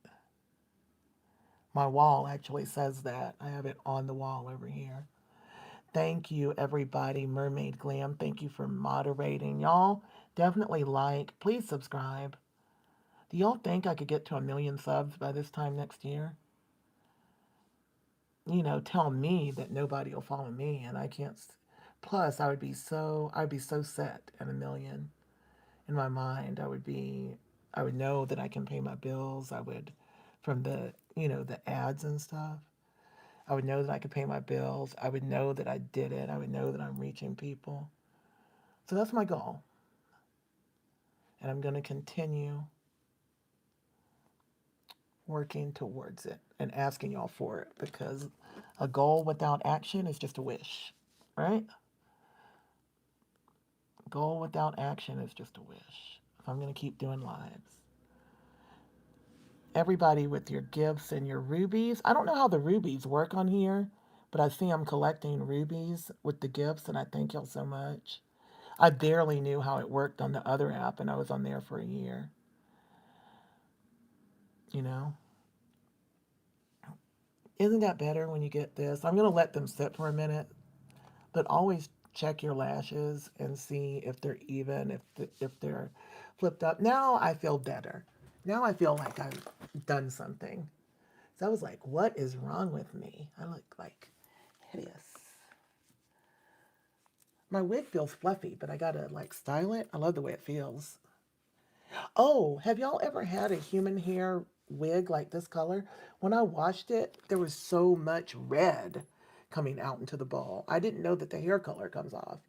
My wall actually says that. I have it on the wall over here. Thank you, everybody. Mermaid Glam, thank you for moderating. Y'all definitely like, please subscribe. Do y'all think I could get to 1 million subs by this time next year? Tell me that nobody will follow me and I can't. Plus, I'd be so set at 1 million. In my mind, I would know that I can pay my bills. From the ads and stuff. I would know that I could pay my bills. I would know that I did it. I would know that I'm reaching people. So that's my goal. And I'm going to continue working towards it and asking y'all for it because a goal without action is just a wish, right? A goal without action is just a wish. If I'm going to keep doing lives. Everybody with your gifts and your rubies. I don't know how the rubies work on here, but I see I'm collecting rubies with the gifts, and I thank y'all so much. I barely knew how it worked on the other app, and I was on there for a year. You know? Isn't that better when you get this? I'm going to let them sit for a minute, but always check your lashes and see if they're even, if they're flipped up. Now I feel better. Now I feel like I've done something. So I was like, what is wrong with me? I look like hideous. My wig feels fluffy, but I gotta like style it. I love the way it feels. Oh, have y'all ever had a human hair wig like this color? When I washed it, there was so much red coming out into the ball. I didn't know that the hair color comes off.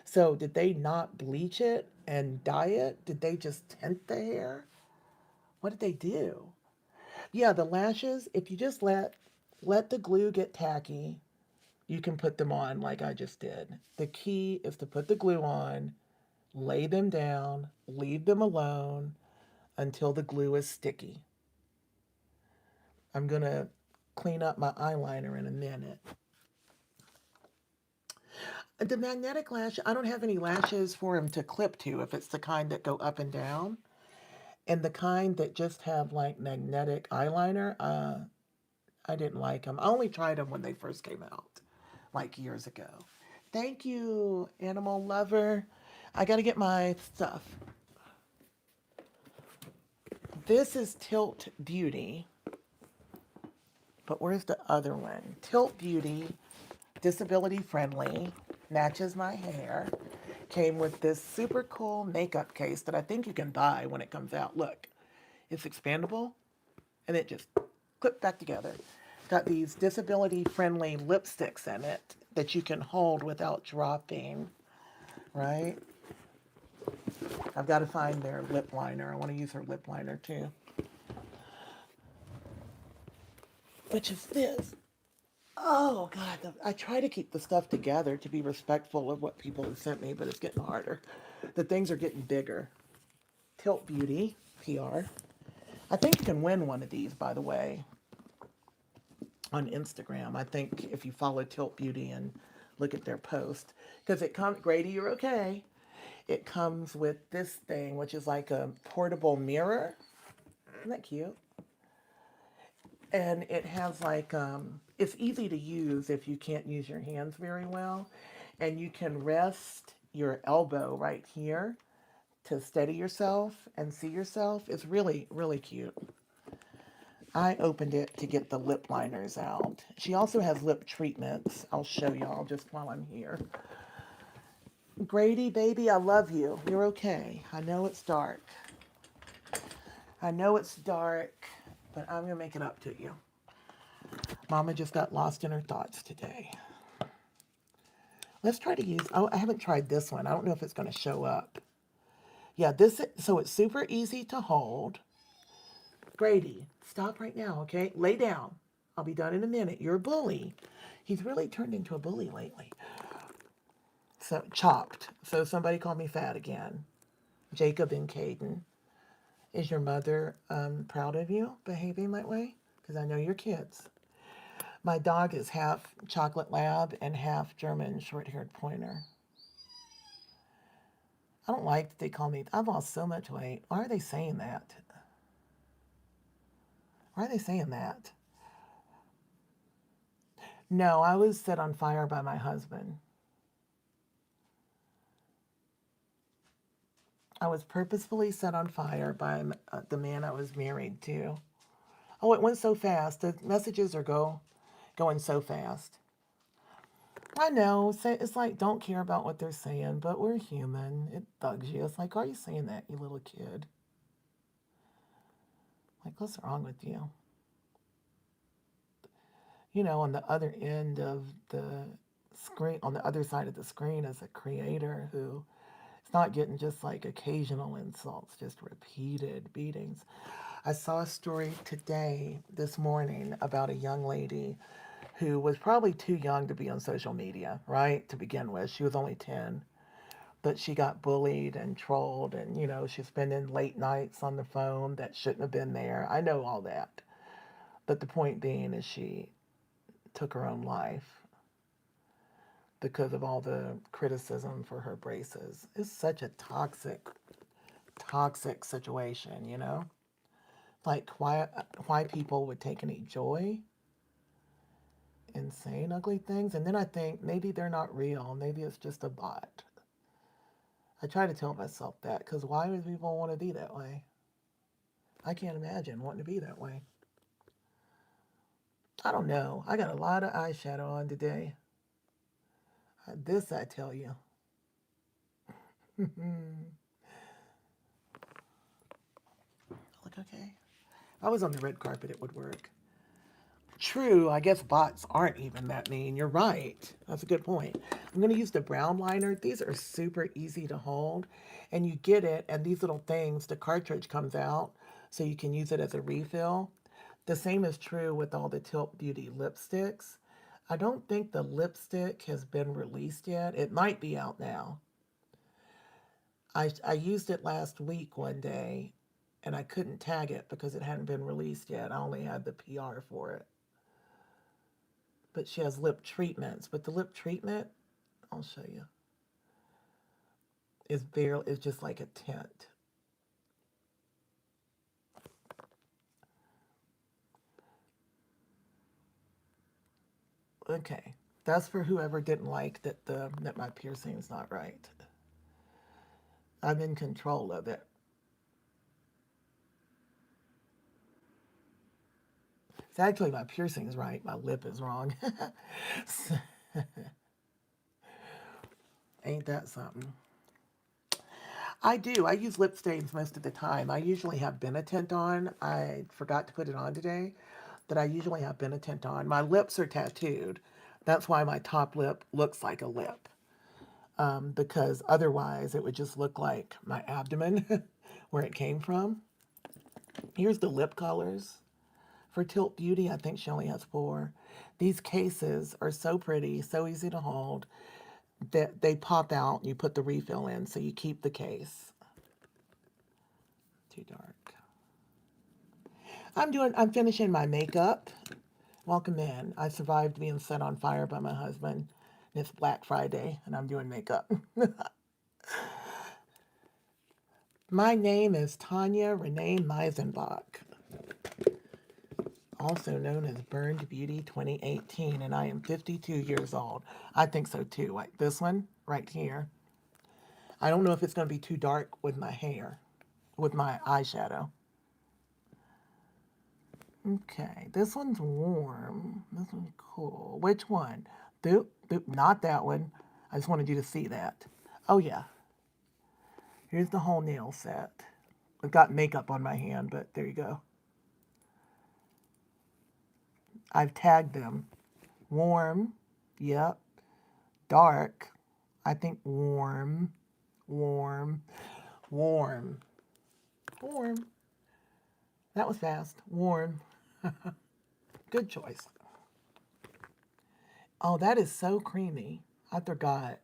So did they not bleach it and dye it? Did they just tint the hair? What did they do? Yeah, the lashes, if you just let the glue get tacky, you can put them on like I just did. The key is to put the glue on, lay them down, leave them alone until the glue is sticky. I'm going to clean up my eyeliner in a minute. The magnetic lash, I don't have any lashes for him to clip to if it's the kind that go up and down. And the kind that just have like magnetic eyeliner, I didn't like them. I only tried them when they first came out, like years ago. Thank you, animal lover. I got to get my stuff. This is Tilt Beauty. But where's the other one? Tilt Beauty, disability friendly, matches my hair. Came with this super cool makeup case that I think you can buy when it comes out. Look, it's expandable and it just clipped back together. Got these disability friendly lipsticks in it that you can hold without dropping, right? I've got to find their lip liner. I want to use her lip liner too. Which is this. Oh, God. I try to keep the stuff together to be respectful of what people have sent me, but it's getting harder. The things are getting bigger. Tilt Beauty, PR. I think you can win one of these, by the way, on Instagram. I think if you follow Tilt Beauty and look at their post. Because it comes, Grady, you're okay. It comes with this thing, which is like a portable mirror. Isn't that cute? And it has like, it's easy to use if you can't use your hands very well. And you can rest your elbow right here to steady yourself and see yourself. It's really, really cute. I opened it to get the lip liners out. She also has lip treatments. I'll show y'all just while I'm here. Grady, baby, I love you. You're okay. I know it's dark. I know it's dark, but I'm going to make it up to you. Mama just got lost in her thoughts today. Let's try to use, oh, I haven't tried this one. I don't know if it's going to show up. Yeah, so it's super easy to hold. Grady, stop right now, okay? Lay down. I'll be done in a minute. You're a bully. He's really turned into a bully lately. So, chopped. So somebody called me fat again. Jacob and Caden. Is your mother proud of you behaving that way? Because I know your kids. My dog is half chocolate lab and half German short-haired pointer. I don't like that they call me, I've lost so much weight. Why are they saying that? Why are they saying that? No, I was set on fire by my husband. I was purposefully set on fire by the man I was married to. Oh, it went so fast. The messages are going so fast. I know. It's like, don't care about what they're saying, but we're human. It bugs you. It's like, why are you saying that, you little kid? Like, what's wrong with you? You know, on the other end of the screen, on the other side of the screen is a creator who is not getting just like occasional insults, just repeated beatings. I saw a story this morning, about a young lady who was probably too young to be on social media, right? To begin with. She was only 10. But she got bullied and trolled, and, you know, she's spending late nights on the phone that shouldn't have been there. I know all that. But the point being is she took her own life because of all the criticism for her braces. It's such a toxic situation, you know? Like, why people would take any joy in saying ugly things. And then I think maybe they're not real. Maybe it's just a bot. I try to tell myself that, because why would people want to be that way? I can't imagine wanting to be that way. I don't know. I got a lot of eyeshadow on today. This I tell you. Look okay. If I was on the red carpet, it would work. True, I guess bots aren't even that mean. You're right. That's a good point. I'm going to use the brown liner. These are super easy to hold. And you get it, and these little things, the cartridge comes out, so you can use it as a refill. The same is true with all the Tilt Beauty lipsticks. I don't think the lipstick has been released yet. It might be out now. I used it last week one day, and I couldn't tag it because it hadn't been released yet. I only had the PR for it. But she has lip treatments. But the lip treatment, I'll show you, is just like a tint. Okay, that's for whoever didn't like that my piercing's not right. I'm in control of it. It's actually my piercing's right. My lip is wrong. Ain't that something? I do. I use lip stains most of the time. I usually have Benetint on. I forgot to put it on today, but I usually have Benetint on. My lips are tattooed. That's why my top lip looks like a lip. Because otherwise it would just look like my abdomen where it came from. Here's the lip colors. For Tilt Beauty, I think she only has 4. These cases are so pretty, so easy to hold, that they pop out and you put the refill in, so you keep the case. Too dark. I'm finishing my makeup. Welcome in. I survived being set on fire by my husband. It's Black Friday, and I'm doing makeup. My name is Tonya Renee Meisenbach, also known as Burned Beauty 2018, and I am 52 years old. I think so too. Like this one right here. I don't know if it's going to be too dark with my hair, with my eyeshadow. Okay, this one's warm. This one's cool. Which one? Doop, doop, not that one. I just wanted you to see that. Oh, yeah. Here's the whole nail set. I've got makeup on my hand, but there you go. I've tagged them. Warm. Yep. Dark. I think warm. Warm. Warm. Warm. That was fast. Warm. Good choice. Oh, that is so creamy. I forgot.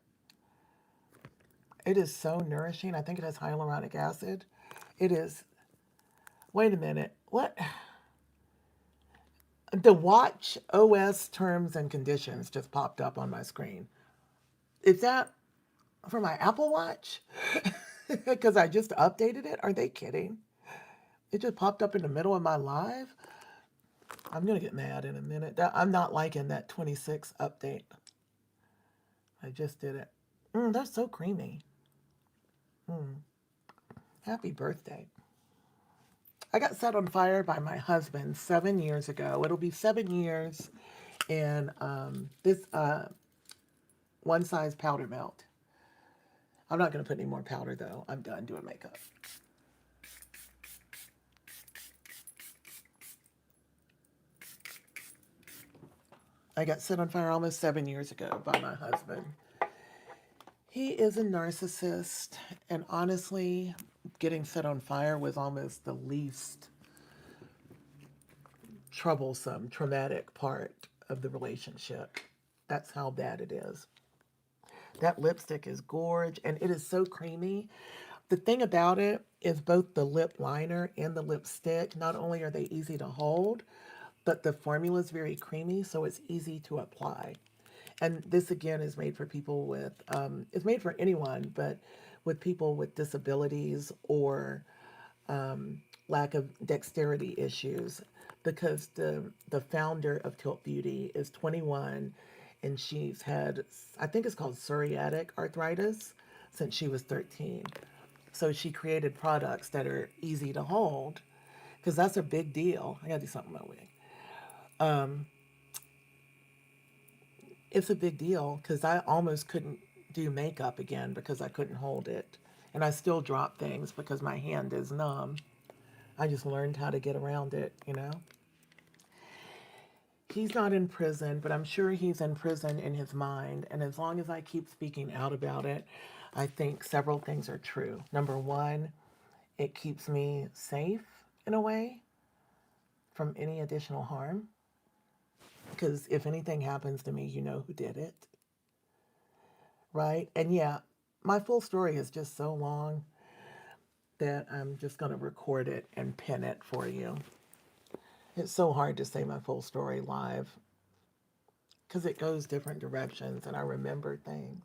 It is so nourishing. I think it has hyaluronic acid. It is. Wait a minute. What? The watch OS terms and conditions just popped up on my screen. Is that for my Apple Watch? Because I just updated it. Are they kidding? It just popped up in the middle of my live. I'm going to get mad in a minute. I'm not liking that 26 update. I just did it. They're so creamy. Happy birthday. I got set on fire by my husband 7 years ago. It'll be 7 years in this one size powder melt. I'm not going to put any more powder though. I'm done doing makeup. I got set on fire almost 7 years ago by my husband. He is a narcissist, and honestly, getting set on fire was almost the least troublesome, traumatic part of the relationship. That's how bad it is. That lipstick is gorge, and it is so creamy. The thing about it is both the lip liner and the lipstick, not only are they easy to hold, but the formula is very creamy, so it's easy to apply. And this again is made for people with, it's made for anyone, but with people with disabilities or lack of dexterity issues, because the founder of Tilt Beauty is 21 and she's had, I think it's called psoriatic arthritis since she was 13. So she created products that are easy to hold because that's a big deal. I gotta do something my way. It's a big deal because I almost couldn't do makeup again because I couldn't hold it. And I still drop things because my hand is numb. I just learned how to get around it, you know? He's not in prison, but I'm sure he's in prison in his mind. And as long as I keep speaking out about it, I think several things are true. Number one, it keeps me safe in a way from any additional harm. Because if anything happens to me, you know who did it. Right? And yeah, my full story is just so long that I'm just going to record it and pin it for you. It's so hard to say my full story live because it goes different directions and I remember things.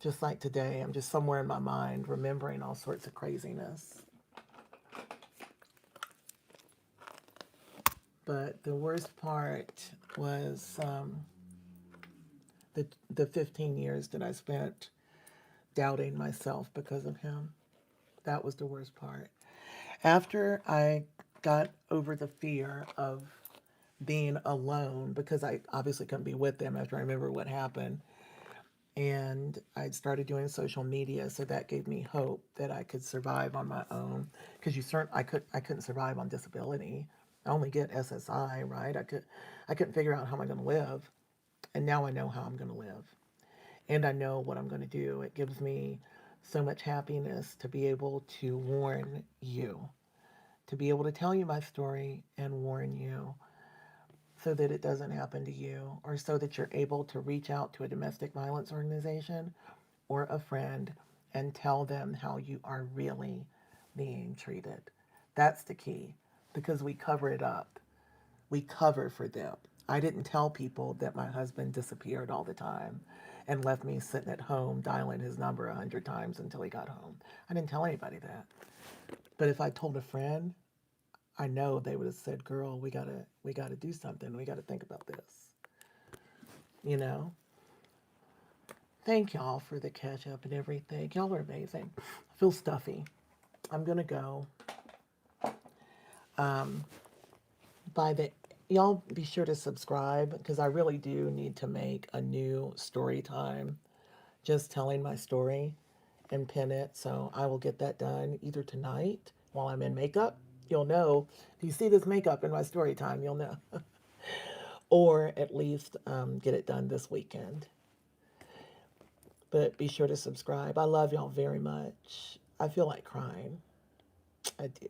Just like today, I'm just somewhere in my mind remembering all sorts of craziness. But the worst part was the 15 years that I spent doubting myself because of him. That was the worst part. After I got over the fear of being alone, because I obviously couldn't be with them after I remember what happened, and I started doing social media, so that gave me hope that I could survive on my own. Because I couldn't survive on disability. I only get SSI, right? I couldn't figure out how am I going to live, and now I know how I'm going to live, and I know what I'm going to do. It gives me so much happiness to be able to warn you, to be able to tell you my story and warn you so that it doesn't happen to you, or so that you're able to reach out to a domestic violence organization or a friend and tell them how you are really being treated. That's the key, because we cover it up. We cover for them. I didn't tell people that my husband disappeared all the time and left me sitting at home dialing his number 100 times until he got home. I didn't tell anybody that. But if I told a friend, I know they would have said, "Girl, we gotta do something. We gotta think about this." You know? Thank y'all for the catch up and everything. Y'all are amazing. I feel stuffy. I'm gonna go. By the Y'all be sure to subscribe because I really do need to make a new story time, just telling my story and pin it. So I will get that done either tonight while I'm in makeup. You'll know if you see this makeup in my story time, you'll know, or at least get it done this weekend. But be sure to subscribe. I love y'all very much. I feel like crying. I do.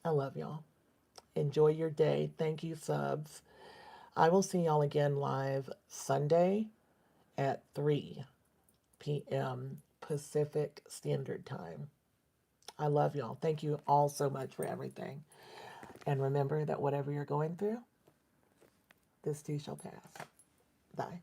I love y'all. Enjoy your day. Thank you, subs. I will see y'all again live Sunday at 3 p.m. Pacific Standard Time. I love y'all. Thank you all so much for everything. And remember that whatever you're going through, this too shall pass. Bye.